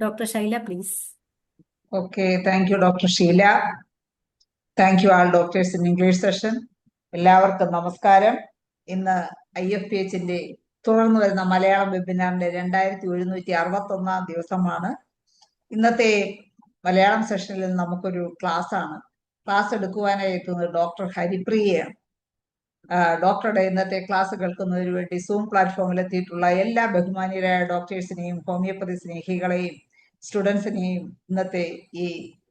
Dr. Shaila, please. Okay, thank you, Dr. Sheila. Thank you all doctors in English session. എല്ലാവർക്കും നമസ്കാരം. ഇന്ന് IFPHന്റെ തുടർന്ന് വരുന്ന മലയാളം വെബിനാറിന്റെ 2761 ദിവസമാണ്. ഇന്നത്തെ മലയാളം സെഷനിൽ നമുക്കൊരു ക്ലാസ് എടുക്കുവാനായി എത്തുന്നത് ഡോക്ടർ ഹരിപ്രിയയാണ്. ഡോക്ടറുടെ ഇന്നത്തെ ക്ലാസ് കേൾക്കുന്നതിന് വേണ്ടി സൂം പ്ലാറ്റ്ഫോമിൽ എത്തിയിട്ടുള്ള എല്ലാ ബഹുമാനീയരായ ഡോക്ടേഴ്സിനെയും ഹോമിയോപ്പതി സ്നേഹികളെയും സ്റ്റുഡൻസിനെയും ഇന്നത്തെ ഈ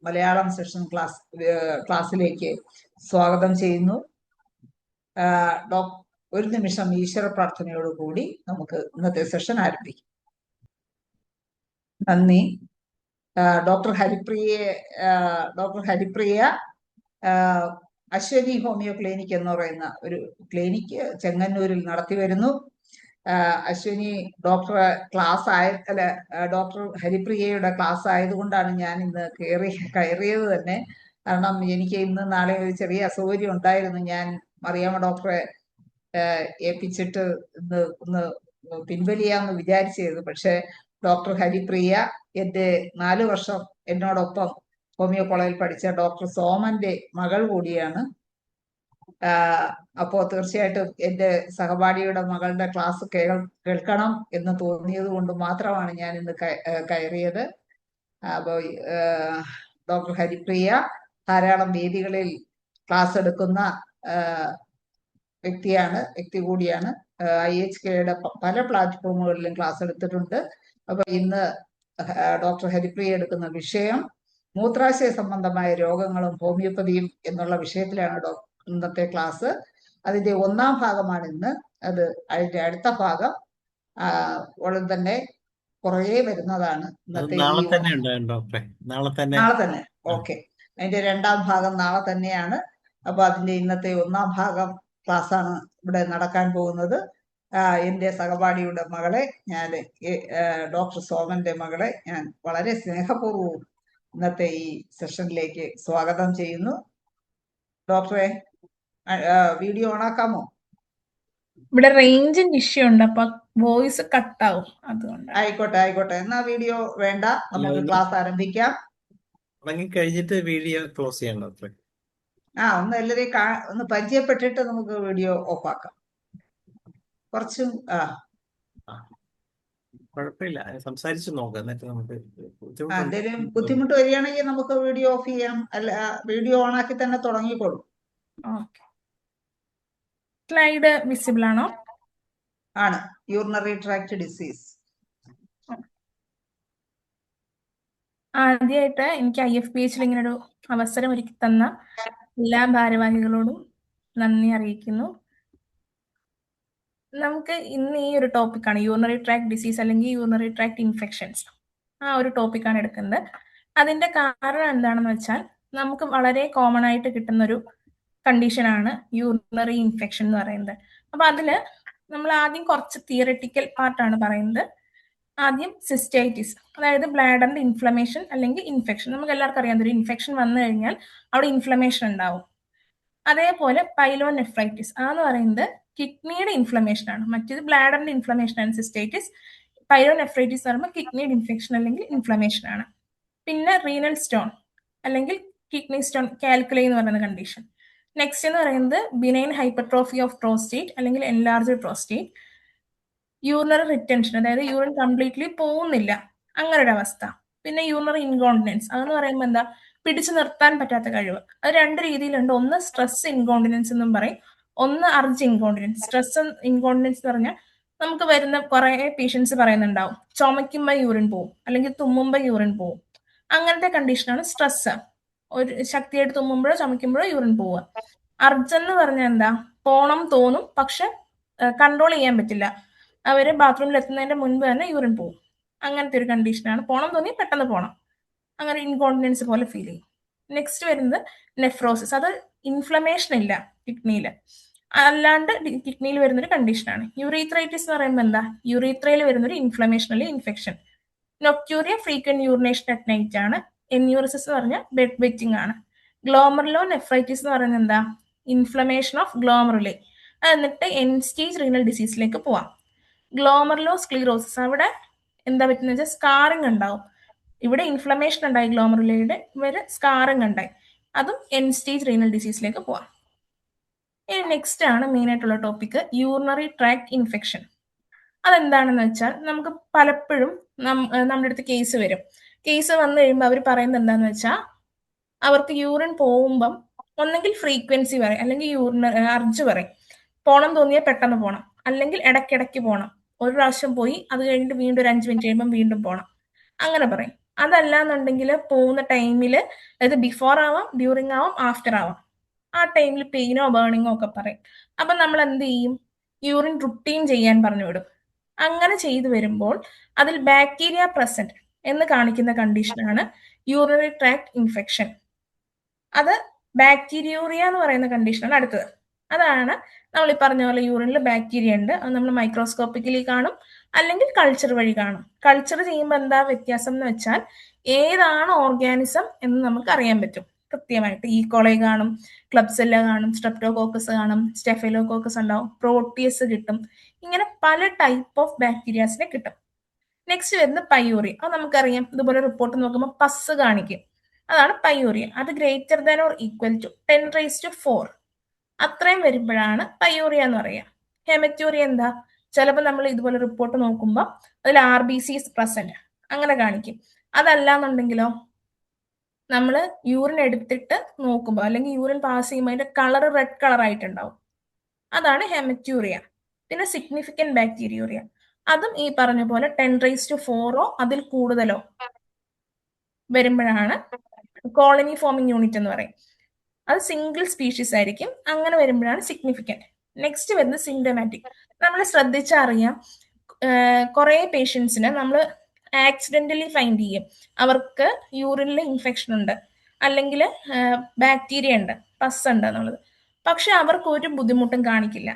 മലയാളം സെഷൻ ക്ലാസ്സിലേക്ക് സ്വാഗതം ചെയ്യുന്നു. ഒരു നിമിഷം ഈശ്വര പ്രാർത്ഥനയോടുകൂടി നമുക്ക് ഇന്നത്തെ സെഷൻ ആരംഭിക്കാം. നന്ദി. Doctor Haripriya Ashwini homeo clinic എന്ന് പറയുന്ന ഒരു ക്ലിനിക്ക് ചെങ്ങന്നൂരിൽ നടത്തി വരുന്നു. അശ്വിനി ഡോക്ടർ ഹരിപ്രിയയുടെ ക്ലാസ് ആയതുകൊണ്ടാണ് ഞാൻ ഇന്ന് കയറിയത് തന്നെ. കാരണം എനിക്ക് ഇന്ന് നാളെ ഒരു ചെറിയ അസൗകര്യം ഉണ്ടായിരുന്നു. ഞാൻ മറിയാമ്മ ഡോക്ടറെ ഏൽപ്പിച്ചിട്ട് ഒന്ന് പിൻവലിയാമെന്ന് വിചാരിച്ചിരുന്നു. പക്ഷെ ഡോക്ടർ ഹരിപ്രിയ എന്റെ 4 വർഷം എന്നോടൊപ്പം ഹോമിയോ കോളേജിൽ പഠിച്ച ഡോക്ടർ സോമന്റെ മകൾ കൂടിയാണ്. അപ്പോ തീർച്ചയായിട്ടും എന്റെ സഹപാഠിയുടെ മകളുടെ ക്ലാസ് കേൾക്കണം എന്ന് തോന്നിയത് കൊണ്ട് മാത്രമാണ് ഞാൻ ഇന്ന് കയറിയത്. അപ്പോ ഡോക്ടർ ഹരിപ്രിയ ധാരാളം വേദികളിൽ ക്ലാസ് എടുക്കുന്ന വ്യക്തി കൂടിയാണ്. IHKയുടെ പല പ്ലാറ്റ്ഫോമുകളിലും ക്ലാസ് എടുത്തിട്ടുണ്ട്. അപ്പൊ ഇന്ന് ഡോക്ടർ ഹരിപ്രിയ എടുക്കുന്ന വിഷയം മൂത്രാശയ സംബന്ധമായ രോഗങ്ങളും ഹോമിയോപ്പതിയും എന്നുള്ള വിഷയത്തിലാണ് ഇന്നത്തെ ക്ലാസ്. അതിന്റെ 1ാം ഭാഗമാണ് ഇന്ന്. അതിന്റെ അടുത്ത ഭാഗം ഉടൻ തന്നെ കുറേ വരുന്നതാണ്. നാളെ തന്നെ. ഓക്കെ. അതിന്റെ 2ാം ഭാഗം നാളെ തന്നെയാണ്. അപ്പൊ അതിന്റെ ഇന്നത്തെ 1ാം ഭാഗം ക്ലാസ്സാണ് ഇവിടെ നടക്കാൻ പോകുന്നത്. എന്റെ സഹപാഠിയുടെ മകളെ ഞാൻ ഡോക്ടർ സോമന്റെ മകളെ ഞാൻ വളരെ സ്നേഹപൂർവ്വം ഇന്നത്തെ ഈ സെഷനിലേക്ക് സ്വാഗതം ചെയ്യുന്നു. ഡോക്ടറെ, വീഡിയോ ഓണാക്കാമോ? ഇവിടെ റേഞ്ചിന്റെ ഇഷ്യൂ ഉണ്ട്, അപ്പൊ വോയിസ് കട്ടാവും. അതുകൊണ്ട് ആയിക്കോട്ടെ. എന്നാ വീഡിയോ വേണ്ട, നമുക്ക് ക്ലാസ് ആരംഭിക്കാം. കഴിഞ്ഞിട്ട് വീഡിയോ ക്ലോസ് ചെയ്യണം ഡോക്ടറെ. ഒന്ന് എല്ലാവരെയും ഒന്ന് പരിചയപ്പെട്ടിട്ട് നമുക്ക് വീഡിയോ ഓഫ് ആക്കാം. കുറച്ചും കുഴപ്പമില്ല, സംസാരിച്ചു നോക്കാം. എന്നിട്ട് നമുക്ക് എന്തെങ്കിലും ബുദ്ധിമുട്ട് വരികയാണെങ്കിൽ നമുക്ക് വീഡിയോ ഓഫ് ചെയ്യാം. അല്ല, വീഡിയോ ഓൺ ആക്കി തന്നെ തുടങ്ങിക്കോളൂ. സ്ലൈഡ് വിസിബിൾ ആണോ? ആണ്. Urinary tract disease. ആദ്യമായിട്ട് എനിക്ക് IFPHൽ ഇങ്ങനെ ഒരു അവസരം ഒരുക്കി തന്ന എല്ലാ ഭാരവാഹികളോടും നന്ദി അറിയിക്കുന്നു. നമുക്ക് ഇന്ന് ഈ ഒരു ടോപ്പിക്കാണ് യൂറിനറി ട്രാക്ട് ഡിസീസ് അല്ലെങ്കിൽ യൂറിനറി ട്രാക്ട് ഇൻഫെക്ഷൻസ്. ആ ഒരു ടോപ്പിക്കാണ് എടുക്കുന്നത്. അതിന്റെ കാരണം എന്താണെന്ന് വെച്ചാൽ നമുക്ക് വളരെ കോമൺ ആയിട്ട് കിട്ടുന്ന ഒരു കണ്ടീഷനാണ് യൂറിനറി ഇൻഫെക്ഷൻ എന്ന് പറയുന്നത്. അപ്പൊ അതില് നമ്മൾ ആദ്യം കുറച്ച് തിയററ്റിക്കൽ പാർട്ടാണ് പറയുന്നത്. ആദ്യം സിസ്റ്റൈറ്റിസ്, അതായത് ബ്ലാഡറിന്റെ ഇൻഫ്ലമേഷൻ അല്ലെങ്കിൽ ഇൻഫെക്ഷൻ. നമുക്ക് എല്ലാവർക്കും അറിയാം, ഒരു ഇൻഫെക്ഷൻ വന്നു കഴിഞ്ഞാൽ അവിടെ ഇൻഫ്ലമേഷൻ ഉണ്ടാവും. അതേപോലെ പൈലോനെഫ്രൈറ്റിസ് എന്ന് പറയുന്നത് കിഡ്നിയുടെ ഇൻഫ്ലമേഷൻ ആണ്. മറ്റേത് ബ്ലാഡറിന്റെ ഇൻഫ്ലമേഷൻ ആണ് സിസ്റ്റൈറ്റിസ്. പൈലോനെഫ്രൈറ്റിസ് പറയുമ്പോൾ കിഡ്നിയുടെ ഇൻഫെക്ഷൻ അല്ലെങ്കിൽ ഇൻഫ്ലമേഷൻ ആണ്. പിന്നെ റീനൽ സ്റ്റോൺ അല്ലെങ്കിൽ കിഡ്നി സ്റ്റോൺ കാൽക്കുലൈ എന്ന് പറയുന്ന കണ്ടീഷൻ. നെക്സ്റ്റ് എന്ന് പറയുന്നത് ബിനൈൻ ഹൈപ്പർട്രോഫി ഓഫ് പ്രോസ്റ്റേറ്റ് അല്ലെങ്കിൽ എൻലാർജ്ഡ് പ്രോസ്റ്റേറ്റ്. യൂറിനറി റിറ്റൻഷൻ, അതായത് യൂറിൻ കംപ്ലീറ്റ്ലി പോകുന്നില്ല, അങ്ങനെ ഒരു അവസ്ഥ. പിന്നെ യൂറിനറി ഇൻകോണ്ടിനൻസ്, അതെന്ന് പറയുമ്പോൾ എന്താ, പിടിച്ചു നിർത്താൻ പറ്റാത്ത കഴിവ്. അത് 2 രീതിയിലുണ്ട്. ഒന്ന് സ്ട്രെസ് ഇൻകോണ്ടിനൻസ് എന്നും പറയും, ഒന്ന് അർജ് ഇൻകോണ്ടിനൻസ്. സ്ട്രെസ് ഇൻകോണ്ടിനൻസ് എന്ന് പറഞ്ഞാൽ നമുക്ക് വരുന്ന കുറെ പേഷ്യൻസ് പറയുന്നുണ്ടാവും, ചുമയ്ക്കുമ്പോൾ യൂറിൻ പോവും അല്ലെങ്കിൽ തുമ്മുമ്പോൾ യൂറിൻ പോവും. അങ്ങനത്തെ കണ്ടീഷനാണ് സ്ട്രെസ്. ഒരു ശക്തിയായിട്ട് തുമ്മുമ്പോഴോ ചുമയ്ക്കുമ്പോഴോ യൂറിൻ പോവുക. അർജ് എന്ന് പറഞ്ഞാൽ എന്താ, പോണം തോന്നും പക്ഷെ കൺട്രോൾ ചെയ്യാൻ പറ്റില്ല. അവര് ബാത്റൂമിൽ എത്തുന്നതിന്റെ മുൻപ് തന്നെ യൂറിൻ പോവും. അങ്ങനത്തെ ഒരു കണ്ടീഷനാണ്. പോണം തോന്നി പെട്ടെന്ന് പോണം, അങ്ങനെ ഇൻകോണ്ടിനൻസ് പോലെ ഫീൽ ചെയ്യും. നെക്സ്റ്റ് വരുന്നത് നെഫ്രോസിസ്. അത് ഇൻഫ്ലമേഷൻ ഇല്ല കിഡ്നിയിൽ, അല്ലാണ്ട് കിഡ്നിയിൽ വരുന്നൊരു കണ്ടീഷനാണ്. യൂറീത്രൈറ്റിസ് എന്ന് പറയുമ്പോൾ എന്താ, യൂറീത്രയിൽ വരുന്നൊരു ഇൻഫ്ലമേഷൻ അല്ലെങ്കിൽ infection. Nocturia frequent urination at night ആണ്. എന്യൂറിസിസ് എന്ന് പറഞ്ഞാൽ ബെഡ് വെറ്റിംഗ് ആണ്. ഗ്ലോമറുലോ നെഫ്രൈറ്റിസ് എന്ന് പറയുന്നത് എന്താ, ഇൻഫ്ലമേഷൻ ഓഫ് ഗ്ലോമറുലേ. എന്നിട്ട് എൻ സ്റ്റേജ് റീനൽ ഡിസീസിലേക്ക് പോവാം. ഗ്ലോമറുലോ സ്ക്ലീറോസിസ്, അവിടെ എന്താ പറ്റുന്ന വെച്ചാൽ സ്കാറിങ് ഉണ്ടാവും. ഇവിടെ ഇൻഫ്ലമേഷൻ ഉണ്ടായി ഗ്ലോമറുലയുടെ, വരെ സ്കാറിങ് ഉണ്ടായി. അതും എൻഡ് സ്റ്റേജ് റീനൽ ഡിസീസിലേക്ക് പോവാം. ഇനി നെക്സ്റ്റ് ആണ് മെയിൻ ആയിട്ടുള്ള ടോപ്പിക് യൂറിനറി ട്രാക്ട് ഇൻഫെക്ഷൻ. അതെന്താണെന്ന് വെച്ചാൽ നമുക്ക് പലപ്പോഴും നമ്മുടെ അടുത്ത് കേസ് വരും. കേസ് വന്നു കഴിയുമ്പോൾ അവർ പറയുന്നത് എന്താണെന്ന് വെച്ചാൽ അവർക്ക് യൂറിൻ പോകുമ്പം ഒന്നെങ്കിൽ ഫ്രീക്വൻസി പറയും, അല്ലെങ്കിൽ അർജ് പറയും. പോണം തോന്നിയാൽ പെട്ടെന്ന് പോകണം, അല്ലെങ്കിൽ ഇടയ്ക്കിടയ്ക്ക് പോകണം. ഒരു പ്രാവശ്യം പോയി അത് കഴിഞ്ഞിട്ട് വീണ്ടും ഒരു 5 മിനിറ്റ് കഴിയുമ്പോൾ വീണ്ടും പോകണം, അങ്ങനെ പറയും. അതല്ല എന്നുണ്ടെങ്കിൽ പോകുന്ന ടൈമിൽ, അതായത് ബിഫോർ ആവാം, ഡ്യൂറിങ് ആവാം, ആഫ്റ്റർ ആവാം, ആ ടൈമിൽ പെയിനോ ബേണിങ്ങോ ഒക്കെ പറയും. അപ്പം നമ്മൾ എന്ത് ചെയ്യും? യൂറിൻ റുട്ടീൻ ചെയ്യാൻ പറഞ്ഞു വിടും. അങ്ങനെ ചെയ്തു വരുമ്പോൾ അതിൽ ബാക്ടീരിയ പ്രസന്റ് എന്ന് കാണിക്കുന്ന കണ്ടീഷനാണ് യൂറിനറി ട്രാക്ട് ഇൻഫെക്ഷൻ. അത് ബാക്ടീരിയൂറിയ എന്ന് പറയുന്ന കണ്ടീഷനാണ് അടുത്തത്. അതാണ് നമ്മൾ ഈ പറഞ്ഞ പോലെ യൂറിനിൽ ബാക്ടീരിയ ഉണ്ട്, അത് നമ്മൾ മൈക്രോസ്കോപ്പിക്കലി കാണും, അല്ലെങ്കിൽ കൾച്ചർ വഴി കാണും. കൾച്ചർ ചെയ്യുമ്പോൾ എന്താ വ്യത്യാസം എന്ന് വെച്ചാൽ ഏതാണ് ഓർഗാനിസം എന്ന് നമുക്ക് അറിയാൻ പറ്റും കൃത്യമായിട്ട്. ഈക്കോളൈ കാണും, ക്ലബ്സെല്ല കാണും, സ്ട്രെപ്റ്റോകോക്കസ് കാണും, സ്റ്റെഫിലോകോക്കസ് ഉണ്ടാവും, പ്രോട്ടിയസ് കിട്ടും. ഇങ്ങനെ പല ടൈപ്പ് ഓഫ് ബാക്ടീരിയാസിനെ കിട്ടും. നെക്സ്റ്റ് വരുന്നത് പൈയൂറിയ. അത് നമുക്കറിയാം, ഇതുപോലെ റിപ്പോർട്ട് നോക്കുമ്പോൾ പസ് കാണിക്കും, അതാണ് പൈയൂറിയ. അത് greater than or equal to 10⁴. അത്രയും വരുമ്പോഴാണ് പൈയൂറിയ എന്ന് പറയുക. ഹെമറ്റൂറിയ എന്താ? ചിലപ്പോൾ നമ്മൾ ഇതുപോലെ റിപ്പോർട്ട് നോക്കുമ്പോൾ അതിൽ RBCs പ്രസന്റ് അങ്ങനെ കാണിക്കും. അതല്ല എന്നുണ്ടെങ്കിലോ നമ്മൾ യൂറിൻ എടുത്തിട്ട് നോക്കുമ്പോൾ, അല്ലെങ്കിൽ യൂറിൻ പാസ് ചെയ്യുമ്പോൾ അതിന്റെ കളർ റെഡ് കളർ ആയിട്ടുണ്ടാവും, അതാണ് ഹെമറ്റൂറിയ. പിന്നെ സിഗ്നിഫിക്കന്റ് ബാക്ടീരിയൂറിയ, അതും ഈ പറഞ്ഞ പോലെ 10⁴ അതിൽ കൂടുതലോ വരുമ്പോഴാണ് കോളനി ഫോമിംഗ് യൂണിറ്റ് എന്ന് പറയും. അത് സിംഗിൾ സ്പീഷീസ് ആയിരിക്കും. അങ്ങനെ വരുമ്പോഴാണ് സിഗ്നിഫിക്കന്റ്. നെക്സ്റ്റ് വരുന്നത് സിംറ്റമാറ്റിക്. നമ്മൾ ശ്രദ്ധിച്ചറിയാം, കുറെ പേഷ്യൻസിന് നമ്മൾ ആക്സിഡന്റലി ഫൈൻഡ് ചെയ്യും അവർക്ക് യൂറിനിൽ ഇൻഫെക്ഷൻ ഉണ്ട്, അല്ലെങ്കിൽ ബാക്ടീരിയ ഉണ്ട്, പസ് ഉണ്ട് എന്നുള്ളത്. പക്ഷെ അവർക്ക് ഒരു ബുദ്ധിമുട്ടും കാണിക്കില്ല.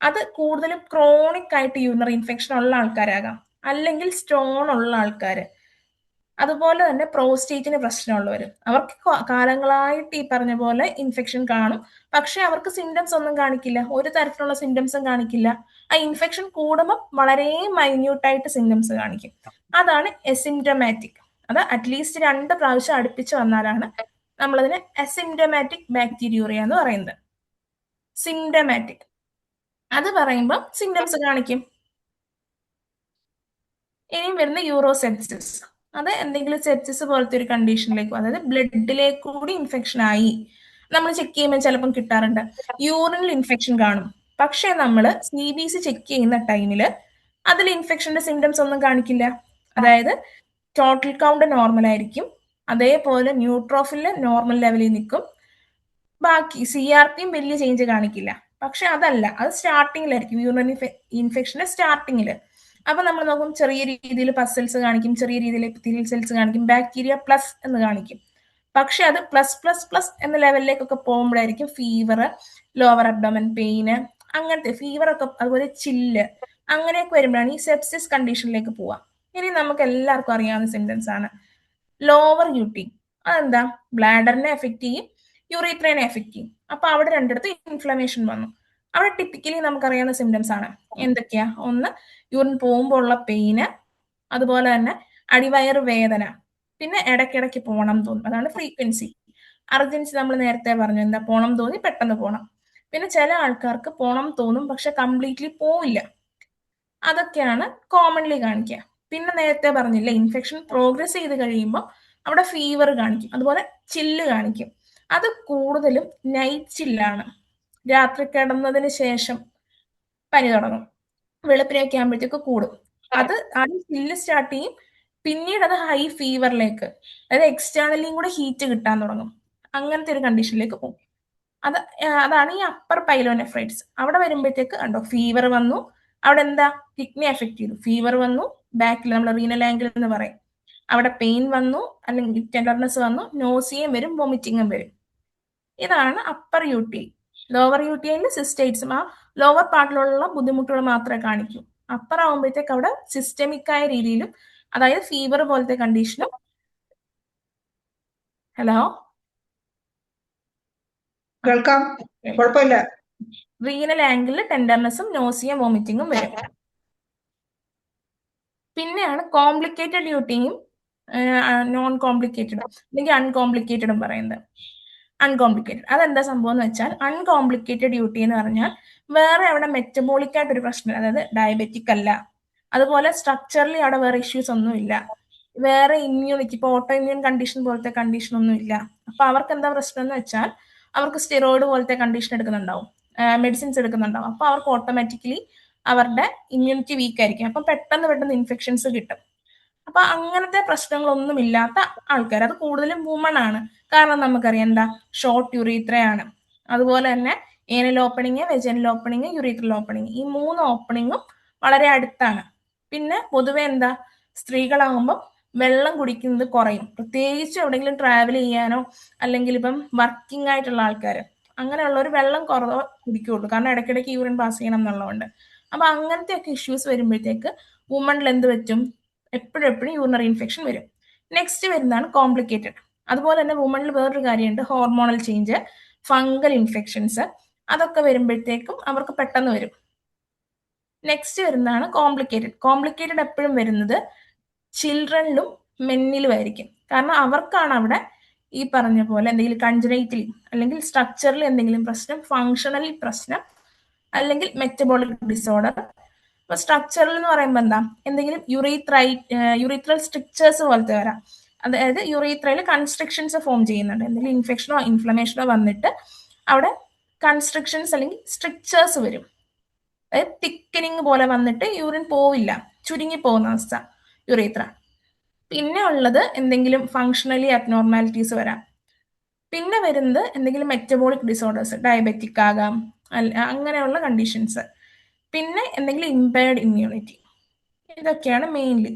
അത് കൂടുതലും ക്രോണിക് ആയിട്ട് യൂറിനറി ഇൻഫെക്ഷൻ ഉള്ള ആൾക്കാരാകാം, അല്ലെങ്കിൽ സ്റ്റോൺ ഉള്ള ആൾക്കാർ, അതുപോലെ തന്നെ പ്രോസ്റ്റേറ്റിന് പ്രശ്നമുള്ളവർ. അവർക്ക് കാലങ്ങളായിട്ട് ഈ പറഞ്ഞ പോലെ ഇൻഫെക്ഷൻ കാണും, പക്ഷെ അവർക്ക് സിംറ്റംസ് ഒന്നും കാണിക്കില്ല, ഒരു തരത്തിലുള്ള സിംറ്റംസും കാണിക്കില്ല. ആ ഇൻഫെക്ഷൻ കൂടുമ്പോൾ വളരെ മൈന്യൂട്ടായിട്ട് സിംറ്റംസ് കാണിക്കും. അതാണ് എസിംറ്റമാറ്റിക്. അത് അറ്റ്ലീസ്റ്റ് 2 പ്രാവശ്യം അടുപ്പിച്ച് വന്നാലാണ് നമ്മളതിന് അസിംറ്റമാറ്റിക് ബാക്ടീരിയൂറിയ എന്ന് പറയുന്നത്. സിംറ്റമാറ്റിക് അത് പറയുമ്പോൾ സിംറ്റംസ് കാണിക്കും. ഇനിയും വരുന്ന യൂറോസെപ്സിസ്. അത് എന്തെങ്കിലും സെപ്സിസ് പോലത്തെ ഒരു കണ്ടീഷനിലേക്ക്, അതായത് ബ്ലഡിലേക്ക് കൂടി ഇൻഫെക്ഷൻ ആയി. നമ്മൾ ചെക്ക് ചെയ്യുമ്പോൾ ചിലപ്പം കിട്ടാറുണ്ട് യൂറിനിൽ ഇൻഫെക്ഷൻ കാണും, പക്ഷെ നമ്മൾ CBC ചെക്ക് ചെയ്യുന്ന ടൈമിൽ അതിൽ ഇൻഫെക്ഷന്റെ സിംറ്റംസ് ഒന്നും കാണിക്കില്ല. അതായത് ടോട്ടൽ കൗണ്ട് നോർമൽ ആയിരിക്കും, അതേപോലെ ന്യൂട്രോഫില് നോർമൽ ലെവലിൽ നിൽക്കും, ബാക്കി CRPയും വലിയ ചേഞ്ച് കാണിക്കില്ല. പക്ഷെ അതല്ല, അത് സ്റ്റാർട്ടിങ്ങിലായിരിക്കും, യൂറിനറി ഇൻഫെക്ഷന്റെ സ്റ്റാർട്ടിങ്ങിൽ. അപ്പൊ നമ്മൾ നോക്കും ചെറിയ രീതിയിൽ പസൽസ് കാണിക്കും, ചെറിയ രീതിയിൽ എപ്പിത്തീലിയൽ സെൽസ് കാണിക്കും, ബാക്ടീരിയ പ്ലസ് എന്ന് കാണിക്കും. പക്ഷെ അത് പ്ലസ് എന്ന ലെവലിലേക്കൊക്കെ പോകുമ്പോഴായിരിക്കും ഫീവർ, ലോവർ അബ്ഡോമൻ പെയിന്, അങ്ങനത്തെ ഫീവർ ഒക്കെ, അതുപോലെ ചില്ല്, അങ്ങനെയൊക്കെ വരുമ്പോഴാണ് ഈ സെപ്സിസ് കണ്ടീഷനിലേക്ക് പോവുക. ഇനി നമുക്ക് എല്ലാവർക്കും അറിയാവുന്ന സിംറ്റംസ് ആണ് ലോവർ UT. അതെന്താ? ബ്ലാഡറിനെ എഫക്ട് ചെയ്യും, യൂറീത്രേനെ എഫക്ട് ചെയ്യും. അപ്പൊ അവിടെ രണ്ടിടത്ത് ഇൻഫ്ലമേഷൻ വന്നു. അവിടെ ടിപ്പിക്കലി നമുക്കറിയാവുന്ന സിംറ്റംസ് ആണ് എന്തൊക്കെയാ? ഒന്ന്, യൂറിൻ പോകുമ്പോൾ ഉള്ള പെയിന്, അതുപോലെ തന്നെ അടിവയറ് വേദന, പിന്നെ ഇടയ്ക്കിടയ്ക്ക് പോണം തോന്നും, അതാണ് ഫ്രീക്വൻസി. അർജൻസി നമ്മൾ നേരത്തെ പറഞ്ഞു, എന്താ? പോണം തോന്നി പെട്ടെന്ന് പോണം. പിന്നെ ചില ആൾക്കാർക്ക് പോണം തോന്നും പക്ഷെ കംപ്ലീറ്റ്ലി പോവില്ല. അതൊക്കെയാണ് കോമൺലി കാണിക്കുക. പിന്നെ നേരത്തെ പറഞ്ഞില്ല, ഇൻഫെക്ഷൻ പ്രോഗ്രസ് ചെയ്ത് കഴിയുമ്പോൾ അവിടെ ഫീവർ കാണിക്കും, അതുപോലെ ചില്ല് കാണിക്കും. അത് കൂടുതലും നൈറ്റ് ചില്ലാണ്. രാത്രി കിടന്നതിന് ശേഷം പനി തുടങ്ങും, വെളുപ്പിനൊക്കെ ആകുമ്പോഴത്തേക്ക് കൂടും. അത് ആദ്യം ചില്ല് സ്റ്റാർട്ട് ചെയ്യും, പിന്നീട് അത് ഹൈ ഫീവറിലേക്ക്, അതായത് എക്സ്റ്റേണലിയും കൂടെ ഹീറ്റ് കിട്ടാൻ തുടങ്ങും. അങ്ങനത്തെ ഒരു കണ്ടീഷനിലേക്ക് പോകും. അതാണ് ഈ അപ്പർ പൈലോനെഫ്രൈറ്റിസ്. അവിടെ വരുമ്പോഴത്തേക്ക് കണ്ടോ, ഫീവർ വന്നു, അവിടെ എന്താ? കിഡ്നി എഫക്ട് ചെയ്തു, ഫീവർ വന്നു, ബാക്കിൽ നമ്മൾ റീനൽ ആംഗിൾ എന്ന് പറയും, അവിടെ പെയിൻ വന്നു, അല്ലെങ്കിൽ ടെൻഡർനെസ് വന്നു, നോസിയും വരും, വൊമിറ്റിങ്ങും വരും. ഇതാണ് അപ്പർ UT. ലോവർ UTയിൽ സിസ്റ്റൈറ്റ്സും, ആ ലോവർ പാർട്ടിലുള്ള ബുദ്ധിമുട്ടുകൾ മാത്രമേ കാണിക്കൂ. അപ്പർ ആകുമ്പോഴത്തേക്ക് അവിടെ സിസ്റ്റമിക് ആയ രീതിയിലും, അതായത് ഫീവർ പോലത്തെ കണ്ടീഷനും, ഹലോ കേൾക്കാം, കുഴപ്പമില്ല. റീനൽ ആംഗിളിൽ ടെൻഡർനെസ്സും നോസിയും വോമിറ്റിങ്ങും വരും. പിന്നെയാണ് കോംപ്ലിക്കേറ്റഡ് UTയും നോൺ കോംപ്ലിക്കേറ്റഡ് അല്ലെങ്കിൽ അൺകോംപ്ലിക്കേറ്റഡും പറയുന്നത്. അൺകോംപ്ലിക്കേറ്റഡ് അതെന്താ സംഭവം എന്ന് വെച്ചാൽ, അൺകോംപ്ലിക്കേറ്റഡ് യൂട്ടി എന്ന് പറഞ്ഞാൽ വേറെ അവിടെ മെറ്റബോളിക് ആയിട്ട് ഒരു പ്രശ്നം, അതായത് ഡയബറ്റിക് അല്ല, അതുപോലെ സ്ട്രക്ചറലി അവിടെ വേറെ ഇഷ്യൂസ് ഒന്നുമില്ല, വേറെ ഇമ്മ്യൂണിറ്റി ഇപ്പോൾ ഓട്ടോ ഇമ്മ്യൂൺ കണ്ടീഷൻ പോലത്തെ കണ്ടീഷൻ ഒന്നും ഇല്ല. അപ്പൊ അവർക്ക് എന്താ പ്രശ്നം എന്ന് വെച്ചാൽ അവർക്ക് സ്റ്റിറോയിഡ് പോലത്തെ കണ്ടീഷൻ എടുക്കുന്നുണ്ടാവും, മെഡിസിൻസ് എടുക്കുന്നുണ്ടാവും. അപ്പൊ അവർക്ക് ഓട്ടോമാറ്റിക്കലി അവരുടെ ഇമ്മ്യൂണിറ്റി വീക്ക് ആയിരിക്കും. അപ്പൊ പെട്ടെന്ന് ഇൻഫെക്ഷൻസ് കിട്ടും. അപ്പൊ അങ്ങനത്തെ പ്രശ്നങ്ങളൊന്നും ഇല്ലാത്ത ആൾക്കാർ, അത് കൂടുതലും വുമൺ ആണ്. കാരണം നമുക്കറിയാം എന്താ, ഷോർട്ട് യുറീത്രയാണ്, അതുപോലെ തന്നെ anal opening, vaginal opening, urethral opening, ഈ 3 ഓപ്പണിങ്ങും വളരെ അടുത്താണ്. പിന്നെ പൊതുവെ എന്താ, സ്ത്രീകളാകുമ്പോൾ വെള്ളം കുടിക്കുന്നത് കുറയും, പ്രത്യേകിച്ച് എവിടെയെങ്കിലും ട്രാവൽ ചെയ്യാനോ അല്ലെങ്കിൽ ഇപ്പം വർക്കിംഗ് ആയിട്ടുള്ള ആൾക്കാർ, അങ്ങനെയുള്ളവർ വെള്ളം കുറവ് കുടിക്കുകയുള്ളൂ, കാരണം ഇടയ്ക്കിടയ്ക്ക് യൂറിൻ പാസ് ചെയ്യണം എന്നുള്ളതുകൊണ്ട്. അപ്പൊ അങ്ങനത്തെ ഒക്കെ ഇഷ്യൂസ് വരുമ്പോഴത്തേക്ക് വുമണിൽ എന്ത് പറ്റും, എപ്പോഴും യൂറിനറി ഇൻഫെക്ഷൻ വരും. നെക്സ്റ്റ് വരുന്നതാണ് കോംപ്ലിക്കേറ്റഡ്. അതുപോലെ തന്നെ വുമണിൽ വേറൊരു കാര്യമുണ്ട്, ഹോർമോണൽ ചേഞ്ച്, ഫംഗൽ ഇൻഫെക്ഷൻസ്, അതൊക്കെ വരുമ്പോഴത്തേക്കും അവർക്ക് പെട്ടെന്ന് വരും. നെക്സ്റ്റ് വരുന്നതാണ് കോംപ്ലിക്കേറ്റഡ്. കോംപ്ലിക്കേറ്റഡ് എപ്പോഴും വരുന്നത് ചിൽഡ്രനിലും മെന്നിലും ആയിരിക്കും. കാരണം അവർക്കാണ് അവിടെ ഈ പറഞ്ഞ പോലെ എന്തെങ്കിലും കൺജനൈറ്റലി അല്ലെങ്കിൽ സ്ട്രക്ചറിൽ എന്തെങ്കിലും പ്രശ്നം, ഫങ്ഷണലി പ്രശ്നം, അല്ലെങ്കിൽ മെറ്റബോളിക് ഡിസോർഡർ. ഇപ്പൊ സ്ട്രക്ചറൽ എന്ന് പറയുമ്പോൾ എന്താ, എന്തെങ്കിലും യുറീത്രൽ സ്ട്രിക്ചേഴ്സ് പോലത്തെ വരാം, അതായത് യുറീത്രയിൽ കൺസ്ട്രക്ഷൻസ് ഫോം ചെയ്യുന്നുണ്ട്, എന്തെങ്കിലും ഇൻഫെക്ഷനോ ഇൻഫ്ലമേഷനോ വന്നിട്ട് അവിടെ കൺസ്ട്രക്ഷൻസ് അല്ലെങ്കിൽ സ്ട്രിക്ചേഴ്സ് വരും, അതായത് തിക്കനിങ് പോലെ വന്നിട്ട് യൂറിൻ പോവില്ല, ചുരുങ്ങി പോകുന്ന അവസ്ഥ യുറീത്ര. പിന്നെ ഉള്ളത് എന്തെങ്കിലും ഫങ്ഷണലി അബ്നോർമാലിറ്റീസ് വരാം. പിന്നെ വരുന്നത് എന്തെങ്കിലും മെറ്റബോളിക് ഡിസോർഡേഴ്സ്, ഡയബറ്റിക് ആകാം, അങ്ങനെയുള്ള കണ്ടീഷൻസ്. പിന്നെ എന്തെങ്കിലും ഇമ്പയർഡ് ഇമ്മ്യൂണിറ്റി, ഇതൊക്കെയാണ് മെയിൻലി.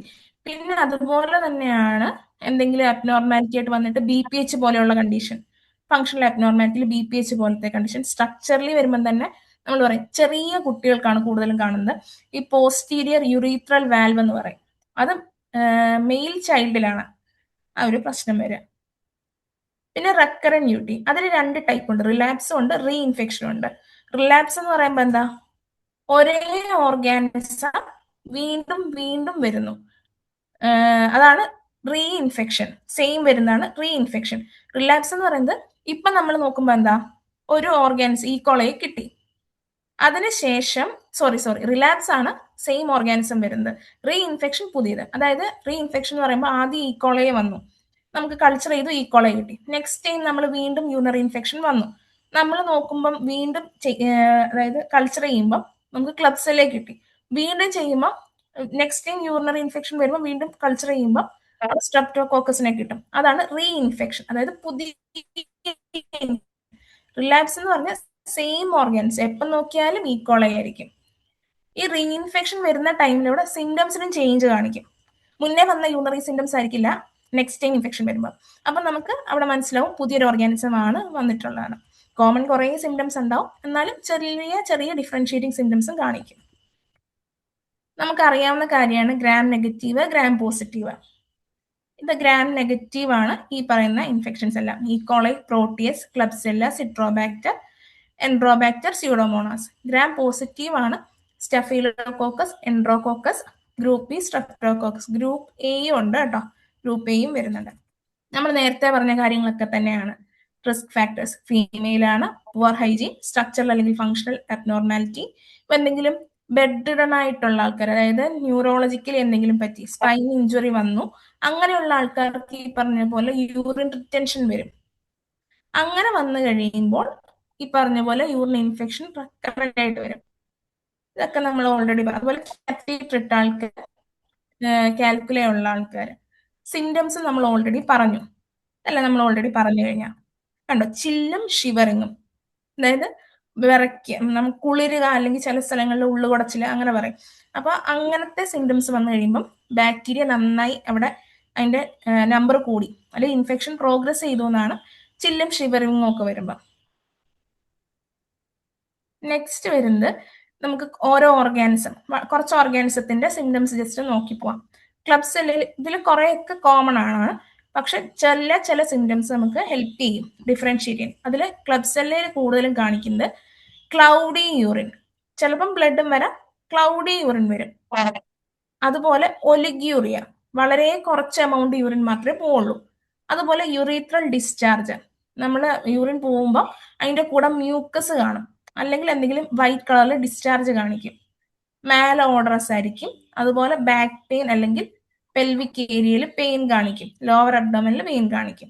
പിന്നെ അതുപോലെ തന്നെയാണ് എന്തെങ്കിലും അബ്നോർമാലിറ്റി ആയിട്ട് വന്നിട്ട് BPH പോലെയുള്ള കണ്ടീഷൻ, ഫങ്ഷണൽ അബ്നോർമാലിറ്റിയിൽ BPH പോലത്തെ കണ്ടീഷൻ. സ്ട്രക്ചറലി വരുമ്പോൾ തന്നെ നമ്മൾ പറയും ചെറിയ കുട്ടികൾക്കാണ് കൂടുതലും കാണുന്നത് ഈ പോസ്റ്റീരിയർ യുറീത്രൽ വാൽവ് എന്ന് പറയും, അത് മെയിൽ ചൈൽഡിലാണ് ആ ഒരു പ്രശ്നം വരിക. പിന്നെ റെക്കറന്റ് യൂട്ടി, അതിൽ 2 ടൈപ്പ് ഉണ്ട്, റിലാപ്സും ഉണ്ട്, റീ ഇൻഫെക്ഷനും ഉണ്ട്. റിലാപ്സ് എന്ന് പറയുമ്പോൾ എന്താ, ഒരേ ഓർഗാനിസം വീണ്ടും വീണ്ടും വരുന്നു, അതാണ് റീ ഇൻഫെക്ഷൻ. സെയിം വരുന്നതാണ് റീ ഇൻഫെക്ഷൻ. റിലാപ്സ് എന്ന് പറയുന്നത് ഇപ്പൊ നമ്മൾ നോക്കുമ്പോൾ എന്താ, ഒരു ഓർഗാനിസം ഈക്കോളയെ കിട്ടി, അതിനുശേഷം റിലാപ്സ് ആണ് സെയിം ഓർഗാനിസം വരുന്നത്, റീ ഇൻഫെക്ഷൻ പുതിയത്. അതായത് റീ ഇൻഫെക്ഷൻ എന്ന് പറയുമ്പോൾ ആദ്യം ഈക്കോളയെ വന്നു, നമുക്ക് കൾച്ചർ ചെയ്തു ഈക്കോളെ കിട്ടി, നെക്സ്റ്റ് ടൈം നമ്മൾ വീണ്ടും യൂറിനറി ഇൻഫെക്ഷൻ വന്നു, നമ്മൾ നോക്കുമ്പം വീണ്ടും അതായത് കൾച്ചർ ചെയ്യുമ്പോൾ നമുക്ക് ക്ലബ്സെല്ലേ കിട്ടി, വീണ്ടും ചെയ്യുമ്പോൾ നെക്സ്റ്റ് ടൈം യൂറിനറി ഇൻഫെക്ഷൻ വരുമ്പോൾ വീണ്ടും കൾച്ചർ ചെയ്യുമ്പോൾ സ്ട്രെപ്റ്റോകോക്കസിനെ കിട്ടും, അതാണ് റീ ഇൻഫെക്ഷൻ. അതായത് പുതിയ റിലാപ്സ് എന്ന് പറഞ്ഞാൽ സെയിം ഓർഗൻസ് എപ്പം നോക്കിയാലും ഈക്കോളെ ആയിരിക്കും. ഈ റീ ഇൻഫെക്ഷൻ വരുന്ന ടൈമിലൂടെ സിംറ്റംസിനും ചേഞ്ച് കാണിക്കും, മുന്നേ വന്ന യൂറിനറി സിംറ്റംസ് ആയിരിക്കില്ല നെക്സ്റ്റ് ടൈം ഇൻഫെക്ഷൻ വരുമ്പോൾ. അപ്പൊ നമുക്ക് അവിടെ മനസ്സിലാവും പുതിയൊരു ഓർഗാനിസം ആണ് വന്നിട്ടുള്ളതാണ്. കോമൺ കുറേ സിംറ്റംസ് ഉണ്ടാവും, എന്നാലും ചെറിയ ചെറിയ ഡിഫറൻഷിയേറ്റിംഗ് സിംറ്റംസും കാണിക്കും. നമുക്കറിയാവുന്ന കാര്യമാണ് ഗ്രാം നെഗറ്റീവ്, ഗ്രാം പോസിറ്റീവ്. ഇത് ഗ്രാം നെഗറ്റീവ് ആണ് ഈ പറയുന്ന ഇൻഫെക്ഷൻസ് എല്ലാം, E coli, proteus, klebsiella, citrobacter, enterobacter, pseudomonas. Gram positive ആണ് staphylococcus, enterococcus, group B, streptococcus. Group എയും ഉണ്ട് കേട്ടോ, ഗ്രൂപ്പ് എയും വരുന്നുണ്ട്. നമ്മൾ നേരത്തെ പറഞ്ഞ കാര്യങ്ങളൊക്കെ തന്നെയാണ്. റിസ്ക് ഫാക്ടേഴ്സ്, ഫീമെയിൽ ആണ്, പുവർ ഹൈജീൻ, സ്ട്രക്ചറൽ അല്ലെങ്കിൽ ഫങ്ഷണൽ അബ്നോർമാലിറ്റി, ഇപ്പൊ എന്തെങ്കിലും ബെഡ് റിഡൺ ആയിട്ടുള്ള ആൾക്കാർ, അതായത് ന്യൂറോളജിക്കലി എന്തെങ്കിലും പറ്റി, സ്പൈൻ ഇഞ്ചുറി വന്നു, അങ്ങനെയുള്ള ആൾക്കാർക്ക് ഈ പറഞ്ഞ പോലെ യൂറിൻ റിറ്റൻഷൻ വരും. അങ്ങനെ വന്നു കഴിയുമ്പോൾ ഈ പറഞ്ഞ പോലെ യൂറിൻ ഇൻഫെക്ഷൻ റെക്കറന്റ് ആയിട്ട് വരും. ഇതൊക്കെ നമ്മൾ ഓൾറെഡി പറഞ്ഞു. അതുപോലെ കാറ്റേറ്റർ ഇട്ട ആൾക്കാർ, കാൽക്കുലേ ഉള്ള ആൾക്കാർ, സിംറ്റംസ് നമ്മൾ ഓൾറെഡി പറഞ്ഞു, അല്ല നമ്മൾ ഓൾറെഡി പറഞ്ഞു കഴിഞ്ഞാൽ കണ്ടോ, ചില്ലും ഷിവറിങ്ങും, അതായത് വിറയ്ക്കുക, നമുക്ക് കുളിരുക, അല്ലെങ്കിൽ ചില സ്ഥലങ്ങളിൽ ഉള്ളു കുടച്ചില് അങ്ങനെ പറയും. അപ്പൊ അങ്ങനത്തെ സിംറ്റംസ് വന്നു കഴിയുമ്പം ബാക്ടീരിയ നന്നായി അവിടെ അതിന്റെ നമ്പർ കൂടി, അല്ലെങ്കിൽ ഇൻഫെക്ഷൻ പ്രോഗ്രസ് ചെയ്തു എന്നാണ് ചില്ലും ഷിവറിങ്ങും ഒക്കെ വരുമ്പോൾ. നെക്സ്റ്റ് വരുന്നത് നമുക്ക് ഓരോ ഓർഗാനിസം, കുറച്ച് ഓർഗാനിസത്തിന്റെ സിംറ്റംസ് ജസ്റ്റ് നോക്കി പോവാം. ക്ലബ്സെല്ലിൽ ഇതിൽ കുറെയൊക്കെ കോമൺ ആണ്, പക്ഷെ ചില സിംറ്റംസ് നമുക്ക് ഹെൽപ്പ് ചെയ്യും ഡിഫറൻഷിയേറ്റ് ചെയ്യാൻ. അതിൽ ക്ലബ്സെല്ലയിൽ കൂടുതലും കാണിക്കുന്നത് ക്ലൗഡി യൂറിൻ, ചിലപ്പം ബ്ലഡും വരാം, ക്ലൗഡി യൂറിൻ വരും. അതുപോലെ ഒലിഗ്യൂറിയ, വളരെ കുറച്ച് എമൗണ്ട് യൂറിൻ മാത്രമേ പോവുള്ളൂ. അതുപോലെ യുറീത്രൽ ഡിസ്ചാർജ്, നമ്മൾ യൂറിൻ പോകുമ്പോൾ അതിന്റെ കൂടെ മ്യൂക്കസ് കാണും, അല്ലെങ്കിൽ എന്തെങ്കിലും വൈറ്റ് കളറിൽ ഡിസ്ചാർജ് കാണിക്കും. മാൽ ഓഡറസ് ആയിരിക്കും. അതുപോലെ ബാക്ക് പെയിൻ അല്ലെങ്കിൽ പെൽവിക് ഏരിയയിൽ പെയിൻ കാണിക്കും, ലോവർ അബ്ഡോമനിൽ പെയിൻ കാണിക്കും.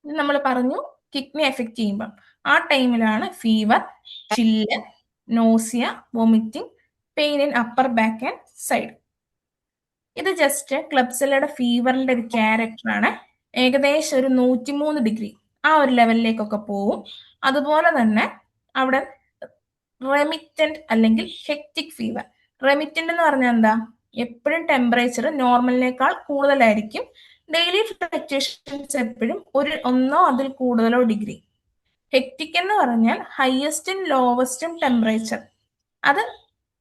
നമ്മൾ പറഞ്ഞു കിഡ്നി എഫക്ട് ചെയ്യുമ്പോൾ ആ ടൈമിലാണ് fever, chill, nausea, vomiting, pain in upper back and side. ഇത് ജസ്റ്റ് ക്ലബ്സെല്ലയുടെ ഫീവറിന്റെ ഒരു ക്യാരക്ടറാണ്. ഏകദേശം ഒരു 103 ഡിഗ്രി ആ ഒരു ലെവലിലേക്കൊക്കെ പോവും. അതുപോലെ തന്നെ അവിടെ റെമിറ്റന്റ് അല്ലെങ്കിൽ ഹെക്റ്റിക് ഫീവർ. റെമിറ്റന്റ് എന്ന് പറഞ്ഞാൽ എന്താ? എപ്പോഴും ടെമ്പറേച്ചർ നോർമലിനേക്കാൾ കൂടുതലായിരിക്കും. ഡെയിലി ഫ്ലക്ച്വേഷൻസ് എപ്പോഴും ഒന്നോ അതിൽ കൂടുതലോ ഡിഗ്രി. ഹെക്റ്റിക് എന്ന് പറഞ്ഞാൽ ഹയസ്റ്റും ലോവസ്റ്റും ടെമ്പറേച്ചർ അത്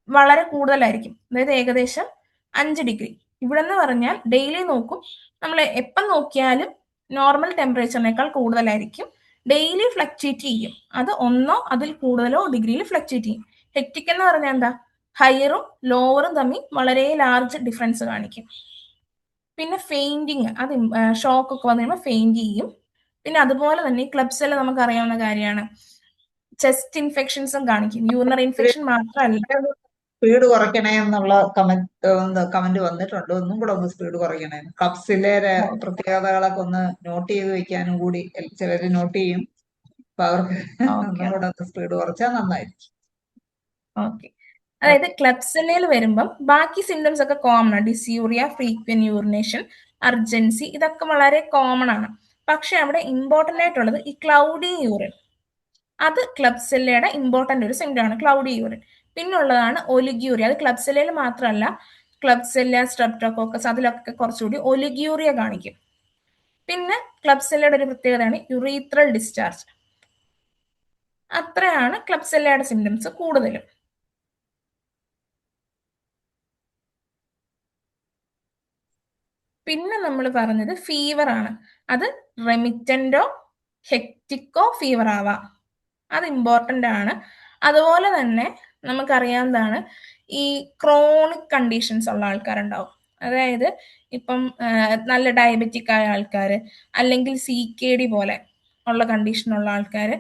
വളരെ കൂടുതലായിരിക്കും, അതായത് ഏകദേശം 5 ഡിഗ്രി. ഇവിടെ എന്ന് പറഞ്ഞാൽ ഡെയിലി നോക്കും, നമ്മൾ എപ്പം നോക്കിയാലും നോർമൽ ടെമ്പറേച്ചറിനേക്കാൾ കൂടുതലായിരിക്കും. ഡെയിലി ഫ്ലക്ച്വേറ്റ് ചെയ്യും, അത് ഒന്നോ അതിൽ കൂടുതലോ ഡിഗ്രിയിൽ ഫ്ലക്ച്വേറ്റ് ചെയ്യും. ഹെക്റ്റിക് എന്ന് പറഞ്ഞാൽ എന്താ? ഹയറും ലോവറും തമ്മിൽ വളരെ ലാർജ് ഡിഫറൻസ് കാണിക്കും. പിന്നെ ഫെയിൻറ്റിങ്, അത് ഷോക്ക് ഒക്കെ വന്നു കഴിയുമ്പോൾ ഫെയിൻറ്റ് ചെയ്യും. പിന്നെ അതുപോലെ തന്നെ ക്ലബ്സെല്ല നമുക്ക് അറിയാവുന്ന കാര്യമാണ്, ചെസ്റ്റ് ഇൻഫെക്ഷൻസും കാണിക്കും. യൂറിനറി ഇൻഫെക്ഷൻ മാത്രമല്ല. സ്പീഡ് കുറയ്ക്കണേ എന്നുള്ള കമന്റ് വന്നിട്ടുണ്ട്. ഒന്നും കൂടെ ഒന്ന് സ്പീഡ് കുറയ്ക്കണേ. ക്ലബ്സിലെ പ്രത്യേകതകളൊക്കെ ഒന്ന് നോട്ട് ചെയ്ത് വെക്കാനും കൂടി ചിലര് നോട്ട് ചെയ്യും. അപ്പൊ അവർക്ക് ഒന്നും കൂടെ ഒന്ന് സ്പീഡ് കുറച്ചാൽ നന്നായിരിക്കും. ഓക്കെ, അതായത് ക്ലബ്സെല്ലയിൽ വരുമ്പം ബാക്കി സിംറ്റംസ് ഒക്കെ കോമൺ ആണ്. ഡിസ്യൂറിയ, ഫ്രീക്വന്റ് യൂറിനേഷൻ, അർജൻസി, ഇതൊക്കെ വളരെ കോമൺ ആണ്. പക്ഷെ അവിടെ ഇമ്പോർട്ടന്റ് ആയിട്ടുള്ളത് ഈ ക്ലൗഡി യൂറിൻ. അത് ക്ലബ്സെല്ലയുടെ ഇമ്പോർട്ടന്റ് ഒരു സിംറ്റം ആണ്, ക്ലൗഡി യൂറിൻ. പിന്നുള്ളതാണ് ഒലിഗ്യൂറിയ. അത് ക്ലബ്സെല്ലയിൽ മാത്രമല്ല, ക്ലബ്സെല്ല, സ്ട്രെപ്റ്റോകോക്കസ് അതിലൊക്കെ കുറച്ചുകൂടി ഒലിഗ്യൂറിയ കാണിക്കും. പിന്നെ ക്ലബ്സെല്ലയുടെ ഒരു പ്രത്യേകതയാണ് യുറീത്രൽ ഡിസ്ചാർജ്. അത്രയാണ് ക്ലബ്സെല്ലയുടെ സിംറ്റംസ് കൂടുതലും. പിന്നെ നമ്മൾ പറഞ്ഞത് ഫീവർ ആണ്. അത് റെമിറ്റന്റോ ഹെക്റ്റിക്കോ ഫീവർ ആവാം, അത് ഇമ്പോർട്ടൻ്റ് ആണ്. അതുപോലെ തന്നെ നമുക്കറിയാവുന്നതാണ് ഈ ക്രോണിക് കണ്ടീഷൻസ് ഉള്ള ആൾക്കാരുണ്ടാവും. അതായത് ഇപ്പം നല്ല ഡയബറ്റിക് ആയ ആൾക്കാർ, അല്ലെങ്കിൽ CKD പോലെ ഉള്ള കണ്ടീഷനുള്ള ആൾക്കാർ,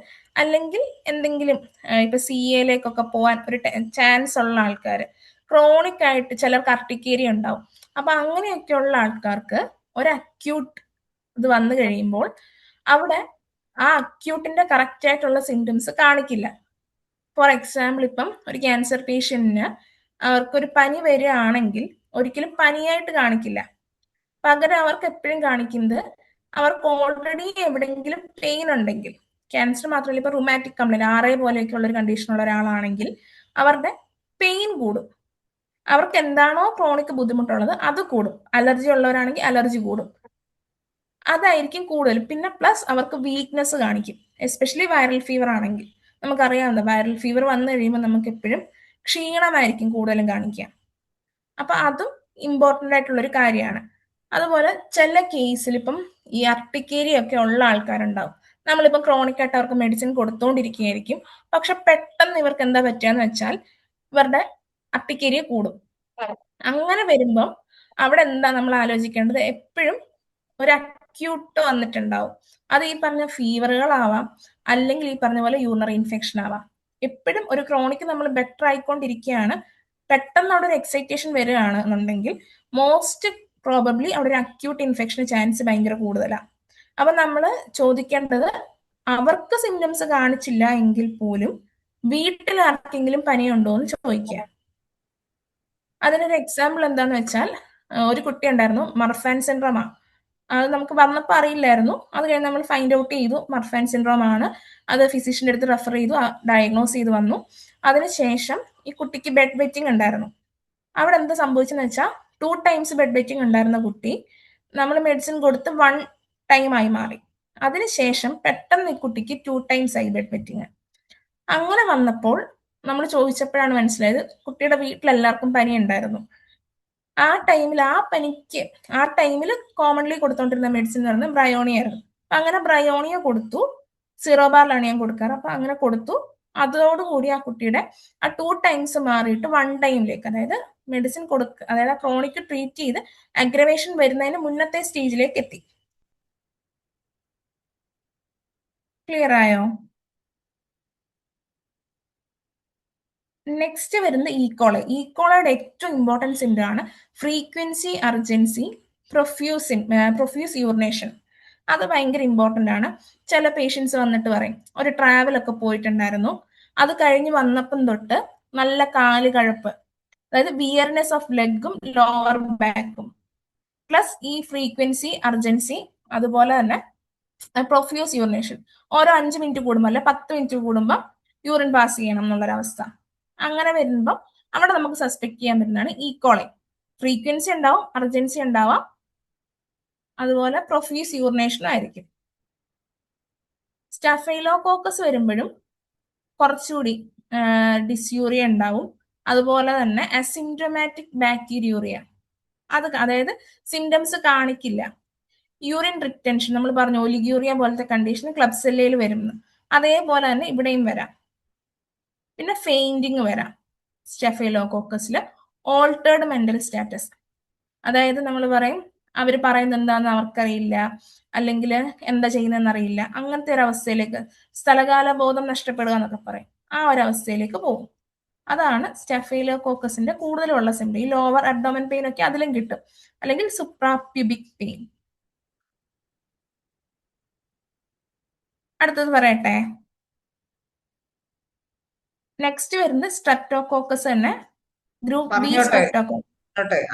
അല്ലെങ്കിൽ എന്തെങ്കിലും ഇപ്പൊ CAയിലേക്കൊക്കെ പോകാൻ ഒരു ചാൻസ് ഉള്ള ആൾക്കാർ, ക്രോണിക് ആയിട്ട് ചിലർക്ക് അർട്ടിക്കേരിയ ഉണ്ടാവും. അപ്പൊ അങ്ങനെയൊക്കെയുള്ള ആൾക്കാർക്ക് ഒരു അക്യൂട്ട് ഇത് വന്നു കഴിയുമ്പോൾ അവിടെ ആ അക്യൂട്ടിന്റെ കറക്റ്റ് ആയിട്ടുള്ള സിംറ്റംസ് കാണിക്കില്ല. ഫോർ എക്സാമ്പിൾ, ഇപ്പം ഒരു ക്യാൻസർ പേഷ്യന്റിന് അവർക്കൊരു പനി വരികയാണെങ്കിൽ ഒരിക്കലും പനിയായിട്ട് കാണിക്കില്ല. പകരം അവർക്ക് എപ്പോഴും കാണിക്കുന്നത്, അവർക്ക് ഓൾറെഡി എവിടെയെങ്കിലും പെയിൻ ഉണ്ടെങ്കിൽ, ക്യാൻസർ മാത്രമല്ല ഇപ്പൊ റുമാറ്റിക് കംപ്ലൈന്റ്, RA പോലെയൊക്കെയുള്ള ഒരു കണ്ടീഷനുള്ള ഒരാളാണെങ്കിൽ അവരുടെ പെയിൻ കൂടും. അവർക്ക് എന്താണോ ക്രോണിക് ബുദ്ധിമുട്ടുള്ളത് അത് കൂടും. അലർജി ഉള്ളവരാണെങ്കിൽ അലർജി കൂടും, അതായിരിക്കും കൂടുതൽ. പിന്നെ പ്ലസ് അവർക്ക് വീക്ക്നെസ് കാണിക്കും, എസ്പെഷ്യലി വൈറൽ ഫീവർ ആണെങ്കിൽ. നമുക്കറിയാവുന്ന വൈറൽ ഫീവർ വന്നു കഴിയുമ്പോൾ നമുക്ക് എപ്പോഴും ക്ഷീണമായിരിക്കും കൂടുതലും കാണിക്കുക. അപ്പൊ അതും ഇമ്പോർട്ടൻ്റ് ആയിട്ടുള്ളൊരു കാര്യമാണ്. അതുപോലെ ചില കേസിൽ ഇപ്പം ഈ അർട്ടിക്കേരിയ ഒക്കെ ഉള്ള ആൾക്കാരുണ്ടാവും. നമ്മളിപ്പം ക്രോണിക് ആയിട്ട് അവർക്ക് മെഡിസിൻ കൊടുത്തോണ്ടിരിക്കുകയായിരിക്കും, പക്ഷെ പെട്ടെന്ന് ഇവർക്ക് എന്താ പറ്റുകയെന്ന് വെച്ചാൽ ഇവരുടെ അർട്ടിക്കേരിയ കൂടും. അങ്ങനെ വരുമ്പം അവിടെ എന്താ നമ്മൾ ആലോചിക്കേണ്ടത്? എപ്പോഴും ഒരു അക്യൂട്ട് വന്നിട്ടുണ്ടാവും. അത് ഈ പറഞ്ഞ ഫീവറുകളാവാം, അല്ലെങ്കിൽ ഈ പറഞ്ഞ പോലെ യൂറിനറി ഇൻഫെക്ഷൻ ആവാം. എപ്പോഴും ഒരു ക്രോണിക് നമ്മൾ ബെറ്റർ ആയിക്കൊണ്ടിരിക്കുകയാണ്, പെട്ടെന്ന് അവിടെ ഒരു എക്സൈറ്റേഷൻ വരികയാണെന്നുണ്ടെങ്കിൽ മോസ്റ്റ് പ്രോബബ്ലി അവിടെ ഒരു അക്യൂട്ട് ഇൻഫെക്ഷൻ ചാൻസ് ഭയങ്കര കൂടുതലാണ്. അപ്പൊ നമ്മൾ ചോദിക്കേണ്ടത്, അവർക്ക് സിംറ്റംസ് കാണിച്ചില്ല എങ്കിൽ പോലും വീട്ടിൽ ആർക്കെങ്കിലും പനിയുണ്ടോ എന്ന് ചോദിക്കുക. അതിനൊരു എക്സാമ്പിൾ എന്താന്ന് വെച്ചാൽ, ഒരു കുട്ടി ഉണ്ടായിരുന്നു, മർഫാൻ സിൻഡ്രോമാ. അത് നമുക്ക് വന്നപ്പോൾ അറിയില്ലായിരുന്നു. അത് കഴിഞ്ഞ് നമ്മൾ ഫൈൻഡ് ഔട്ട് ചെയ്തു മർഫാൻ സിൻഡ്രോം ആണ്. അത് ഫിസിഷ്യൻ്റെ അടുത്ത് റെഫർ ചെയ്തു, ഡയഗ്നോസ് ചെയ്ത് വന്നു. അതിനുശേഷം ഈ കുട്ടിക്ക് ബെഡ് വെറ്റിംഗ് ഉണ്ടായിരുന്നു. അവിടെ എന്താ സംഭവിച്ചെന്ന് വെച്ചാൽ 2 times ബെഡ് വെറ്റിംഗ് ഉണ്ടായിരുന്ന കുട്ടി നമ്മൾ മെഡിസിൻ കൊടുത്ത് 1 time ആയി മാറി. അതിനുശേഷം പെട്ടെന്ന് ഈ കുട്ടിക്ക് 2 times ആയി ബെഡ് വെറ്റിംഗ്. അങ്ങനെ വന്നപ്പോൾ നമ്മൾ ചോദിച്ചപ്പോഴാണ് മനസ്സിലായത് കുട്ടിയുടെ വീട്ടിലെല്ലാവർക്കും പനി ഉണ്ടായിരുന്നു. ആ ടൈമിൽ കോമൺലി കൊടുത്തോണ്ടിരുന്ന മെഡിസിൻ എന്ന് പറയുന്നത് ബ്രയോണിയ ആയിരുന്നു. അങ്ങനെ ബ്രയോണിയ കൊടുത്തു. 0 ബാറിലാണ് ഞാൻ കൊടുക്കാറ്. അപ്പൊ അങ്ങനെ കൊടുത്തു. അതോടുകൂടി ആ കുട്ടിയുടെ ആ 2 ടൈംസ് മാറിയിട്ട് 1 ടൈമിലേക്ക്, അതായത് മെഡിസിൻ അതായത് ആ ക്രോണിക് ട്രീറ്റ് ചെയ്ത് അഗ്രവേഷൻ വരുന്നതിന് മുന്നത്തെ സ്റ്റേജിലേക്ക് എത്തി. ക്ലിയർ ആയോ? നെക്സ്റ്റ് വരുന്നത് ഈക്കോളയുടെ ഏറ്റവും ഇമ്പോർട്ടൻറ്റ് സിംറ്റം ആണ് ഫ്രീക്വൻസി അർജൻസി പ്രൊഫ്യൂസ് യൂറിനേഷൻ. അത് ഭയങ്കര ഇമ്പോർട്ടൻ്റ് ആണ്. ചില പേഷ്യൻസ് വന്നിട്ട് പറയും ഒരു ട്രാവലൊക്കെ പോയിട്ടുണ്ടായിരുന്നു, അത് കഴിഞ്ഞ് വന്നപ്പം തൊട്ട് നല്ല കാല് കഴപ്പ്, അതായത് വിയർനെസ് ഓഫ് ലെഗും ലോവർ ബാക്കും പ്ലസ് ഈ ഫ്രീക്വൻസി അർജൻസി, അതുപോലെ തന്നെ പ്രൊഫ്യൂസ് യൂറിനേഷൻ. ഓരോ 5 മിനിറ്റ് കൂടുമ്പോൾ അല്ലെ 10 മിനിറ്റ് കൂടുമ്പോൾ യൂറിൻ പാസ് ചെയ്യണം എന്നുള്ളൊരവസ്ഥ. അങ്ങനെ വരുമ്പോൾ അവിടെ നമുക്ക് സസ്പെക്ട് ചെയ്യാൻ പറ്റുന്നതാണ് ഈക്കോളി. ഫ്രീക്വൻസി ഉണ്ടാവും, അർജൻസി ഉണ്ടാവാം, അതുപോലെ പ്രൊഫ്യൂസ് യൂറിനേഷനും ആയിരിക്കും. സ്റ്റഫൈലോകോക്കസ് വരുമ്പോഴും കുറച്ചുകൂടി ഡിസ്യൂറിയ ഉണ്ടാവും, അതുപോലെ തന്നെ അസിംറ്റോമാറ്റിക് ബാക്ടീരിയൂറിയ. അതായത് സിംറ്റംസ് കാണിക്കില്ല. യൂറിൻ റിറ്റൻഷൻ നമ്മൾ പറഞ്ഞു, ഒലിഗ്യൂറിയ പോലത്തെ കണ്ടീഷൻ ക്ലബ്സെല്ലയിൽ വരുന്നു, അതേപോലെ തന്നെ ഇവിടെയും വരാം. പിന്നെ ഫെയിൻറ്റിങ് വരാം സ്റ്റഫൈലോകോക്കസിൽ. ഓൾട്ടേർഡ് മെന്റൽ സ്റ്റാറ്റസ്, അതായത് നമ്മൾ പറയും അവർ പറയുന്നത് എന്താണെന്ന് അവർക്കറിയില്ല, അല്ലെങ്കിൽ എന്താ ചെയ്യുന്നതെന്ന് അറിയില്ല, അങ്ങനത്തെ ഒരു അവസ്ഥയിലേക്ക്, സ്ഥലകാല ബോധം നഷ്ടപ്പെടുക എന്നൊക്കെ പറയും, ആ ഒരു അവസ്ഥയിലേക്ക് പോകും. അതാണ് സ്റ്റഫൈലോകോക്കസിന്റെ കൂടുതലുള്ള സിംറ്റം. ഈ ലോവർ അബ്ഡോമൻ പെയിൻ ഒക്കെ അതിലും കിട്ടും, അല്ലെങ്കിൽ സുപ്രാപ്യൂബിക് പെയിൻ. അടുത്തത് പറയട്ടെ. നെക്സ്റ്റ് വരുന്നത് സ്ട്രെപ്റ്റോകോക്കസ് തന്നെ, ഗ്രൂപ്പ് ബി പറഞ്ഞോട്ടെ സ്ട്രെപ്റ്റോകോക്കസ്.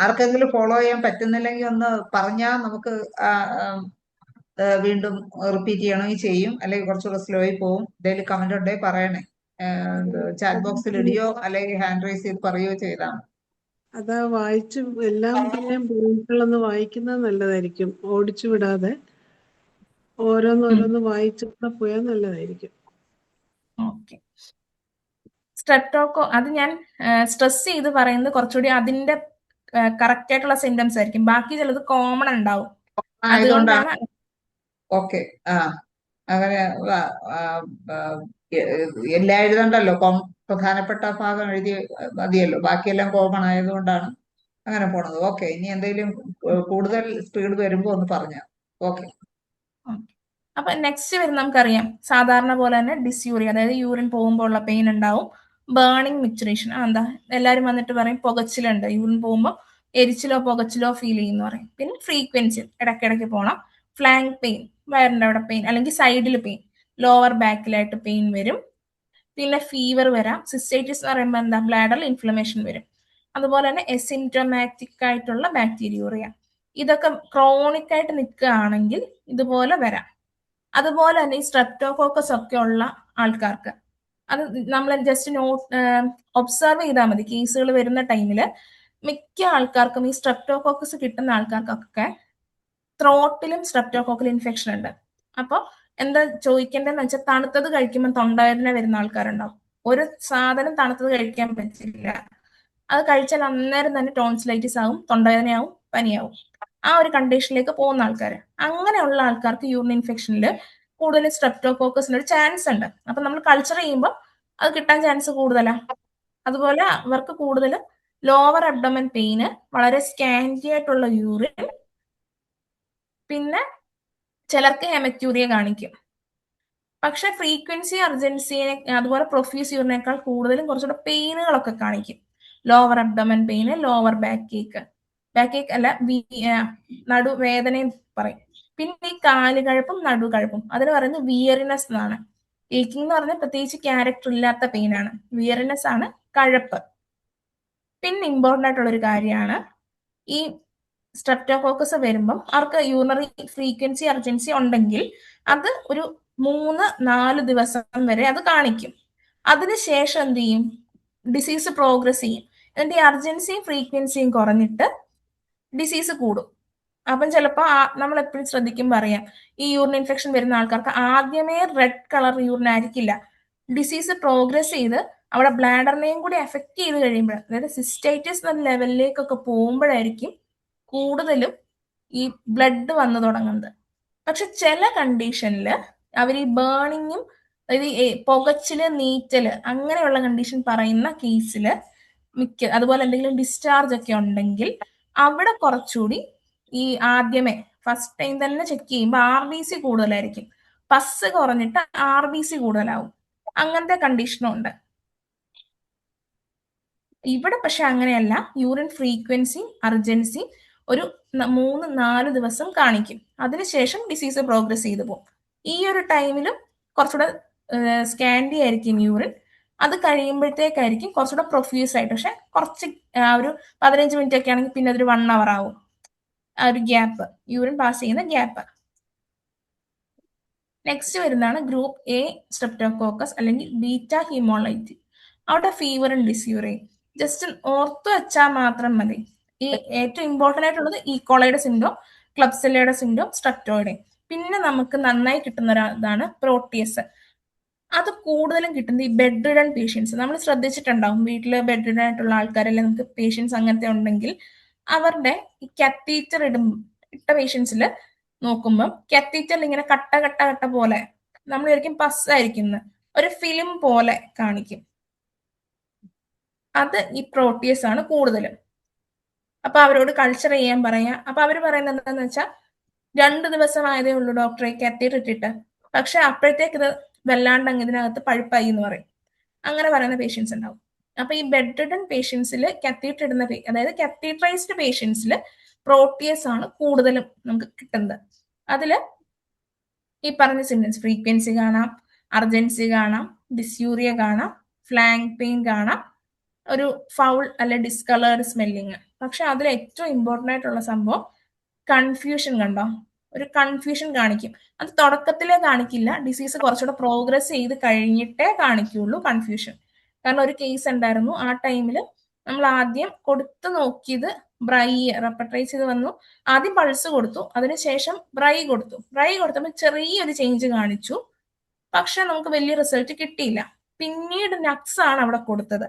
ആർക്കെങ്കിലും ഫോളോ ചെയ്യാൻ പറ്റുന്നില്ലെങ്കിൽ ഒന്ന് പറഞ്ഞാൽ നമുക്ക് വീണ്ടും റിപ്പീറ്റ് ചെയ്യണമെങ്കിൽ ചെയ്യും, അല്ലെങ്കിൽ കുറച്ചുകൂടെ സ്ലോയിൽ പോകും. എന്തെങ്കിലും കമന്റ് ഉണ്ടെങ്കിൽ പറയണേ, ചാറ്റ് ബോക്സിൽ ഇടുകയോ അല്ലെങ്കിൽ ഹാൻഡ് റൈസ് ചെയ്ത് പറയുകയോ ചെയ്താണ്. അതാ വായിച്ച് എല്ലാം പിന്നെ പോയിന്റുകളൊന്ന് വായിക്കുന്നത് നല്ലതായിരിക്കും, ഓടിച്ചു വിടാതെ ഓരോന്നോരോന്ന് വായിച്ചിട്ട് പോയാൽ നല്ലതായിരിക്കും. ഓക്കെ. അത് ഞാൻ സ്ട്രെസ് ചെയ്ത് പറയുന്നത് കുറച്ചുകൂടി അതിന്റെ കറക്റ്റ് ആയിട്ടുള്ള സിംറ്റംസ് ആയിരിക്കും, ബാക്കി ചിലത് കോമൺ ഉണ്ടാവും, അതുകൊണ്ടാണ്. ഓക്കെ, അങ്ങനെ എല്ലാം എഴുതണ്ടല്ലോ, പ്രധാനപ്പെട്ട ഭാഗം എഴുതി മതിയല്ലോ, ബാക്കിയെല്ലാം കോമൺ ആയതുകൊണ്ടാണ് അങ്ങനെ പോണത്. ഓക്കെ, ഇനി എന്തെങ്കിലും കൂടുതൽ സ്പീഡ് വരുമ്പോ ഒന്ന് പറഞ്ഞ. ഓക്കെ. അപ്പൊ നെക്സ്റ്റ് വരും, നമുക്കറിയാം സാധാരണ പോലെ തന്നെ ഡിസ്യൂറിയ, അതായത് യൂറിൻ പോകുമ്പോൾ ഉള്ള പെയിൻ ഉണ്ടാവും. ബേണിംഗ് മിക്ചറേഷൻ, എന്താ എല്ലാവരും വന്നിട്ട് പറയും പുകച്ചിലുണ്ട്, യൂറിൻ പോകുമ്പോൾ എരിച്ചിലോ പുകച്ചിലോ ഫീൽ ചെയ്യുന്ന പറയും. പിന്നെ ഫ്രീക്വൻസി ഇടയ്ക്കിടയ്ക്ക് പോകണം. ഫ്ലാങ്ക് പെയിൻ, വയറിന്റെ അവിടെ പെയിൻ, അല്ലെങ്കിൽ സൈഡിൽ പെയിൻ, ലോവർ ബാക്കിലായിട്ട് പെയിൻ വരും. പിന്നെ ഫീവർ വരാം. സിസ്റ്റൈറ്റിസ് എന്ന് പറയുമ്പോൾ എന്താ, ബ്ലാഡറിൽ ഇൻഫ്ലമേഷൻ വരും. അതുപോലെ തന്നെ എസിംറ്റോമാറ്റിക് ആയിട്ടുള്ള ബാക്ടീരിയൂറിയ. ഇതൊക്കെ ക്രോണിക് ആയിട്ട് നിൽക്കുകയാണെങ്കിൽ ഇതുപോലെ വരാം. അതുപോലെ തന്നെ ഈ സ്ട്രെപ്റ്റോകോക്കസ് ഒക്കെ ഉള്ള ആൾക്കാർക്ക് അത് നമ്മൾ ജസ്റ്റ് ഒബ്സർവ് ചെയ്താൽ മതി. കേസുകൾ വരുന്ന ടൈമിൽ മിക്ക ആൾക്കാർക്കും ഈ സ്ട്രെപ്റ്റോകോക്കസ് കിട്ടുന്ന ആൾക്കാർക്കൊക്കെ ത്രോട്ടിലും സ്ട്രെപ്റ്റോകോക്കൽ ഇൻഫെക്ഷൻ ഉണ്ട്. അപ്പോൾ എന്താ ചോദിക്കേണ്ടതെന്ന് വെച്ചാൽ, തണുത്തത് കഴിക്കുമ്പോൾ തൊണ്ടവേദന വരുന്ന ആൾക്കാരുണ്ടാവും. ഒരു സാധനം തണുത്തത് കഴിക്കാൻ പറ്റില്ല, അത് കഴിച്ചാൽ അന്നേരം തന്നെ ടോൺസിലൈറ്റിസ് ആവും, തൊണ്ടവേദനയാവും, പനിയാവും. ആ ഒരു കണ്ടീഷനിലേക്ക് പോകുന്ന ആൾക്കാർ, അങ്ങനെയുള്ള ആൾക്കാർക്ക് യൂറിൻ ഇൻഫെക്ഷനിൽ കൂടുതൽ സ്ട്രെപ്റ്റോകോക്കസിന് ഒരു ചാൻസ് ഉണ്ട്. അപ്പൊ നമ്മൾ കൾച്ചർ ചെയ്യുമ്പോൾ അത് കിട്ടാൻ ചാൻസ് കൂടുതലാണ്. അതുപോലെ അവർക്ക് കൂടുതൽ ലോവർ അബ്ഡോമൻ പെയിന്, വളരെ സ്കാൻറ്റി ആയിട്ടുള്ള യൂറിൻ, പിന്നെ ചിലർക്ക് ഹെമറ്റ്യൂറിയ കാണിക്കും. പക്ഷെ ഫ്രീക്വൻസി അർജൻസിയെ അതുപോലെ പ്രൊഫ്യൂസ് യൂറിനേക്കാൾ കൂടുതലും കുറച്ചുകൂടെ പെയിനുകളൊക്കെ കാണിക്കും. Lower abdomen pain, lower back ache അല്ല നടുവേദനയും പറയും. പിന്നെ ഈ കാലുകഴപ്പും നടുകഴപ്പും അതിന് പറയുന്നത് വിയറിനെസ് എന്നാണ്. ഏക്കിംഗ് എന്ന് പറഞ്ഞാൽ പ്രത്യേകിച്ച് ക്യാരക്ടർ ഇല്ലാത്ത പെയിനാണ്, വിയറിനെസ് ആണ് കഴപ്പ്. പിന്നെ ഇമ്പോർട്ടൻ്റ് ആയിട്ടുള്ള ഒരു കാര്യമാണ്, ഈ സ്ട്രെപ്റ്റോകോക്കസ് വരുമ്പം അവർക്ക് യൂറിനറി ഫ്രീക്വൻസി അർജൻസി ഉണ്ടെങ്കിൽ അത് ഒരു 3-4 ദിവസം വരെ അത് കാണിക്കും. അതിനുശേഷം എന്ത് ചെയ്യും, ഡിസീസ് പ്രോഗ്രസ് ചെയ്യും. എന്നിട്ട് ഈ അർജൻസിയും ഫ്രീക്വൻസിയും കുറഞ്ഞിട്ട് ഡിസീസ് കൂടും. അപ്പം ചിലപ്പോൾ നമ്മൾ എപ്പോഴും ശ്രദ്ധിക്കുമ്പോൾ അറിയാം, ഈ യൂറിൻ ഇൻഫെക്ഷൻ വരുന്ന ആൾക്കാർക്ക് ആദ്യമേ റെഡ് കളർ യൂറിൻ ആയിരിക്കില്ല. ഡിസീസ് പ്രോഗ്രസ് ചെയ്ത് അവിടെ ബ്ലാഡറിനെയും കൂടി എഫക്ട് ചെയ്ത് കഴിയുമ്പോൾ, അതായത് സിസ്റ്റൈറ്റിസ് എന്ന ലെവലിലേക്കൊക്കെ പോകുമ്പോഴായിരിക്കും കൂടുതലും ഈ ബ്ലഡ് വന്നു തുടങ്ങുന്നത്. പക്ഷെ ചില കണ്ടീഷനിൽ അവർ ഈ ബേണിങ്ങും അതായത് പുകച്ചില്, നീറ്റല് അങ്ങനെയുള്ള കണ്ടീഷൻ പറയുന്ന കേസിൽ അതുപോലെ എന്തെങ്കിലും ഡിസ്ചാർജ് ഒക്കെ ഉണ്ടെങ്കിൽ അവിടെ കുറച്ചുകൂടി ഈ ആദ്യമേ ഫസ്റ്റ് ടൈം തന്നെ ചെക്ക് ചെയ്യുമ്പോൾ RBC കൂടുതലായിരിക്കും, പസ് കുറഞ്ഞിട്ട് RBC കൂടുതലാവും. അങ്ങനത്തെ കണ്ടീഷനും ഉണ്ട്. ഇവിടെ പക്ഷെ അങ്ങനെയല്ല. യൂറിൻ ഫ്രീക്വൻസി, അർജൻസി ഒരു 3-4 ദിവസം കാണിക്കും. അതിനുശേഷം ഡിസീസ് പ്രോഗ്രസ് ചെയ്തു പോകും. ഈ ഒരു ടൈമിലും കുറച്ചുകൂടെ സ്കാൻഡി ആയിരിക്കും യൂറിൻ. അത് കഴിയുമ്പോഴത്തേക്കായിരിക്കും കുറച്ചുകൂടെ പ്രൊഫ്യൂസ് ആയിട്ട്, പക്ഷെ കുറച്ച് ഒരു 15 മിനിറ്റ് ഒക്കെ ആണെങ്കിൽ പിന്നെ അതൊരു 1 hour ആവും. ആ ഒരു ഗ്യാപ്പ്, യൂറിൻ പാസ് ചെയ്യുന്ന ഗ്യാപ്പ്. നെക്സ്റ്റ് വരുന്നതാണ് ഗ്രൂപ്പ് A സ്ട്രെപ്റ്റോകോക്കസ് അല്ലെങ്കിൽ ബീറ്റ ഹീമോളൈറ്റ്. അവിടെ ഫീവറും ഡിസ്യൂറിയും ജസ്റ്റ് ഓർത്തു വെച്ചാൽ മാത്രം മതി. ഈ ഏറ്റവും ഇമ്പോർട്ടൻ്റ് ആയിട്ടുള്ളത് ഈക്കോളയുടെ സിൻഡ്രോം, ക്ലബ്സെല്ലയുടെ സിൻഡ്രോം, സ്ട്രെപ്റ്റോയുടെ. പിന്നെ നമുക്ക് നന്നായി കിട്ടുന്ന ഇതാണ് പ്രോട്ടിയസ്. അത് കൂടുതലും കിട്ടുന്നത് ഈ ബെഡ് റിഡൺ പേഷ്യൻസ്. നമ്മൾ ശ്രദ്ധിച്ചിട്ടുണ്ടാവും, വീട്ടിൽ ബെഡ് റിഡൺ ആയിട്ടുള്ള ആൾക്കാരെല്ലാം നമുക്ക് പേഷ്യൻസ് അങ്ങനത്തെ ഉണ്ടെങ്കിൽ അവരുടെ ഈ കാത്തീറ്റർ ഇട്ട പേഷ്യൻസിൽ നോക്കുമ്പോൾ കാത്തീറ്ററിൽ ഇങ്ങനെ കട്ട കട്ട കട്ട പോലെ, നമ്മൾ ശരിക്കും പസ്സായിരിക്കും, ഒരു ഫിലിം പോലെ കാണിക്കും. അത് ഈ പ്രോട്ടിയസ് ആണ് കൂടുതലും. അപ്പൊ അവരോട് കൾച്ചർ ചെയ്യാൻ പറയാ. അപ്പൊ അവർ പറയുന്നത് എന്താന്ന് വെച്ചാൽ 2 ദിവസമായതേ ഉള്ളൂ ഡോക്ടറെ കാത്തീറ്റർ ഇട്ടിട്ട്, പക്ഷെ അപ്പോഴത്തേക്ക് ഇത് വല്ലാണ്ട് അങ്ങ് ഇതിനകത്ത് പഴുപ്പായി എന്ന് പറയും. അങ്ങനെ പറയുന്ന പേഷ്യൻസ് ഉണ്ടാവും. അപ്പൊ ഈ ബെഡ് റിഡൺ പേഷ്യൻസിൽ കാത്തീറ്റർ ഇടുന്ന, അതായത് കാത്തീറ്ററൈസ്ഡ് പേഷ്യൻസിൽ പ്രോട്ടിയസ് ആണ് കൂടുതലും നമുക്ക് കിട്ടുന്നത്. അതില് ഈ പറഞ്ഞ സിംറ്റംസ് ഫ്രീക്വൻസി കാണാം, അർജൻസി കാണാം, ഡിസ്യൂറിയ കാണാം, ഫ്ലാങ്ക് പെയിൻ കാണാം, ഒരു ഫൗൾ അല്ലെ ഡിസ്കളേർഡ് സ്മെല്ലിങ്. പക്ഷെ അതിൽ ഏറ്റവും ഇമ്പോർട്ടൻ്റ് ആയിട്ടുള്ള സംഭവം കൺഫ്യൂഷൻ. കണ്ടോ, ഒരു കൺഫ്യൂഷൻ കാണിക്കും. അത് തുടക്കത്തിലേ കാണിക്കില്ല, ഡിസീസ് കുറച്ചുകൂടെ പ്രോഗ്രസ് ചെയ്ത് കഴിഞ്ഞിട്ടേ കാണിക്കുള്ളൂ കൺഫ്യൂഷൻ. കാരണം ഒരു കേസ് ഉണ്ടായിരുന്നു, ആ ടൈമിൽ നമ്മൾ ആദ്യം കൊടുത്തു നോക്കിയത് ബ്രൈ റെപ്പട്രൈസ് ചെയ്ത് വന്നു. ആദ്യം പൾസ് കൊടുത്തു, അതിനുശേഷം ബ്രൈ കൊടുത്തു. ബ്രൈ കൊടുത്തപ്പോൾ ചെറിയൊരു ചേഞ്ച് കാണിച്ചു, പക്ഷെ നമുക്ക് വലിയ റിസൾട്ട് കിട്ടിയില്ല. പിന്നീട് നക്സ് ആണ് അവിടെ കൊടുത്തത്.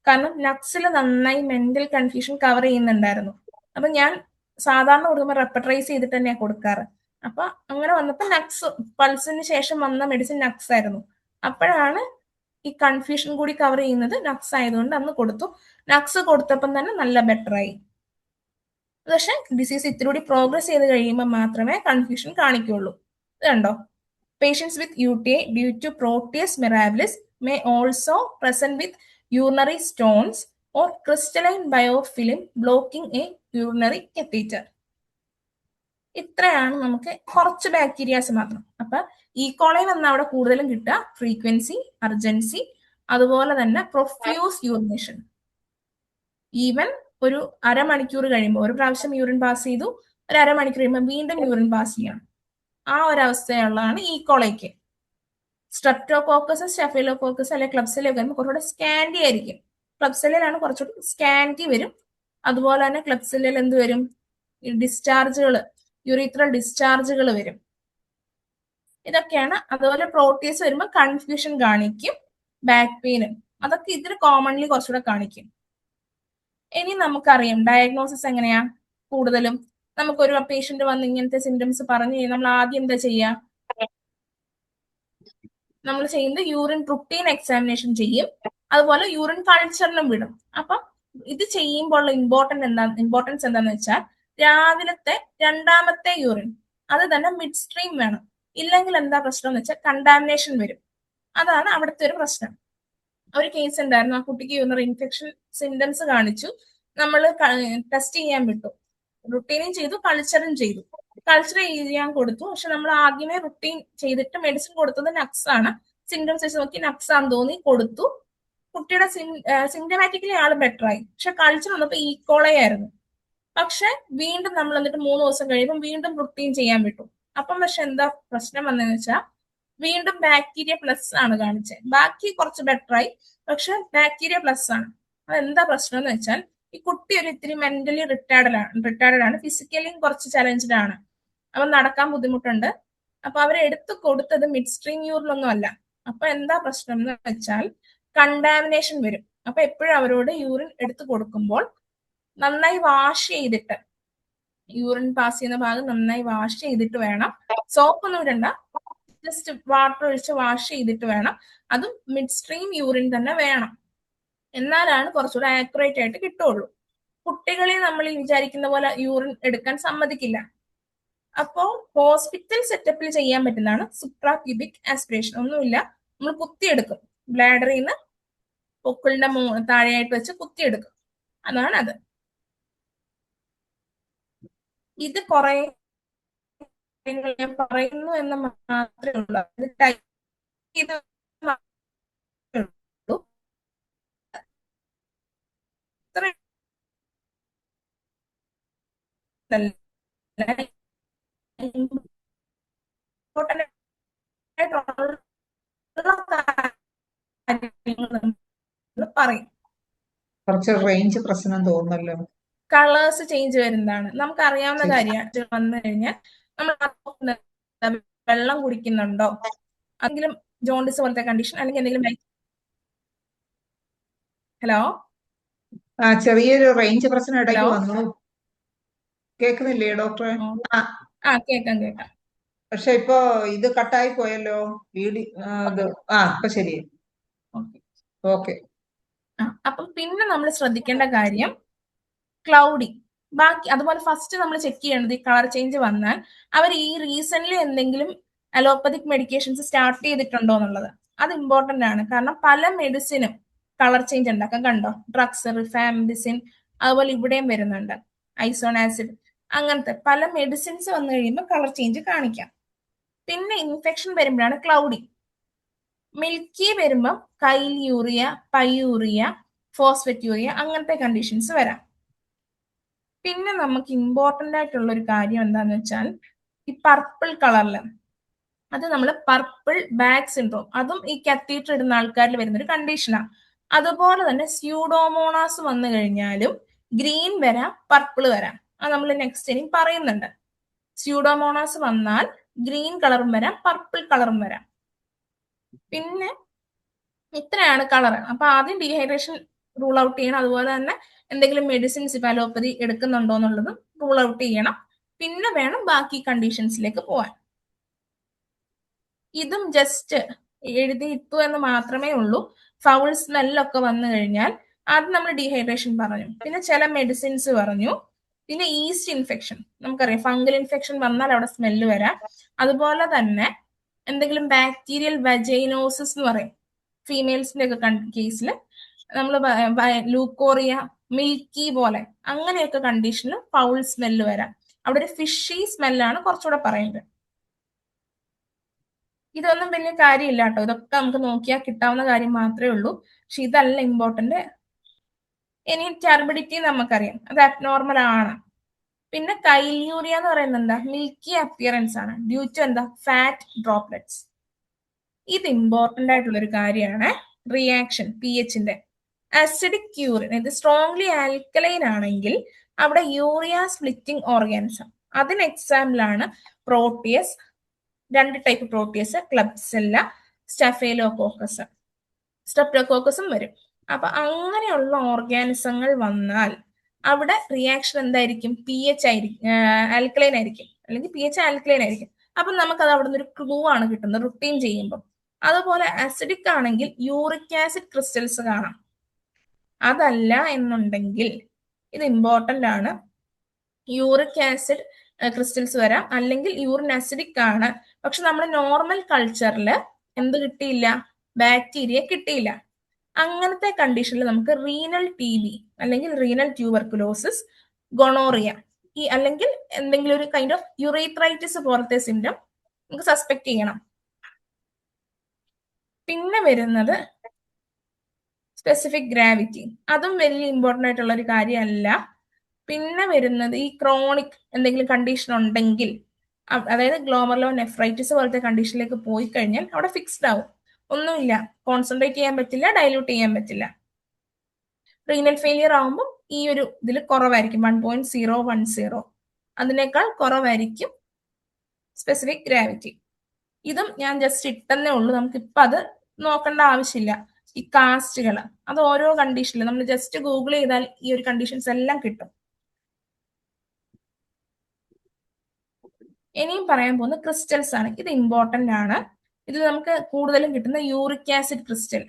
കാരണം നക്സിൽ നന്നായി മെന്റൽ കൺഫ്യൂഷൻ കവർ ചെയ്യുന്നുണ്ടായിരുന്നു. അപ്പൊ ഞാൻ സാധാരണ കൊടുക്കുമ്പോൾ റെപ്പട്രൈസ് ചെയ്തിട്ട് തന്നെയാണ് കൊടുക്കാറ്. അപ്പൊ അങ്ങനെ വന്നപ്പോൾ നക്സ്, പൾസിന് ശേഷം വന്ന മെഡിസിൻ നക്സ് ആയിരുന്നു. അപ്പോഴാണ് ഈ കൺഫ്യൂഷൻ കൂടി കവർ ചെയ്യുന്നത് നക്സ് ആയതുകൊണ്ട് അന്ന് കൊടുത്തു. നക്സ് കൊടുത്തപ്പം തന്നെ നല്ല ബെറ്ററായി. പക്ഷെ ഡിസീസ് ഇത്തിരി കൂടി പ്രോഗ്രസ് ചെയ്ത് കഴിയുമ്പോൾ മാത്രമേ കൺഫ്യൂഷൻ കാണിക്കുള്ളൂ. ഇത് കണ്ടോ, patients with UTI due to Proteus mirabilis may also present with urinary stones or crystalline biofilm blocking a urinary catheter. ഇത്രയാണ് നമുക്ക് കുറച്ച് ബാക്ടീരിയാസ് മാത്രം. അപ്പൊ ഈക്കോളൈ വന്ന അവിടെ കൂടുതലും കിട്ടുക ഫ്രീക്വൻസി, അർജൻസി, അതുപോലെ തന്നെ പ്രൊഫ്യൂസ് യൂറിനേഷൻ. ഈവൻ ഒരു അരമണിക്കൂർ കഴിയുമ്പോൾ, ഒരു പ്രാവശ്യം യൂറിൻ പാസ് ചെയ്തു, ഒരു അരമണിക്കൂർ കഴിയുമ്പോൾ വീണ്ടും യൂറിൻ പാസ് ചെയ്യണം. ആ ഒരവസ്ഥയുള്ളതാണ് ഈക്കോളൈക്ക്. സ്ട്രെപ്റ്റോകോക്കസ്, സ്റ്റെഫിലോകോക്കസ് അല്ലെ ക്ലബ്സെല്ല വരുമ്പോൾ കുറച്ചുകൂടെ സ്കാൻഡി ആയിരിക്കും. ക്ലബ്സെല്ലയിലാണ് കുറച്ചുകൂടി സ്കാൻഡി വരും. അതുപോലെ തന്നെ ക്ലബ്സെല്ലയിൽ എന്ത് വരും, ഡിസ്ചാർജുകൾ, യുറീത്രൽ ഡിസ്ചാർജുകൾ വരും. ഇതൊക്കെയാണ്. അതുപോലെ പ്രോട്ടീസ് വരുമ്പോൾ കൺഫ്യൂഷൻ കാണിക്കും, ബാക്ക് പെയിനും, അതൊക്കെ ഇതിൽ കോമൺലി കുറച്ചുകൂടെ കാണിക്കും. ഇനി നമുക്കറിയാം ഡയഗ്നോസിസ് എങ്ങനെയാ. കൂടുതലും നമുക്കൊരു പേഷ്യന്റ് വന്ന് ഇങ്ങനത്തെ സിംറ്റംസ് പറഞ്ഞു കഴിഞ്ഞാൽ നമ്മൾ ആദ്യം എന്താ ചെയ്യുക, നമ്മൾ ചെയ്യുന്നത് യൂറിൻ റുട്ടീൻ എക്സാമിനേഷൻ ചെയ്യും. അതുപോലെ യൂറിൻ കൾച്ചറിനും വിടും. അപ്പം ഇത് ചെയ്യുമ്പോൾ ഇമ്പോർട്ടൻസ് എന്താന്ന് വെച്ചാൽ രാവിലത്തെ 2ാമത്തെ യൂറിൻ അത് തന്നെ മിഡ് സ്ട്രീം വേണം. ഇല്ലെങ്കിൽ എന്താ പ്രശ്നം എന്ന് വെച്ചാൽ കണ്ടാമിനേഷൻ വരും. അതാണ് അവിടുത്തെ ഒരു പ്രശ്നം. ഒരു കേസ് ഉണ്ടായിരുന്നു, ആ കുട്ടിക്ക് യൂറിനറി ഇൻഫെക്ഷൻ സിംറ്റംസ് കാണിച്ചു. നമ്മൾ ടെസ്റ്റ് ചെയ്യാൻ വിട്ടു, റുട്ടീനും ചെയ്തു, കൾച്ചറും ചെയ്തു. കൾച്ചർ ചെയ്യാൻ കൊടുത്തു, പക്ഷെ നമ്മൾ ആദ്യമേ റുട്ടീൻ ചെയ്തിട്ട് മെഡിസിൻ കൊടുത്തത് നക്സ് ആണ്. സിംറ്റംസ് വെച്ച് നോക്കി നക്സ് ആണെന്ന് തോന്നി കൊടുത്തു. കുട്ടിയുടെ സിംറ്റമാറ്റിക്കലി ആള് ബെറ്റർ ആയി. പക്ഷെ കൾച്ചർ വന്നപ്പോൾ ഈക്കോളൈ ആയിരുന്നു. പക്ഷെ വീണ്ടും നമ്മൾ എന്നിട്ട് 3 ദിവസം കഴിയുമ്പോൾ വീണ്ടും റുട്ടീൻ ചെയ്യാൻ വിട്ടു. അപ്പം പക്ഷെ എന്താ പ്രശ്നം വന്നതെന്ന് വെച്ചാൽ വീണ്ടും ബാക്ടീരിയ പ്ലസ് ആണ് കാണിച്ചത്. ബാക്കി കുറച്ച് ബെറ്റർ ആയി, പക്ഷെ ബാക്ടീരിയ പ്ലസ് ആണ്. അതെന്താ പ്രശ്നം എന്ന് വെച്ചാൽ ഈ കുട്ടി ഒരു ഇത്തിരി മെന്റലി റിട്ടാർഡഡ് ആണ്, ഫിസിക്കലിയും കുറച്ച് ചലഞ്ചഡ് ആണ്. അപ്പൊ നടക്കാൻ ബുദ്ധിമുട്ടുണ്ട്. അപ്പൊ അവരെ എടുത്തു കൊടുത്തത് മിഡ് സ്ട്രീം യൂറിനൊന്നും അല്ല. അപ്പൊ എന്താ പ്രശ്നം എന്ന് വെച്ചാൽ കണ്ടാമിനേഷൻ വരും. അപ്പൊ എപ്പോഴും അവരോട് യൂറിൻ എടുത്തു കൊടുക്കുമ്പോൾ നന്നായി വാഷ് ചെയ്തിട്ട്, യൂറിൻ പാസ് ചെയ്യുന്ന ഭാഗം നന്നായി വാഷ് ചെയ്തിട്ട് വേണം. സോപ്പൊന്നും ഇടണ്ട, ജസ്റ്റ് വാട്ടർ ഒഴിച്ച് വാഷ് ചെയ്തിട്ട് വേണം. അതും മിഡ് സ്ട്രീം യൂറിൻ തന്നെ വേണം, എന്നാലാണ് കുറച്ചുകൂടെ ആക്യുറേറ്റ് ആയിട്ട് കിട്ടുള്ളൂ. കുട്ടികളെ നമ്മൾ വിചാരിക്കുന്ന പോലെ യൂറിൻ എടുക്കാൻ സമ്മതിക്കില്ല. അപ്പോൾ ഹോസ്പിറ്റൽ സെറ്റപ്പിൽ ചെയ്യാൻ പറ്റുന്നതാണ് സുപ്രാക്യൂബിക് ആസ്പിറേഷൻ. ഒന്നുമില്ല, നമ്മൾ കുത്തിയെടുക്കും, ബ്ലാഡറിൽ നിന്ന് പൊക്കിളിന്റെ താഴെയായിട്ട് വെച്ച് കുത്തിയെടുക്കും, അതാണ് അത്. ഇത് കുറെ ഞാൻ പറയുന്നു എന്ന് മാത്രമേ ഉള്ളൂ. ഇത് ടൈപ്പ് ചെയ്ത് മാത്രമേ ഉള്ളൂ. ഇത്ര important ആയിട്ടുള്ള കാര്യങ്ങൾ നമ്മൾ പറയും. കുറച്ച് റേഞ്ച് പ്രശ്നം തോന്നുന്നല്ലോ. കളേഴ്സ് ചേഞ്ച് വരുന്നതാണ് നമുക്ക് അറിയാവുന്ന കാര്യം. വന്നു കഴിഞ്ഞാൽ നമ്മൾ വെള്ളം കുടിക്കുന്നുണ്ടോ, എന്തെങ്കിലും ജോണ്ടിസ് പോലത്തെ കണ്ടീഷൻ അല്ലെങ്കിൽ എന്തെങ്കിലും. ഹലോ, ചെറിയൊരു റേഞ്ച് പ്രശ്നം ഇടയ്ക്ക് വന്നു. കേൾക്കുന്നില്ലേ ഡോക്ടറെ? കേക്കാം. പക്ഷെ ഇപ്പൊ ഇത് കട്ടായി പോയല്ലോ വീഡിയോ. ഇപ്പൊ ശരി. ഓക്കെ. അപ്പം പിന്നെ നമ്മൾ ശ്രദ്ധിക്കേണ്ട കാര്യം ക്ലൗഡി. ബാക്കി അതുപോലെ ഫസ്റ്റ് നമ്മൾ ചെക്ക് ചെയ്യേണ്ടത് ഈ കളർ ചേഞ്ച് വന്നാൽ അവർ ഈ റീസെന്റ് എന്തെങ്കിലും അലോപ്പതിക് മെഡിക്കേഷൻസ് സ്റ്റാർട്ട് ചെയ്തിട്ടുണ്ടോ എന്നുള്ളത്. അത് ഇമ്പോർട്ടന്റ് ആണ്. കാരണം പല മെഡിസിനും കളർ ചേഞ്ച് ഉണ്ടാക്കാം. കണ്ടോ, ഡ്രഗ്സ്, റിഫാംബിസിൻ, അതുപോലെ ഇവിടെയും വരുന്നുണ്ട് ഐസോണാസിഡ്. അങ്ങനത്തെ പല മെഡിസിൻസ് വന്നു കഴിയുമ്പോൾ കളർ ചേഞ്ച് കാണിക്കാം. പിന്നെ ഇൻഫെക്ഷൻ വരുമ്പോഴാണ് ക്ലൗഡി. മിൽക്കി വരുമ്പോൾ കൈൽ യൂറിയ, പൈയൂറിയ, ഫോസ്ഫറ്റൂറിയ, അങ്ങനത്തെ കണ്ടീഷൻസ് വരാം. പിന്നെ നമുക്ക് ഇമ്പോർട്ടന്റ് ആയിട്ടുള്ള ഒരു കാര്യം എന്താന്ന് വെച്ചാൽ ഈ പർപ്പിൾ കളറില്, അത് നമ്മൾ പർപ്പിൾ ബാഗ് സിൻഡ്രോം, അതും ഈ കത്തീറ്റർ ഇടുന്ന ആൾക്കാരിൽ വരുന്ന ഒരു കണ്ടീഷനാണ്. അതുപോലെ തന്നെ സ്യൂഡോമോണാസ് വന്നു കഴിഞ്ഞാലും ഗ്രീൻ വരാം, പർപ്പിൾ വരാം. അത് നമ്മൾ നെക്സ്റ്റ് ഇനി പറയുന്നുണ്ട്. സ്യൂഡോമോണാസ് വന്നാൽ ഗ്രീൻ കളറും വരാം, പർപ്പിൾ കളറും വരാം. പിന്നെ ഇത്രയാണ് കളർ. അപ്പൊ ആദ്യം ഡീഹൈഡ്രേഷൻ റൂൾ ഔട്ട് ചെയ്യണം. അതുപോലെ തന്നെ എന്തെങ്കിലും മെഡിസിൻസ് ഇപ്പൊ അലോപ്പതി എടുക്കുന്നുണ്ടോ എന്നുള്ളതും റൂൾ ഔട്ട് ചെയ്യണം. പിന്നെ വേണം ബാക്കി കണ്ടീഷൻസിലേക്ക് പോവാൻ. ഇതും ജസ്റ്റ് എഴുതിയിട്ടു എന്ന് മാത്രമേ ഉള്ളൂ. ഫൗൾ സ്മെല്ലൊക്കെ വന്നു കഴിഞ്ഞാൽ അത് നമ്മൾ ഡീഹൈഡ്രേഷൻ പറഞ്ഞു. പിന്നെ ചില മെഡിസിൻസ് പറഞ്ഞു. പിന്നെ ഈസ്റ്റ് ഇൻഫെക്ഷൻ, നമുക്കറിയാം ഫംഗൽ ഇൻഫെക്ഷൻ വന്നാൽ അവിടെ സ്മെല്ല് വരാം. അതുപോലെ തന്നെ എന്തെങ്കിലും ബാക്ടീരിയൽ വജൈനോസിസ് എന്ന് പറയും ഫീമെയിൽസിന്റെ ഒക്കെ കേസിൽ, നമ്മൾ ലൂക്കോറിയ, മിൽക്കി പോലെ അങ്ങനെയൊക്കെ കണ്ടീഷനിൽ ഫൗൾ സ്മെല്ല് വരാം. അവിടെ ഒരു ഫിഷി സ്മെല്ലാണ് കുറച്ചുകൂടെ പറയുന്നത്. ഇതൊന്നും വലിയ കാര്യമില്ല കേട്ടോ, ഇതൊക്കെ നമുക്ക് നോക്കിയാൽ കിട്ടാവുന്ന കാര്യം മാത്രമേ ഉള്ളൂ. പക്ഷെ ഇതല്ല ഇമ്പോർട്ടന്റ്. ഇനി ടർബിഡിറ്റി നമുക്കറിയാം, അത് അബ്നോർമൽ ആണ്. പിന്നെ കൈൽയൂറിയ എന്ന് പറയുന്നത് എന്താ, മിൽക്കി അപ്പിയറൻസ് ആണ് ഡ്യൂ ടു എന്താ, ഫാറ്റ് ഡ്രോപ്ലെറ്റ്സ്. ഇത് ഇമ്പോർട്ടന്റ് ആയിട്ടുള്ള ഒരു കാര്യമാണ്. റിയാക്ഷൻ pHന്റെ അസിഡിക് യൂറിൻ, ഇത് സ്ട്രോങ്ലി ആൽക്കലൈൻ ആണെങ്കിൽ അവിടെ യൂറിയ സ്പ്ലിറ്റിംഗ് ഓർഗാനിസം. അതിന് എക്സാമ്പിൾ ആണ് പ്രോട്ടിയസ്, 2 ടൈപ്പ് പ്രോട്ടിയസ്, ക്ലബ്സെല്ല, സ്റ്റഫേലോകോക്കസ്, സ്ട്രെപ്റ്റോകോക്കസും വരും. അപ്പൊ അങ്ങനെയുള്ള ഓർഗാനിസങ്ങൾ വന്നാൽ അവിടെ റിയാക്ഷൻ എന്തായിരിക്കും, pH ആയിരിക്കും, ആൽക്കലൈൻ ആയിരിക്കും, അല്ലെങ്കിൽ pH ആൽക്കലൈൻ ആയിരിക്കും. അപ്പൊ നമുക്കത് അവിടെ നിന്ന് ഒരു ക്ലൂ ആണ് കിട്ടുന്നത് റുട്ടീൻ ചെയ്യുമ്പോൾ. അതുപോലെ അസിഡിക് ആണെങ്കിൽ യൂറിക് ആസിഡ് ക്രിസ്റ്റൽസ് കാണാം. അതല്ല എന്നുണ്ടെങ്കിൽ ഇത് ഇമ്പോർട്ടന്റ് ആണ്, യൂറിക് ആസിഡ് ക്രിസ്റ്റൽസ് വരാം, അല്ലെങ്കിൽ യൂറിൻ അസിഡിക് ആണ്. പക്ഷെ നമ്മൾ നോർമൽ കൾച്ചറിൽ എന്ത് കിട്ടിയില്ല, ബാക്ടീരിയ കിട്ടിയില്ല. അങ്ങനത്തെ കണ്ടീഷനിൽ നമുക്ക് റീനൽ TB അല്ലെങ്കിൽ റീനൽ ട്യൂബർക്കുലോസിസ്, ഗൊണോറിയ, ഈ അല്ലെങ്കിൽ എന്തെങ്കിലും ഒരു കൈൻഡ് ഓഫ് യുറേത്രൈറ്റിസ് പോലത്തെ സിംറ്റം നമുക്ക് സസ്പെക്ട് ചെയ്യണം. പിന്നെ വരുന്നത് സ്പെസിഫിക് ഗ്രാവിറ്റി, അതും വലിയ ഇമ്പോർട്ടൻ്റ് ആയിട്ടുള്ള ഒരു കാര്യമല്ല. പിന്നെ വരുന്നത് ഈ ക്രോണിക് എന്തെങ്കിലും കണ്ടീഷൻ ഉണ്ടെങ്കിൽ, അതായത് ഗ്ലോമർലോ നെഫ്രൈറ്റിസ് പോലത്തെ കണ്ടീഷനിലേക്ക് പോയി കഴിഞ്ഞാൽ അവിടെ ഫിക്സ്ഡ് ആവും. ഒന്നുമില്ല, കോൺസെൻട്രേറ്റ് ചെയ്യാൻ പറ്റില്ല, ഡൈല്യൂട്ട് ചെയ്യാൻ പറ്റില്ല. റീനൽ ഫെയിലിയർ ആകുമ്പോൾ ഈ ഒരു ഇതിൽ കുറവായിരിക്കും, 1.010, അതിനേക്കാൾ കുറവായിരിക്കും സ്പെസിഫിക് ഗ്രാവിറ്റി. ഇതും ഞാൻ ജസ്റ്റ് ഇട്ടെന്നേ ഉള്ളൂ, നമുക്ക് ഇപ്പം അത് നോക്കേണ്ട ആവശ്യമില്ല. ഈ കാസ്റ്റുകൾ അത് ഓരോ കണ്ടീഷനിൽ നമ്മൾ ജസ്റ്റ് ഗൂഗിൾ ചെയ്താൽ ഈ ഒരു കണ്ടീഷൻസ് എല്ലാം കിട്ടും. ഇനിയും പറയാൻ പോകുന്ന ക്രിസ്റ്റൽസ് ആണ്. ഇത് ഇമ്പോർട്ടന്റ് ആണ്. ഇതിൽ നമുക്ക് കൂടുതലും കിട്ടുന്ന യൂറിക് ആസിഡ് ക്രിസ്റ്റൽ.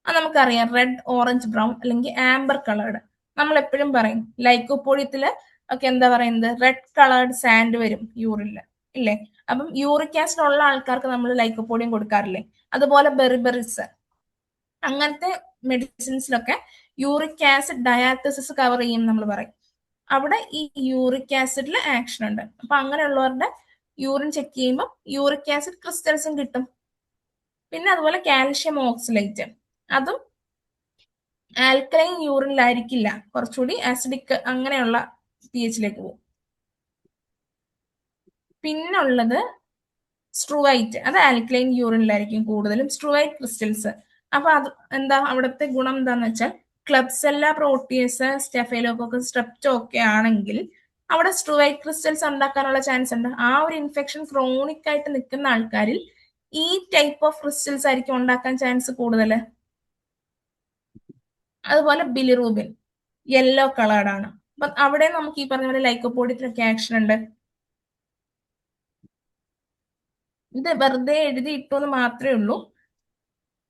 അത് നമുക്കറിയാം, റെഡ്, ഓറഞ്ച്, ബ്രൗൺ അല്ലെങ്കിൽ ആംബർ കളേർഡ്. നമ്മൾ എപ്പോഴും പറയും ലൈക്കോപോഡിയത്തില് ഒക്കെ എന്താ പറയുന്നത്, റെഡ് കളേർഡ് സാൻഡ് വരും യൂറിനില്, ഇല്ലേ? അപ്പം യൂറിക് ആസിഡ് ഉള്ള ആൾക്കാർക്ക് നമ്മൾ ലൈക്കോപോഡിയം കൊടുക്കാറില്ലേ? അതുപോലെ ബെറിബെറിസ്, അങ്ങനത്തെ മെഡിസിൻസിലൊക്കെ യൂറിക് ആസിഡ് ഡയാത്തസിസ് കവർ ചെയ്യും നമ്മൾ പറയും. അവിടെ ഈ യൂറിക് ആസിഡിൽ ആക്ഷൻ ഉണ്ട്. അപ്പൊ അങ്ങനെയുള്ളവരുടെ യൂറിൻ ചെക്ക് ചെയ്യുമ്പോൾ യൂറിക് ആസിഡ് ക്രിസ്റ്റൽസും കിട്ടും. പിന്നെ അതുപോലെ കാൽഷ്യം ഓക്സലേറ്റ്, അതും ആൽക്കലൈൻ യൂറിനിലായിരിക്കില്ല, കുറച്ചുകൂടി ആസിഡിക് അങ്ങനെയുള്ള pH-ലേക്ക് പോകും. പിന്നുള്ളത് സ്ട്രൂവൈറ്റ്, അത് ആൽക്കലൈൻ യൂറിനിലായിരിക്കും കൂടുതലും സ്ട്രൂവൈറ്റ് ക്രിസ്റ്റൽസ്. അപ്പൊ അത് എന്താ അവിടുത്തെ ഗുണം എന്താന്ന് വെച്ചാൽ ക്ലബ്സെല്ല പ്രോട്ടിയസ്, സ്റ്റെഫൈലോകോക്കസ്, സ്ട്രെപ്റ്റോ ഒക്കെ ആണെങ്കിൽ അവിടെ സ്ട്രൂവൈറ്റ് ക്രിസ്റ്റൽസ് ഉണ്ടാക്കാനുള്ള ചാൻസ് ഉണ്ട്. ആ ഒരു ഇൻഫെക്ഷൻ ക്രോണിക് ആയിട്ട് നിൽക്കുന്ന ആൾക്കാരിൽ ഈ ടൈപ്പ് ഓഫ് ക്രിസ്റ്റൽസ് ആയിരിക്കും ഉണ്ടാക്കാൻ ചാൻസ് കൂടുതൽ. അതുപോലെ ബിലിറൂബിൻ യെല്ലോ കളേർഡ് ആണ്. അപ്പൊ അവിടെ നമുക്ക് ഈ പറഞ്ഞ പോലെ ലൈക്കോപോഡിയത്തിനൊക്കെ ആക്ഷൻ ഉണ്ട്. ഇത് വെറുതെ എഴുതി ഇട്ടു എന്ന് മാത്രമേ ഉള്ളൂ,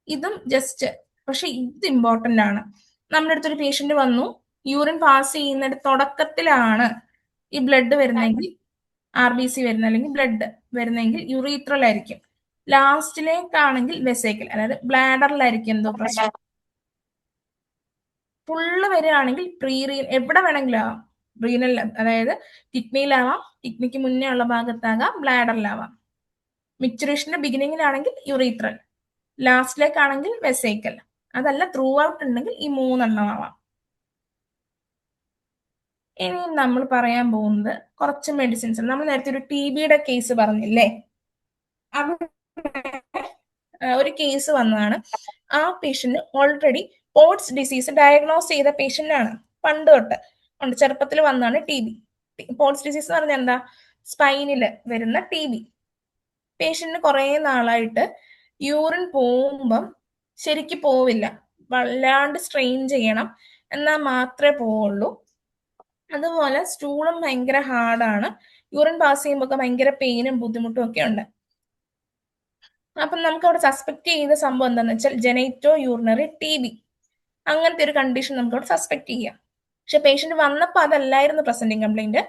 ഇതും ജസ്റ്റ്. പക്ഷെ ഇത് ഇമ്പോർട്ടന്റ് ആണ്. നമ്മുടെ അടുത്തൊരു പേഷ്യന്റ് വന്നു, യൂറിൻ പാസ് ചെയ്യുന്ന തുടക്കത്തിലാണ് ഈ ബ്ലഡ് വരുന്നെങ്കിൽ, RBC വരുന്ന അല്ലെങ്കിൽ ബ്ലഡ് വരുന്നെങ്കിൽ യുറീത്രലായിരിക്കും. ലാസ്റ്റിലേക്കാണെങ്കിൽ വെസൈക്കിൾ, അതായത് ബ്ലാഡറിലായിരിക്കും എന്തോ പ്രശ്നം. ഫുള്ള് വരികയാണെങ്കിൽ എവിടെ വേണമെങ്കിലും ആവാം. റീനൽ, അതായത് കിഡ്നിയിലാവാം, കിഡ്നിക്ക് മുന്നേ ഉള്ള ഭാഗത്താകാം, ബ്ലാഡറിലാവാം. മിക്ചറേഷന്റെ ബിഗിനിങ്ങിലാണെങ്കിൽ യുറീത്രൽ, ലാസ്റ്റിലേക്കാണെങ്കിൽ വെസൈക്കൽ, അതല്ല ത്രൂ ഔട്ട് ഉണ്ടെങ്കിൽ ഈ 3 എണ്ണം ആവാം. ഇനി നമ്മൾ പറയാൻ പോകുന്നത് കുറച്ച് മെഡിസിൻസ്. നമ്മൾ നേരത്തെ ഒരു TBയുടെ കേസ് പറഞ്ഞില്ലേ, അവിടെ ഒരു കേസ് വന്നതാണ്. ആ patient already pots disease diagnose ചെയ്ത പേഷ്യന്റ് ആണ്, പണ്ട് തൊട്ട് ഉണ്ട്, ചെറുപ്പത്തിൽ വന്നാണ് TB. പോട്സ് ഡിസീസ് എന്ന് പറഞ്ഞാൽ എന്താ, സ്പൈനിൽ വരുന്ന TB. പേഷ്യന്റിന് കുറെ നാളായിട്ട് യൂറിൻ പോകുമ്പം ശരിക്ക് പോവില്ല, വല്ലാണ്ട് സ്ട്രെയിൻ ചെയ്യണം എന്നാൽ മാത്രമേ പോവുള്ളൂ. അതുപോലെ സ്റ്റൂളും ഭയങ്കര ഹാർഡാണ്, യൂറിൻ പാസ് ചെയ്യുമ്പോൾ ഒക്കെ ഭയങ്കര പെയിനും ബുദ്ധിമുട്ടും ഒക്കെ ഉണ്ട്. അപ്പം നമുക്ക് അവിടെ സസ്പെക്ട് ചെയ്ത സംഭവം എന്താണെന്ന് വെച്ചാൽ ജെനൈറ്റോ യൂറിനറി TB, അങ്ങനത്തെ ഒരു കണ്ടീഷൻ നമുക്ക് അവിടെ സസ്പെക്ട് ചെയ്യാം. പക്ഷെ പേഷ്യന്റ് വന്നപ്പോൾ അതല്ലായിരുന്നു പ്രസന്റിങ് കംപ്ലൈന്റ്.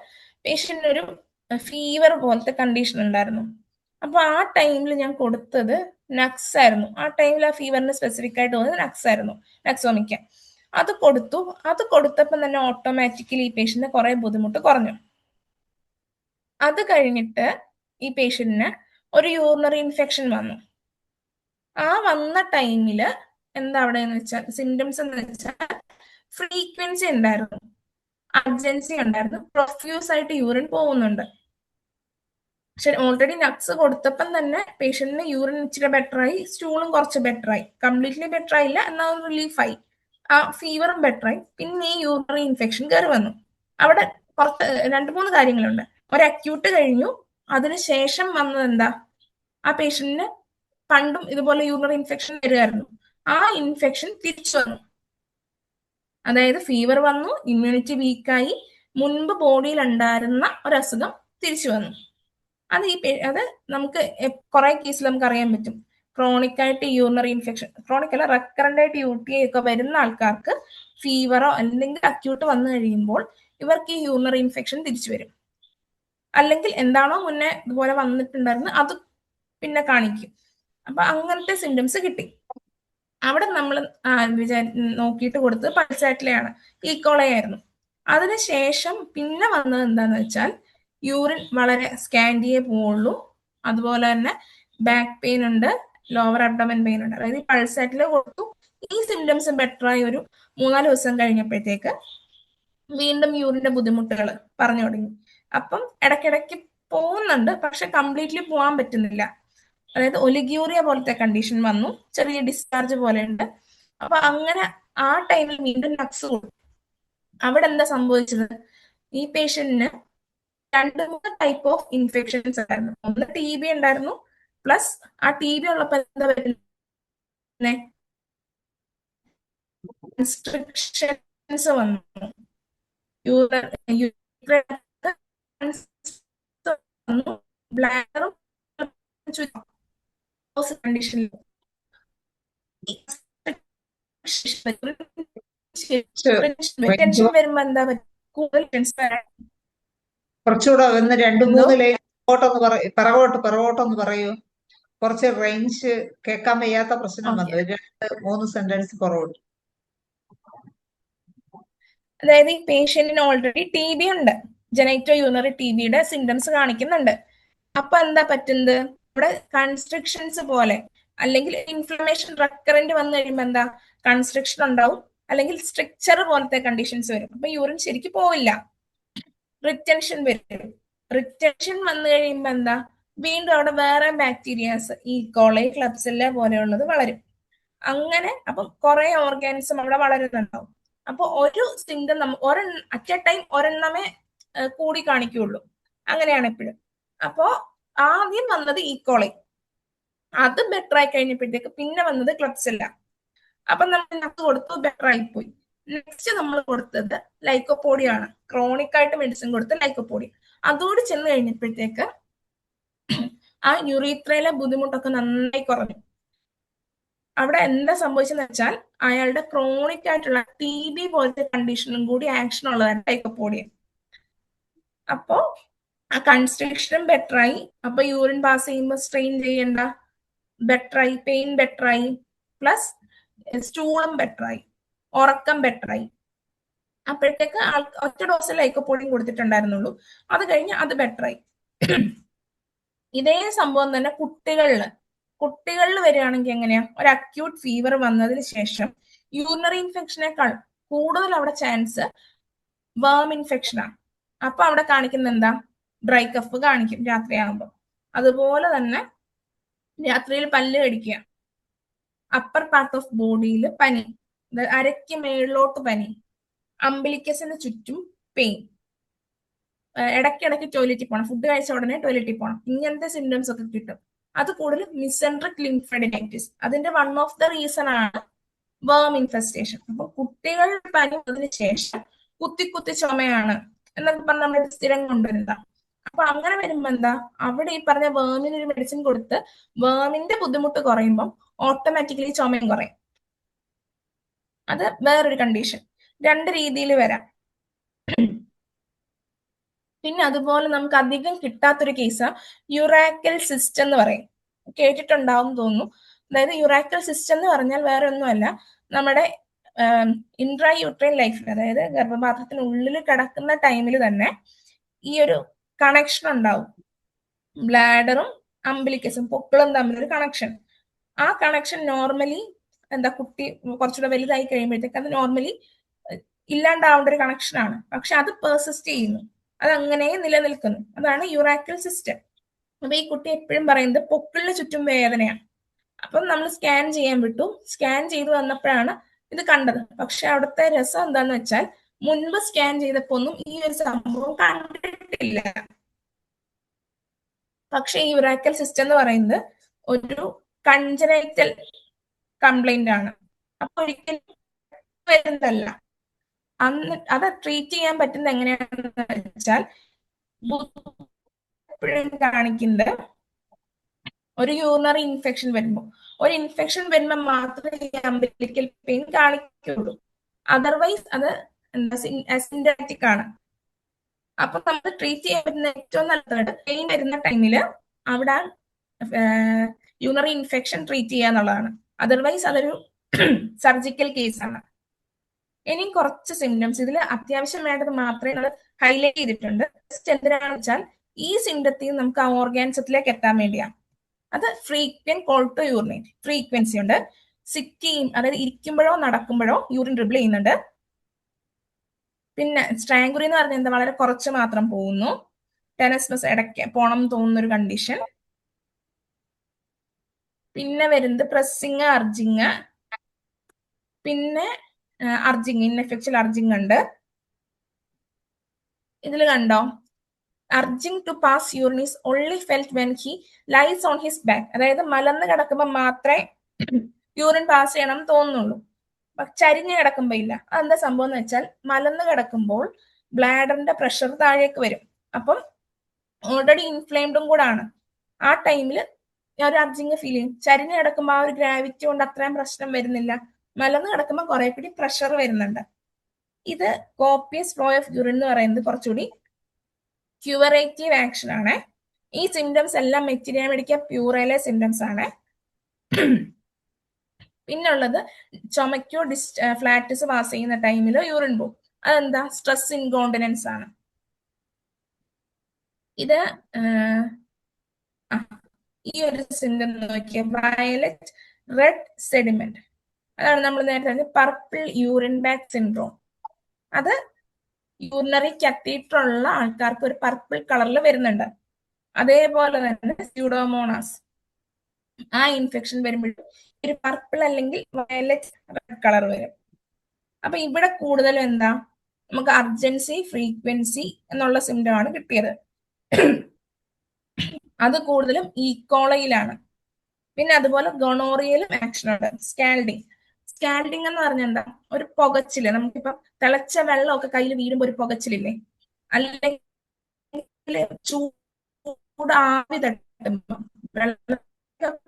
പേഷ്യന്റിന് ഒരു ഫീവർ പോലത്തെ കണ്ടീഷൻ ഉണ്ടായിരുന്നു. അപ്പൊ ആ ടൈമിൽ ഞാൻ കൊടുത്തത് നക്സ് ആയിരുന്നു. ആ ടൈമിൽ ആ ഫീവറിന് സ്പെസിഫിക് ആയിട്ട് തോന്നുന്നത് നക്സ് ആയിരുന്നു, നക്സോമിക്ക. അത് കൊടുത്തു. അത് കൊടുത്തപ്പം തന്നെ ഓട്ടോമാറ്റിക്കലി ഈ പേഷ്യന്റിന് കുറെ ബുദ്ധിമുട്ട് കുറഞ്ഞു. അത് കഴിഞ്ഞിട്ട് ഈ പേഷ്യന്റിന് ഒരു യൂറിനറി ഇൻഫെക്ഷൻ വന്നു. ആ വന്ന ടൈമില് എന്താ അവിടെ എന്ന് വെച്ചാൽ സിംറ്റംസ് എന്ന് വെച്ചാൽ ഫ്രീക്വൻസി ഉണ്ടായിരുന്നു, അർജൻസി ഉണ്ടായിരുന്നു, പ്രൊഫ്യൂസ് ആയിട്ട് യൂറിൻ പോകുന്നുണ്ട്. പക്ഷെ ഓൾറെഡി നക്സ് കൊടുത്തപ്പം തന്നെ പേഷ്യന്റിന് യൂറിൻ ഇച്ചിരി ബെറ്ററായി, സ്റ്റൂളും കുറച്ച് ബെറ്ററായി, കംപ്ലീറ്റ്ലി ബെറ്റർ ആയില്ല എന്നാൽ റിലീഫായി, ആ ഫീവറും ബെറ്ററായി. പിന്നെ ഈ യൂറിനറി ഇൻഫെക്ഷൻ കയറി വന്നു. അവിടെ 2-3 കാര്യങ്ങളുണ്ട്. ഒരു അക്യൂട്ട് കഴിഞ്ഞു, അതിനുശേഷം വന്നത് എന്താ, ആ പേഷ്യന്റിന് പണ്ടും ഇതുപോലെ യൂറിനറി ഇൻഫെക്ഷൻ വരുമായിരുന്നു, ആ ഇൻഫെക്ഷൻ തിരിച്ചു വന്നു. അതായത് ഫീവർ വന്നു, ഇമ്മ്യൂണിറ്റി വീക്കായി, മുൻപ് ബോഡിയിൽ ഉണ്ടായിരുന്ന ഒരു അസുഖം തിരിച്ചു വന്നു. അത് നമുക്ക് കുറെ കേസിൽ നമുക്ക് അറിയാൻ പറ്റും. ക്രോണിക് ആയിട്ട് യൂറിനറി ഇൻഫെക്ഷൻ, ക്രോണിക് അല്ല റെക്കറന്റ് ആയിട്ട് UTI ഒക്കെ വരുന്ന ആൾക്കാർക്ക് ഫീവറോ അല്ലെങ്കിൽ അക്യൂട്ട് വന്നു കഴിയുമ്പോൾ ഇവർക്ക് ഈ യൂറിനറി ഇൻഫെക്ഷൻ തിരിച്ചു വരും. അല്ലെങ്കിൽ എന്താണോ മുന്നേ ഇതുപോലെ വന്നിട്ടുണ്ടായിരുന്നത് അത് പിന്നെ കാണിക്കും. അപ്പൊ അങ്ങനത്തെ സിംറ്റംസ് കിട്ടി. അവിടെ നമ്മൾ നോക്കിയിട്ട് കൊടുത്തത് പൾസാറ്റിലെയാണ്, ഈക്കോളയായിരുന്നു. അതിനുശേഷം പിന്നെ വന്നത് എന്താന്ന് വെച്ചാൽ യൂറിൻ വളരെ സ്കാൻഡിയേ പോവുള്ളൂ, അതുപോലെ തന്നെ ബാക്ക് പെയിൻ ഉണ്ട്, ലോവർ അബ്ഡോമൻ പെയിൻ ഉണ്ട്. അതായത് ഈ പൾസാറ്റിൽ കൊടുത്തു, ഈ സിംറ്റംസ് ബെറ്ററായി ഒരു 3-4 ദിവസം കഴിഞ്ഞപ്പോഴത്തേക്ക് വീണ്ടും യൂറിന്റെ ബുദ്ധിമുട്ടുകൾ പറഞ്ഞു തുടങ്ങി. അപ്പം ഇടയ്ക്കിടയ്ക്ക് പോകുന്നുണ്ട്, പക്ഷെ കംപ്ലീറ്റ്ലി പോകാൻ പറ്റുന്നില്ല. അതായത് ഒലിഗ്യൂറിയ പോലത്തെ കണ്ടീഷൻ വന്നു, ചെറിയ ഡിസ്ചാർജ് പോലെ ഉണ്ട്. അപ്പൊ അങ്ങനെ ആ ടൈമിൽ വീണ്ടും നക്സ് കൊടുത്തു. അവിടെ എന്താ സംഭവിച്ചത്, ഈ പേഷ്യന്റിന് 2-3 ടൈപ്പ് ഓഫ് ഇൻഫെക്ഷൻസ് ഉണ്ടായിരുന്നു. ഒന്ന് TB ഉണ്ടായിരുന്നു, പ്ലസ് ആ TB ഉള്ളപ്പോ എന്താ പറ്റുന്നത്, കൺസ്ട്രിക്ഷൻസ് വന്നു, ബ്ലാഡറും. കണ്ടീഷനിൽ ടെൻഷൻ വരുമ്പോ എന്താ കൂടുതൽ ടെൻഷൻ വരാൻ കുറച്ചുകൂടെ ഒന്ന് രണ്ട് എന്തോ മൂന്ന് ലൈൻ പിറകോട്ടൊന്ന് പറയൂ. കുറച്ച് റേഞ്ച് കേൾക്കാൻ വയ്യാത്ത പ്രശ്നം ഓക്കെ. വന്നു. 2-3 സെന്റൻസ് പുറകോട്ട്. അതായത് ഈ പേഷ്യന്റിന് ഓൾറെഡി ടി ബി ഉണ്ട്, ജനൈറ്റോ യൂറിനറി ടി ബിയുടെ സിംറ്റംസ് കാണിക്കുന്നുണ്ട്. അപ്പൊ എന്താ പറ്റുന്നത്, ഇവിടെ കൺസ്ട്രക്ഷൻസ് പോലെ അല്ലെങ്കിൽ ഇൻഫ്ലമേഷൻ റെക്കറന്റ് വന്നു കഴിയുമ്പോൾ എന്താ കൺസ്ട്രക്ഷൻ ഉണ്ടാവും, അല്ലെങ്കിൽ സ്ട്രക്ചർ പോലത്തെ കണ്ടീഷൻസ് വരും. അപ്പൊ യൂറിൻ ശരിക്കും പോവില്ല, റിറ്റൻഷൻ വരും. റിറ്റൻഷൻ വന്നു കഴിയുമ്പോ എന്താ വീണ്ടും അവിടെ വേറെ ബാക്ടീരിയാസ് ഈ കോളൈ ക്ലബ്സിലെ പോലെയുള്ളത് വളരും. അങ്ങനെ അപ്പം കുറെ ഓർഗാനിസം അവിടെ വളരുന്നുണ്ടാവും. അപ്പൊ ഒരു സിംറ്റം അറ്റ് എ ടൈം ഒരെണ്ണമേ കൂടി കാണിക്കുള്ളൂ. അങ്ങനെയാണ് എപ്പോഴും. അപ്പോ ആദ്യം വന്നത് ഈക്കോളൈ, അത് ബെറ്റർ ആയി കഴിഞ്ഞപ്പോഴത്തേക്ക് പിന്നെ വന്നത് ക്ലബ്സില്ല. അപ്പൊ നമ്മൾ അത് കൊടുത്തു, ബെറ്റർ ആയിപ്പോയി. നെക്സ്റ്റ് നമ്മൾ കൊടുത്തത് ലൈക്കോപോഡിയാണ്, ക്രോണിക് ആയിട്ട് മെഡിസിൻ കൊടുത്ത ലൈക്കോപോഡി. അതോട് ചെന്ന് കഴിഞ്ഞപ്പോഴത്തേക്ക് ആ യുറീത്രയിലെ ബുദ്ധിമുട്ടൊക്കെ നന്നായി കുറഞ്ഞു. അവിടെ എന്താ സംഭവിച്ചെന്ന് വെച്ചാൽ അയാളുടെ ക്രോണിക് ആയിട്ടുള്ള ടി ബി പോലത്തെ കണ്ടീഷനും കൂടി ആക്ഷൻ ഉള്ളതാണ് ലൈക്കോപോഡിയ. അപ്പോ ആ കൺസ്ട്രക്ഷനും ബെറ്ററായി. അപ്പൊ യൂറിൻ പാസ് ചെയ്യുമ്പോൾ സ്ട്രെയിൻ ചെയ്യണ്ട, ബെറ്ററായി. പെയിൻ ബെറ്ററായി, പ്ലസ് സ്റ്റൂളും ബെറ്ററായി, ഉറക്കം ബെറ്ററായി. അപ്പോഴത്തേക്ക് ഒറ്റ ഡോസ് ലൈക്കോപോഡിയും കൊടുത്തിട്ടുണ്ടായിരുന്നുള്ളൂ. അത് കഴിഞ്ഞ് അത് ബെറ്ററായി. ഇതേ സംഭവം തന്നെ കുട്ടികളിൽ വരികയാണെങ്കിൽ എങ്ങനെയാ, ഒരു അക്യൂട്ട് ഫീവർ വന്നതിന് ശേഷം യൂറിനറി ഇൻഫെക്ഷനേക്കാൾ കൂടുതൽ അവിടെ ചാൻസ് വേം ഇൻഫെക്ഷനാണ്. അപ്പൊ അവിടെ കാണിക്കുന്ന എന്താ, ഡ്രൈ കഫ് കാണിക്കും രാത്രിയാകുമ്പോൾ. അതുപോലെ തന്നെ രാത്രിയിൽ പല്ല് കടിക്കുക, അപ്പർ പാർട്ട് ഓഫ് ബോഡിയിൽ പനി, അരയ്ക്ക് മേളിലോട്ട് പനി, അംബിലിക്കസിന് ചുറ്റും പെയിൻ, ഇടയ്ക്കിടയ്ക്ക് ടോയ്ലറ്റിൽ പോകണം, ഫുഡ് കഴിച്ച ഉടനെ ടോയ്ലറ്റിൽ പോകണം, ഇങ്ങനത്തെ സിംറ്റംസ് ഒക്കെ കിട്ടും. അത് കൂടുതൽ മിസെൻട്രിക് ലിംഫാഡിനൈറ്റിസ്, അതിന്റെ വൺ ഓഫ് ദ റീസൺ ആണ് വേം ഇൻഫെസ്റ്റേഷൻ. അപ്പൊ കുട്ടികൾ പനി വന്നതിന് ശേഷം കുത്തി ചുമയാണ് എന്നൊക്കെ പറഞ്ഞ് നമ്മൾ സ്ഥിരം കൊണ്ടുവരുന്ന. അപ്പൊ അങ്ങനെ വരുമ്പോ എന്താ, അവിടെ ഈ പറഞ്ഞ വേമിന് ഒരു മെഡിസിൻ കൊടുത്ത് വേമിന്റെ ബുദ്ധിമുട്ട് കുറയുമ്പോൾ ഓട്ടോമാറ്റിക്കലി ചുമയും കുറയും. അത് വേറൊരു കണ്ടീഷൻ. രണ്ട് രീതിയിൽ വരാം. പിന്നെ അതുപോലെ നമുക്ക് അധികം കിട്ടാത്തൊരു കേസാ യുറാക്കൽ സിസ്റ്റ് എന്ന് പറയും. കേട്ടിട്ടുണ്ടാവും തോന്നുന്നു. അതായത് യുറാക്കൽ സിസ്റ്റ് എന്ന് പറഞ്ഞാൽ വേറെ ഒന്നുമല്ല, നമ്മുടെ ഇൻട്രാ യൂട്രൈൻ ലൈഫിൽ, അതായത് ഗർഭപാത്രത്തിനുള്ളിൽ കിടക്കുന്ന ടൈമിൽ തന്നെ ഈ ഒരു കണക്ഷൻ ഉണ്ടാവും, ബ്ലാഡറും അംബിലിക്കസും പൊക്കിളും തമ്മിലൊരു കണക്ഷൻ. ആ കണക്ഷൻ നോർമലി എന്താ, കുട്ടി കുറച്ചുകൂടെ വലുതായി കഴിയുമ്പോഴത്തേക്ക് അത് നോർമലി ഇല്ലാണ്ടാവേണ്ട ഒരു കണക്ഷനാണ്. പക്ഷെ അത് പെർസിസ്റ്റ് ചെയ്യുന്നു, അത് അങ്ങനെ നിലനിൽക്കുന്നു. അതാണ് യുറാക്കൽ സിസ്റ്റം. അപ്പൊ ഈ കുട്ടി എപ്പോഴും പറയുന്നത് പൊക്കിളിന് ചുറ്റും വേദനയാണ്. അപ്പം നമ്മൾ സ്കാൻ ചെയ്യാൻ വിട്ടു, സ്കാൻ ചെയ്ത് വന്നപ്പോഴാണ് ഇത് കണ്ടത്. പക്ഷെ അവിടുത്തെ രസം എന്താന്ന് വെച്ചാൽ മുൻപ് സ്കാൻ ചെയ്തപ്പോ ഒന്നും ഈ ഒരു സംഭവം കണ്ടിട്ടില്ല. പക്ഷെ ഈ യുറാക്കൽ സിസ്റ്റം എന്ന് പറയുന്നത് ഒരു കൺജനൈറ്റൽ കംപ്ലൈന്റ് ആണ്. അപ്പൊ ഒരിക്കലും വരുന്നതല്ല. അത് ട്രീറ്റ് ചെയ്യാൻ പറ്റുന്നത് എങ്ങനെയാണെന്ന് വെച്ചാൽ എപ്പോഴും കാണിക്കുന്നത് ഒരു യൂറിനറി ഇൻഫെക്ഷൻ വരുമ്പോൾ, ഒരു ഇൻഫെക്ഷൻ വരുമ്പോൾ മാത്രമേ ഈ അംബിലിക്കൽ പെയിൻ കാണിക്കുള്ളൂ. അതർവൈസ് അത് എന്താ അസിംപ്റ്റമാറ്റിക് ആണ്. അപ്പൊ നമ്മൾ ട്രീറ്റ് ചെയ്യാൻ പറ്റുന്ന ഏറ്റവും നല്ലത് പെയിൻ വരുന്ന ടൈമില് അവിടെ യൂറിനറി ഇൻഫെക്ഷൻ ട്രീറ്റ് ചെയ്യുക എന്നുള്ളതാണ്. അതർവൈസ് അതൊരു സർജിക്കൽ കേസാണ്. ഇനി കുറച്ച് സിംറ്റംസ് ഇതിൽ അത്യാവശ്യം വേണ്ടത് മാത്രമേ നമ്മൾ ഹൈലൈറ്റ് ചെയ്തിട്ടുണ്ട്. ജസ്റ്റ് എന്തിനാണെന്ന് വെച്ചാൽ ഈ സിംറ്റത്തിൽ നമുക്ക് ആ ഓർഗാനിസത്തിലേക്ക് എത്താൻ വേണ്ടിയാണ്. അത് frequent call to urinate, frequency ഉണ്ട്. സിറ്റിയും, അതായത് ഇരിക്കുമ്പോഴോ നടക്കുമ്പോഴോ യൂറിൻ ഡ്രിബിൾ ചെയ്യുന്നുണ്ട്. പിന്നെ സ്ട്രാങ്കുറി എന്ന് പറഞ്ഞാൽ എന്താ, വളരെ കുറച്ച് മാത്രം പോകുന്നു. ടെനസ്മസ് ഇടയ്ക്ക് പോണം തോന്നുന്ന ഒരു കണ്ടീഷൻ. പിന്നെ വരുന്നത് പ്രസ്സിങ്, അർജിങ്, പിന്നെ അർജിങ്, ഇൻഎഫക്ച്വൽ അർജിങ് ഉണ്ട്. ഇതിൽ കണ്ടോ, urging to pass urine is only felt when he lies on his back. അതായത് മലന്ന് കിടക്കുമ്പോൾ മാത്രമേ യൂറിൻ പാസ് ചെയ്യണം തോന്നുന്നുള്ളൂ, ചരിഞ്ഞ് കിടക്കുമ്പോ ഇല്ല. അതെന്താ സംഭവം എന്ന് വെച്ചാൽ മലന്ന് കിടക്കുമ്പോൾ ബ്ലാഡറിന്റെ പ്രഷർ താഴേക്ക് വരും. അപ്പം ഓൾറെഡി ഇൻഫ്ലെയിംഡും കൂടെ ആണ്. ആ ടൈമിൽ ഒരു അർജിങ് ഫീൽ ചെയ്യും. ചരിഞ്ഞ് കിടക്കുമ്പോൾ ആ ഒരു ഗ്രാവിറ്റി കൊണ്ട് അത്രയും പ്രശ്നം വരുന്നില്ല. മലന്ന് കിടക്കുമ്പോൾ കുറെ കൂടി പ്രഷർ വരുന്നുണ്ട്. ഇത് കോപ്പിയസ് ഫ്ലോ ഓഫ് യൂറിൻ എന്ന് പറയുന്നത് കുറച്ചുകൂടി ക്യൂറേറ്റീവ് ആക്ഷൻ ആണ്. ഈ സിംറ്റംസ് എല്ലാം മെറ്റീരിയ മെഡിക്ക പ്യൂറയിലെ സിംറ്റംസ് ആണ്. പിന്നുള്ളത് ചുമക്കോ ഫ്ലാറ്റസ് പാസ് ചെയ്യുന്ന ടൈമിൽ യൂറിൻ പോകും. അതെന്താ? സ്ട്രെസ് ഇൻകോണ്ടിനൻസ് ആണ്. ഇത് ഈ ഒരു സിംറ്റം നോക്കിയ വയലറ്റ് റെഡ് സെഡിമെന്റ്, അതാണ് നമ്മൾ നേരത്തെ പർപ്പിൾ യൂറിൻ ബാഗ് സിൻഡ്രോം. അത് യൂറിനറി കത്തീറ്റർ ഉള്ള ആൾക്കാർക്ക് ഒരു പർപ്പിൾ കളറിൽ വരുന്നുണ്ട്. അതേപോലെ തന്നെ സ്യൂഡോമോണാസ്, ആ ഇൻഫെക്ഷൻ വരുമ്പോഴും ഒരു പർപ്പിൾ അല്ലെങ്കിൽ വയലറ്റ് റെഡ് കളർ വരും. അപ്പൊ ഇവിടെ കൂടുതലും എന്താ, നമുക്ക് അർജൻസി ഫ്രീക്വൻസി എന്നുള്ള സിംറ്റം ആണ് കിട്ടിയത്. അത് കൂടുതലും ഈക്കോളയിലാണ്. പിന്നെ അതുപോലെ ഗൊണോറിയയിലും ആക്ഷൻ ഉണ്ട്. സ്കാൽഡിങ് എന്ന് പറഞ്ഞാൽ എന്താ, ഒരു പുകച്ചില്. നമുക്കിപ്പം തിളച്ച വെള്ളമൊക്കെ കയ്യിൽ വീഴുമ്പോൾ ഒരു പുകച്ചിലില്ലേ, അല്ലെങ്കിൽ ചൂട് ആവി തട്ടുമ്പോ വെള്ളം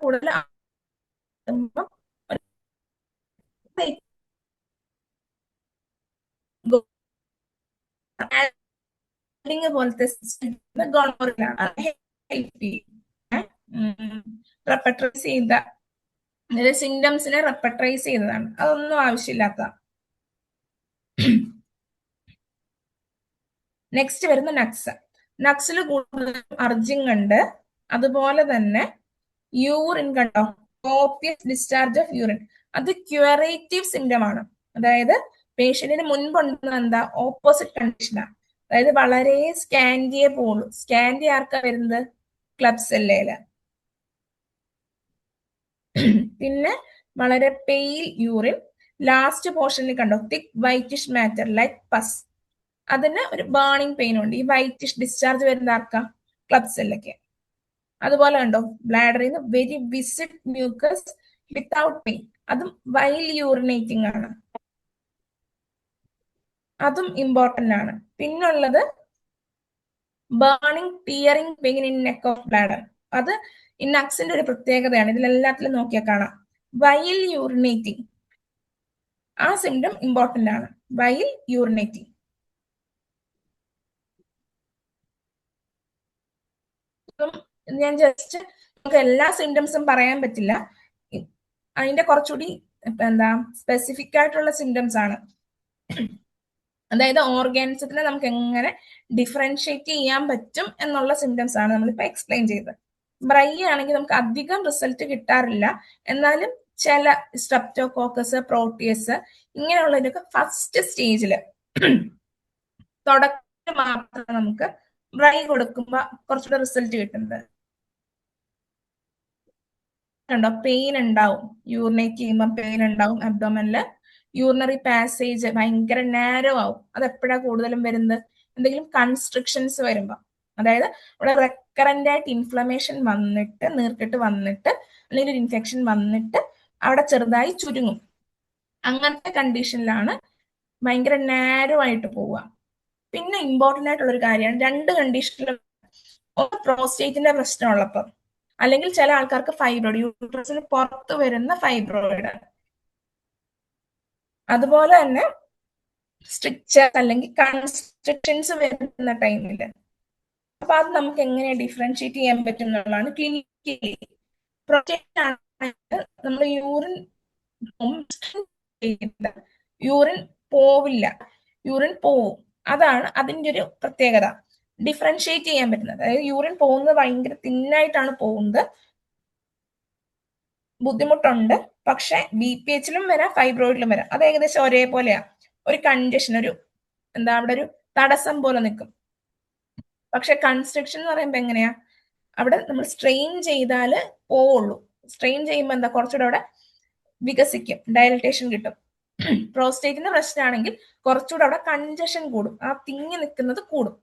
കൂടുതൽ പോലത്തെ ഗൊണോറിയലാണ് റെപ്പട്രൈസ് ചെയ്ത സിംറ്റംസിനെ റെപ്പട്രൈസ് ചെയ്തതാണ്. അതൊന്നും ആവശ്യമില്ലാത്ത. നെക്സ്റ്റ് വരുന്ന നക്സിൽ കൂടുതലും അർജിങ് ഉണ്ട്. അതുപോലെ തന്നെ യൂറിൻ കണ്ടോ, കോപ്പിയസ് ഡിസ്ചാർജ് ഓഫ് യൂറിൻ, അത് ക്യൂറേറ്റീവ് സിംറ്റം ആണ്. അതായത് പേഷ്യന്റിന് മുൻപുണ്ടെന്ന് എന്താ, ഓപ്പോസിറ്റ് കണ്ടീഷനാണ്. അതായത് വളരെ സ്കാൻഡിയെ പോളൂ. സ്കാൻഡി ആർക്കാ വരുന്നത്? ക്ലബ്സെല്ലയില്. പിന്നെ വളരെ പെയിൽ യൂറിൻ, ലാസ്റ്റ് പോർഷനിൽ കണ്ടോ തിക് വൈറ്റിഷ് മാറ്റർ ലൈക്ക് പസ്, അതിന് ഒരു ബേണിംഗ് പെയിൻ ഉണ്ട്. ഈ വൈറ്റിഷ് ഡിസ്ചാർജ് വരുന്ന ആർക്കാ? ക്ലബ്സെല്ലയ്ക്ക്. അതുപോലെ കണ്ടോ ബ്ലാഡറിൽ നിന്ന് വെരി വിസിഡ് മ്യൂക്കസ് വിത്തൗട്ട് പെയിൻ, അതും വൈൽ യൂറിനേറ്റിംഗ് ആണ്. അതും ഇമ്പോർട്ടന്റ് ആണ്. പിന്നുള്ളത് burning tearing pain in neck of bladder, അത് ഈ നക്സിന്റെ ഒരു പ്രത്യേകതയാണ്. ഇതിലെല്ലാത്തിലും നോക്കിയാൽ കാണാം. വൈൽ യൂറിനേറ്റിംഗ്, ആ സിംറ്റം ഇമ്പോർട്ടന്റ് ആണ്. While urinating. ഞാൻ ജസ്റ്റ് നമുക്ക് എല്ലാ സിംറ്റംസും പറയാൻ പറ്റില്ല. അതിന്റെ കുറച്ചുകൂടി എന്താ സ്പെസിഫിക് ആയിട്ടുള്ള സിംറ്റംസ് ആണ്. അതായത് ഓർഗാനിസത്തിനെ നമുക്ക് എങ്ങനെ ഡിഫറൻഷിയേറ്റ് ചെയ്യാൻ പറ്റും എന്നുള്ള സിംറ്റംസ് ആണ് നമ്മളിപ്പോ എക്സ്പ്ലെയിൻ ചെയ്തത്. ബ്രൈ ആണെങ്കിൽ നമുക്ക് അധികം റിസൾട്ട് കിട്ടാറില്ല. എന്നാലും ചില സ്ട്രെപ്റ്റോകോക്കസ്, പ്രോട്ടിയസ് ഇങ്ങനെയുള്ളതിനൊക്കെ ഫസ്റ്റ് സ്റ്റേജില് തുടക്കത്തിൽ മാത്രമേ നമുക്ക് ബ്രൈ കൊടുക്കുമ്പോ കുറച്ചുകൂടെ റിസൾട്ട് കിട്ടുന്നത്. കണ്ടോ പെയിൻ ഉണ്ടാവും, യൂറിനേറ്റ് ചെയ്യുമ്പോൾ പെയിൻ ഉണ്ടാവും. അബ്ഡോമനില് യൂറിനറി പാസേജ് ഭയങ്കര നാരോ ആവും. അത് എപ്പോഴാണ് കൂടുതലും വരുന്നത്? എന്തെങ്കിലും കൺസ്ട്രിക്ഷൻസ് വരുമ്പോ, അതായത് ഇവിടെ റെക്കറന്റ് ആയിട്ട് ഇൻഫ്ലമേഷൻ വന്നിട്ട്, നീർക്കെട്ട് വന്നിട്ട്, അല്ലെങ്കിൽ ഒരു ഇൻഫെക്ഷൻ വന്നിട്ട് അവിടെ ചെറുതായി ചുരുങ്ങും. അങ്ങനത്തെ കണ്ടീഷനിലാണ് ഭയങ്കര നാരോ ആയിട്ട് പോവുക. പിന്നെ ഇമ്പോർട്ടന്റ് ആയിട്ടുള്ള ഒരു കാര്യമാണ്, രണ്ട് കണ്ടീഷനിലും പ്രോസ്റ്റേറ്റിന്റെ പ്രശ്നമുള്ളപ്പോ, അല്ലെങ്കിൽ ചില ആൾക്കാർക്ക് ഫൈബ്രോയിഡ്, യൂട്രസിന് പുറത്ത് വരുന്ന ഫൈബ്രോയിഡ്, അതുപോലെ തന്നെ സ്ട്രിക്ചർ അല്ലെങ്കിൽ കൺസ്ട്രക്ഷൻസ് വരുന്ന ടൈമില്. അപ്പൊ അത് നമുക്ക് എങ്ങനെ ഡിഫറൻഷിയേറ്റ് ചെയ്യാൻ പറ്റും എന്നുള്ളതാണ് ക്ലിനിക്കലി. പ്രോസ്റ്റേറ്റ് ആണെങ്കിൽ നമ്മൾ യൂറിൻ പോവില്ല, യൂറിൻ പോവും. അതാണ് അതിന്റെ ഒരു പ്രത്യേകത. ഡിഫറൻഷിയേറ്റ് ചെയ്യാൻ പറ്റുന്നത്, അതായത് യൂറിൻ പോകുന്നത് ഭയങ്കര തിന്നായിട്ടാണ് പോകുന്നത്, ബുദ്ധിമുട്ടുണ്ട്. പക്ഷെ BPH-ലും വരാം, ഫൈബ്രോയിഡിലും വരാം. അത് ഏകദേശം ഒരേപോലെയാ. ഒരു കൺജഷൻ, ഒരു എന്താ, അവിടെ ഒരു തടസ്സം പോലെ നിൽക്കും. പക്ഷെ കൺസ്ട്രക്ഷൻ എന്ന് പറയുമ്പോ എങ്ങനെയാ, അവിടെ നമ്മൾ സ്ട്രെയിൻ ചെയ്താല് പോവുള്ളൂ. സ്ട്രെയിൻ ചെയ്യുമ്പോൾ എന്താ, കുറച്ചുകൂടെ അവിടെ വികസിക്കും, ഡയലറ്റേഷൻ കിട്ടും. പ്രോസ്റ്റേറ്റിന്റെ പ്രശ്നമാണെങ്കിൽ കുറച്ചുകൂടെ അവിടെ കൺജഷൻ കൂടും, ആ തിങ്ങി നിൽക്കുന്നത് കൂടും.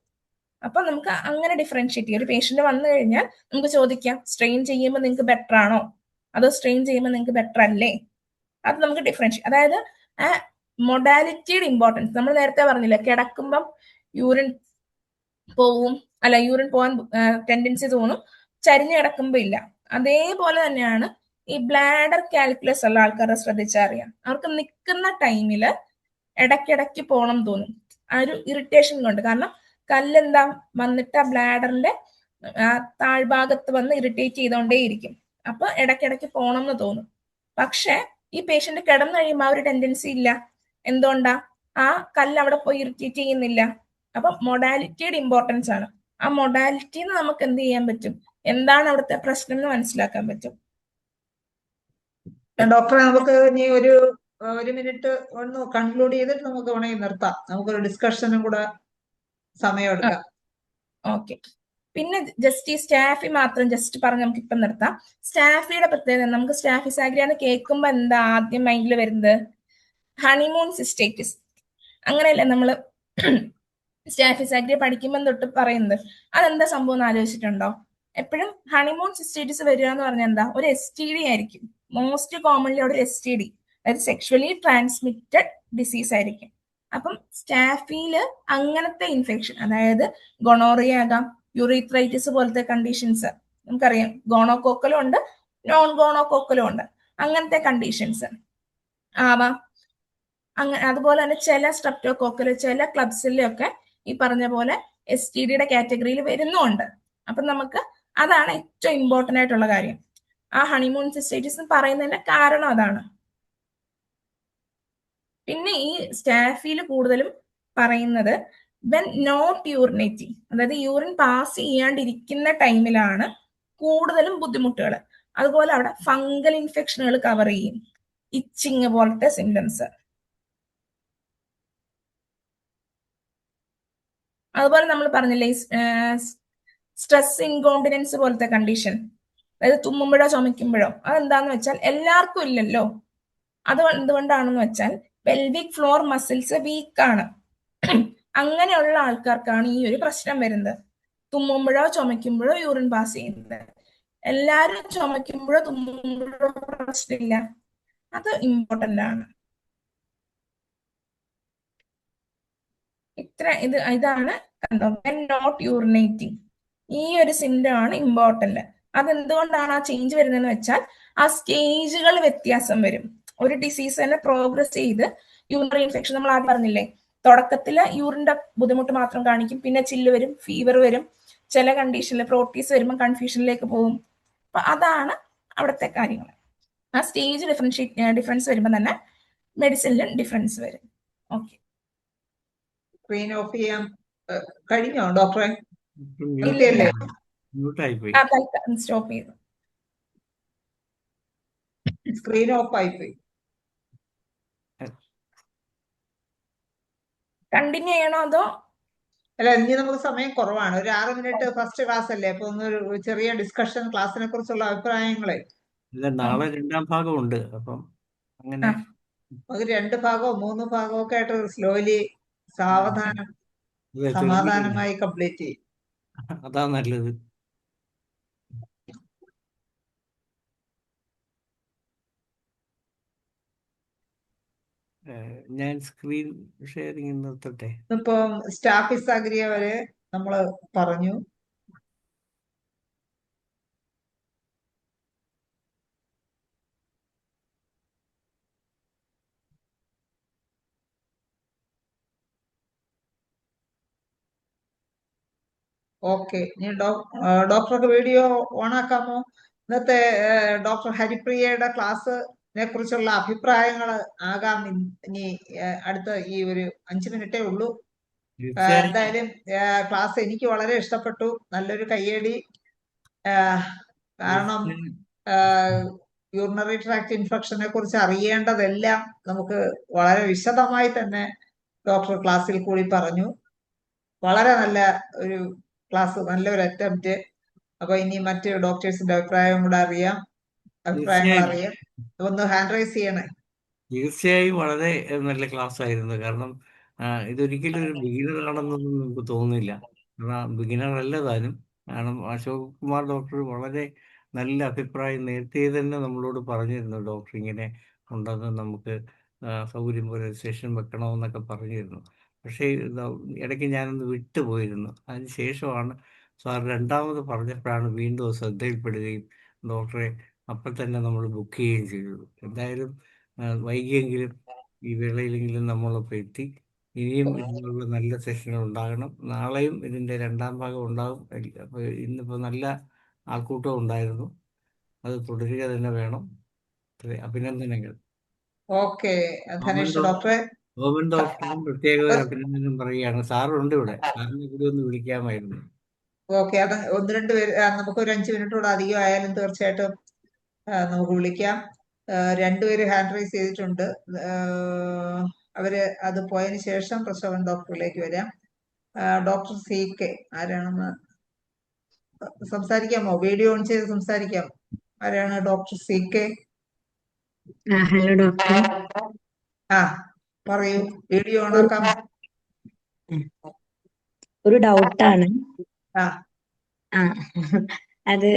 അപ്പൊ നമുക്ക് അങ്ങനെ ഡിഫറൻഷിയേറ്റ് ചെയ്യാം. ഒരു പേഷ്യന്റ് വന്നു കഴിഞ്ഞാൽ നമുക്ക് ചോദിക്കാം, സ്ട്രെയിൻ ചെയ്യുമ്പോൾ നിങ്ങൾക്ക് ബെറ്റർ ആണോ, അതോ സ്ട്രെയിൻ ചെയ്യുമ്പോൾ നിങ്ങൾക്ക് ബെറ്റർ അല്ലേ? അത് നമുക്ക് ഡിഫറൻഷിയേറ്റ്, അതായത് ആ മൊഡാലിറ്റിയുടെ ഇമ്പോർട്ടൻസ്. നമ്മൾ നേരത്തെ പറഞ്ഞില്ല, കിടക്കുമ്പം യൂറിൻ പോവും, അല്ല യൂറിൻ പോകാൻ ടെൻഡൻസി തോന്നും, ചരിഞ്ഞ് കിടക്കുമ്പോ ഇല്ല. അതേപോലെ തന്നെയാണ് ഈ ബ്ലാഡർ കാൽക്കുലസ് ഉള്ള ആൾക്കാരെ ശ്രദ്ധിച്ചറിയാം. അവർക്ക് നിൽക്കുന്ന ടൈമിൽ ഇടയ്ക്കിടയ്ക്ക് പോകണം തോന്നും, ആ ഒരു ഇറിറ്റേഷൻ കൊണ്ട്. കാരണം കല്ലെന്താ വന്നിട്ട് ആ ബ്ലാഡറിന്റെ താഴ്ഭാഗത്ത് വന്ന് ഇറിറ്റേറ്റ് ചെയ്തോണ്ടേയിരിക്കും. അപ്പൊ ഇടയ്ക്കിടയ്ക്ക് പോകണം എന്ന് തോന്നും. പക്ഷെ ഈ പേഷ്യന്റ് കിടന്നു കഴിയുമ്പോൾ ആ ഒരു ടെൻഡൻസി ഇല്ല. എന്തുകൊണ്ടാ? ആ കല്ല് അവിടെ പോയി ഇറിറ്റേറ്റ് ചെയ്യുന്നില്ല. അപ്പൊ മൊഡാലിറ്റിയുടെ ഇമ്പോർട്ടൻസ് ആണ്. ആ മൊഡാലിറ്റിന്ന് നമുക്ക് എന്ത് ചെയ്യാൻ പറ്റും, എന്താണ് അവിടുത്തെ പ്രശ്നം എന്ന് മനസ്സിലാക്കാൻ പറ്റും. ഡോക്ടറെ, നമുക്ക് ഇനി ഒരു മിനിറ്റ് ഒന്ന് കൺക്ലൂഡ് ചെയ്തിട്ട് നമുക്ക് വേണമെങ്കിൽ നിർത്താം. നമുക്കൊരു ഡിസ്കഷനും കൂടെ സമയം എടുക്കാം. ഓക്കെ. പിന്നെ ജസ്റ്റ് ഈ സ്റ്റാഫി മാത്രം ജസ്റ്റ് പറഞ്ഞ് നമുക്ക് ഇപ്പം നിർത്താം. സ്റ്റാഫിയുടെ പ്രത്യേകത, നമുക്ക് സ്റ്റാഫി സാഗ്രിയാണ് കേൾക്കുമ്പോൾ എന്താ ആദ്യം മൈൻഡിൽ വരുന്നത്? Honeymoon cystitis. അങ്ങനെയല്ലേ നമ്മള് സ്റ്റാഫി സാഗ്രിയ പഠിക്കുമ്പോൾ തൊട്ട് പറയുന്നത്? അതെന്താ സംഭവം എന്ന് ആലോചിച്ചിട്ടുണ്ടോ? എപ്പോഴും ഹണിമൂൺ സിസ്റ്റൈറ്റിസ് വരിക എന്ന് പറഞ്ഞാൽ എന്താ? ഒരു STD ആയിരിക്കും. മോസ്റ്റ് കോമൺലി അവിടെ ഒരു STD, അതായത് സെക്ഷുവലി ട്രാൻസ്മിറ്റഡ് ഡിസീസ് ആയിരിക്കും. അപ്പം സ്റ്റാഫിയില് അങ്ങനത്തെ ഇൻഫെക്ഷൻ, അതായത് ഗൊണോറിയ ആകാം, യുറീത്രൈറ്റിസ് പോലത്തെ കണ്ടീഷൻസ് നമുക്കറിയാം. ഗോണോകോക്കലും ഉണ്ട്, നോൺ ഗോണോകോക്കലും ഉണ്ട്. അങ്ങനത്തെ കണ്ടീഷൻസ് ആവാം. അങ്ങനെ അതുപോലെ തന്നെ ചില സ്ട്രെപ്റ്റോകോക്കല്, ചില ക്ലബ്സിലൊക്കെ ഈ പറഞ്ഞ പോലെ STDയുടെ കാറ്റഗറിയിൽ വരുന്നുണ്ട്. അപ്പൊ നമുക്ക് അതാണ് ഏറ്റവും ഇമ്പോർട്ടൻ്റ് ആയിട്ടുള്ള കാര്യം. ആ ഹണിമൂൺ സിസ്റ്റൈറ്റിസ് പറയുന്നതിന്റെ കാരണം അതാണ്. പിന്നെ ഈ സ്റ്റാഫിയിൽ കൂടുതലും പറയുന്നത് വെൻ നോട്ട് യൂറിനേറ്റിംഗ്, അതായത് യൂറിൻ പാസ് ചെയ്യാണ്ടിരിക്കുന്ന ടൈമിലാണ് കൂടുതലും ബുദ്ധിമുട്ടുകൾ. അതുപോലെ അവിടെ ഫംഗൽ ഇൻഫെക്ഷനുകൾ കവർ ചെയ്യും, ഇച്ചിങ് പോലത്തെ സിംറ്റംസ്. അതുപോലെ നമ്മൾ പറഞ്ഞില്ലേ സ്ട്രെസ് ഇൻകോണ്ടിനൻസ് പോലത്തെ കണ്ടീഷൻ, അതായത് തുമ്മുമ്പോഴോ ചുമയ്ക്കുമ്പോഴോ. അതെന്താന്ന് വെച്ചാൽ എല്ലാവർക്കും ഇല്ലല്ലോ. അത് എന്തുകൊണ്ടാണെന്ന് വെച്ചാൽ പെൽവിക് ഫ്ലോർ മസിൽസ് വീക്കാണ്. അങ്ങനെയുള്ള ആൾക്കാർക്കാണ് ഈ ഒരു പ്രശ്നം വരുന്നത്, തുമ്മുമ്പോഴോ ചുമയ്ക്കുമ്പോഴോ യൂറിൻ പാസ് ചെയ്യുന്നത്. എല്ലാരും ചുമയ്ക്കുമ്പോഴോ തുമ്മുമ്പോഴോ പ്രശ്നമില്ല. അത് ഇമ്പോർട്ടന്റ് ആണ്. ഇതാണ് കണ്ടോ, നോട്ട് യൂറിനേറ്റിംഗ്. ഈ ഒരു സിംറ്റം ആണ് ഇമ്പോർട്ടന്റ്. അതെന്തുകൊണ്ടാണ് ആ ചേഞ്ച് വരുന്നതെന്ന് വെച്ചാൽ ആ സ്റ്റേജുകൾ വ്യത്യാസം വരും. ഒരു ഡിസീസ് തന്നെ പ്രോഗ്രസ് ചെയ്ത് യൂറിനറി ഇൻഫെക്ഷൻ, നമ്മൾ ആദ്യം പറഞ്ഞില്ലേ, തുടക്കത്തില് യൂറിന്റെ ബുദ്ധിമുട്ട് മാത്രം കാണിക്കും, പിന്നെ ചില്ല് വരും, ഫീവർ വരും, ചില കണ്ടീഷനിൽ പ്രോട്ടീസ് വരുമ്പോൾ കൺഫ്യൂഷനിലേക്ക് പോകും. അപ്പൊ അതാണ് അവിടുത്തെ കാര്യങ്ങൾ. ആ സ്റ്റേജ് ഡിഫറൻസ് വരുമ്പോൾ തന്നെ മെഡിസിനിലും ഡിഫറൻസ് വരും. ഓക്കെ, സ്ക്രീൻ ഓഫ് ചെയ്യാൻ കഴിഞ്ഞോ ഡോക്ടറെ? മ്യൂട്ടായിപ്പോയി. സ്റ്റോപ്പ് ചെയ്തു. സ്ക്രീൻ ഓഫ് ആയിപ്പോയി. കണ്ടിന്യൂ ചെയ്യണോ അതോ? അല്ല, ഇനി നമുക്ക് സമയം കുറവാണ്. ഒരു 6 മിനിറ്റ് ഫസ്റ്റ് ക്ലാസ് അല്ലേ, അപ്പൊ ഒന്നൊരു ചെറിയ ഡിസ്കഷൻ, ക്ലാസ്സിനെ കുറിച്ചുള്ള അഭിപ്രായങ്ങളെ. ഇല്ല, നാളെ 2ാം ഭാഗം ഉണ്ട്. അപ്പം അങ്ങനെ ഒരു 2 ഭാഗമോ 3 ഭാഗമോ ഒക്കെ ആയിട്ട് സ്ലോലി, സാവധാനം, സമാധാനമായി കംപ്ലീറ്റ് ചെയ്യും. അതാ നല്ലത്. ഞാൻ സ്ക്രീൻ ഷെയറിംഗ് നിർത്തട്ടെ. ഇപ്പം സ്റ്റാഫി സാഗ്രിയ വരെ നമ്മൾ പറഞ്ഞു. ഓക്കെ, ഇനി ഡോക്ടർക്ക് വീഡിയോ ഓൺ ആക്കാമോ? ഇന്നത്തെ ഡോക്ടർ ഹരിപ്രിയയുടെ ക്ലാസ്സിനെ കുറിച്ചുള്ള അഭിപ്രായങ്ങൾ ആകാം ഇനി അടുത്ത ഈ ഒരു 5 മിനിറ്റേ ഉള്ളൂ. എന്തായാലും ക്ലാസ് എനിക്ക് വളരെ ഇഷ്ടപ്പെട്ടു. നല്ലൊരു കയ്യടി. കാരണം യൂറിനറി ട്രാക്ട് ഇൻഫെക്ഷനെ കുറിച്ച് അറിയേണ്ടതെല്ലാം നമുക്ക് വളരെ വിശദമായി തന്നെ ഡോക്ടർ ക്ലാസ്സിൽ കൂടി പറഞ്ഞു. വളരെ നല്ല ഒരു ക്ലാസ്, നല്ലൊരു അറ്റംപ്റ്റ്. അപ്പൊ ഇനി മറ്റ് ഡോക്ടേഴ്സിന്റെ അഭിപ്രായം കൂടെ അറിയാം, അഭിപ്രായങ്ങൾ അറിയാം. ഒന്ന് ഹാൻഡ് റൈസ് ചെയ്യണേ. തീർച്ചയായും വളരെ നല്ല ക്ലാസ് ആയിരുന്നു. കാരണം ഇതൊരിക്കലും ഒരു ബിഗിനർ ആണെന്നൊന്നും നമുക്ക് തോന്നുന്നില്ല. കാരണം ബിഗിനർ അല്ല താനും. കാരണം അശോക് കുമാർ ഡോക്ടർ വളരെ നല്ല അഭിപ്രായം നേരത്തെ തന്നെ നമ്മളോട് പറഞ്ഞിരുന്നു. ഡോക്ടർ ഇങ്ങനെ ഉണ്ടെന്ന്, നമുക്ക് സൗകര്യം പോലെ സെഷൻ വെക്കണമെന്നൊക്കെ പറഞ്ഞിരുന്നു. പക്ഷേ ഇടയ്ക്ക് ഞാനൊന്ന് വിട്ടുപോയിരുന്നു. അതിന് ശേഷമാണ് സാർ 2ാമത് പറഞ്ഞപ്പോഴാണ് വീണ്ടും ശ്രദ്ധയിൽപ്പെടുകയും ഡോക്ടറെ അപ്പം തന്നെ നമ്മൾ ബുക്ക് ചെയ്യുകയും ചെയ്തത്. എന്തായാലും വൈകിയെങ്കിലും ഈ വേളയിലെങ്കിലും നമ്മളൊപ്പം എത്തി. ഇനിയും ഇതുപോലുള്ള നല്ല സെഷനുകൾ ഉണ്ടാകണം. നാളെയും ഇതിൻ്റെ രണ്ടാം ഭാഗം ഉണ്ടാകും. അപ്പോൾ ഇന്നിപ്പോൾ നല്ല ആൾക്കൂട്ടം ഉണ്ടായിരുന്നു. അത് തുടരുക തന്നെ വേണം. അഭിനന്ദനങ്ങൾ. ഓക്കെ ഓമൻ ധനേഷ് ഡോക്ടറെ. ഓമൻ ഡോക്ടറും പ്രത്യേക ഒരു അഭിനന്ദനം പറയുകയാണ്. സാറുണ്ട് ഇവിടെ, സാറിനെ കൂടി ഒന്ന് വിളിക്കാമായിരുന്നു. ഓക്കെ, അത് ഒന്ന് രണ്ട് പേര് നമുക്ക് ഒരു 5 മിനിറ്റോട് അധികം ആയാലും തീർച്ചയായിട്ടും നമുക്ക് വിളിക്കാം. രണ്ടുപേര് ഹാൻഡ് റൈസ് ചെയ്തിട്ടുണ്ട്. അവര് അത് പോയതിനു ശേഷം പ്രസവൻ ഡോക്ടറിലേക്ക് വരാം. ഡോക്ടർ CK ആരാണെന്ന് സംസാരിക്കാമോ? വീഡിയോ ഓൺ ചെയ്ത് സംസാരിക്കാം. ആരാണ് ഡോക്ടർ CK? Hello doctor. ആ പറയൂ, വീഡിയോ ഓൺ ആക്കാം. ഒരു ഡൗട്ടാണ്. ആ അത്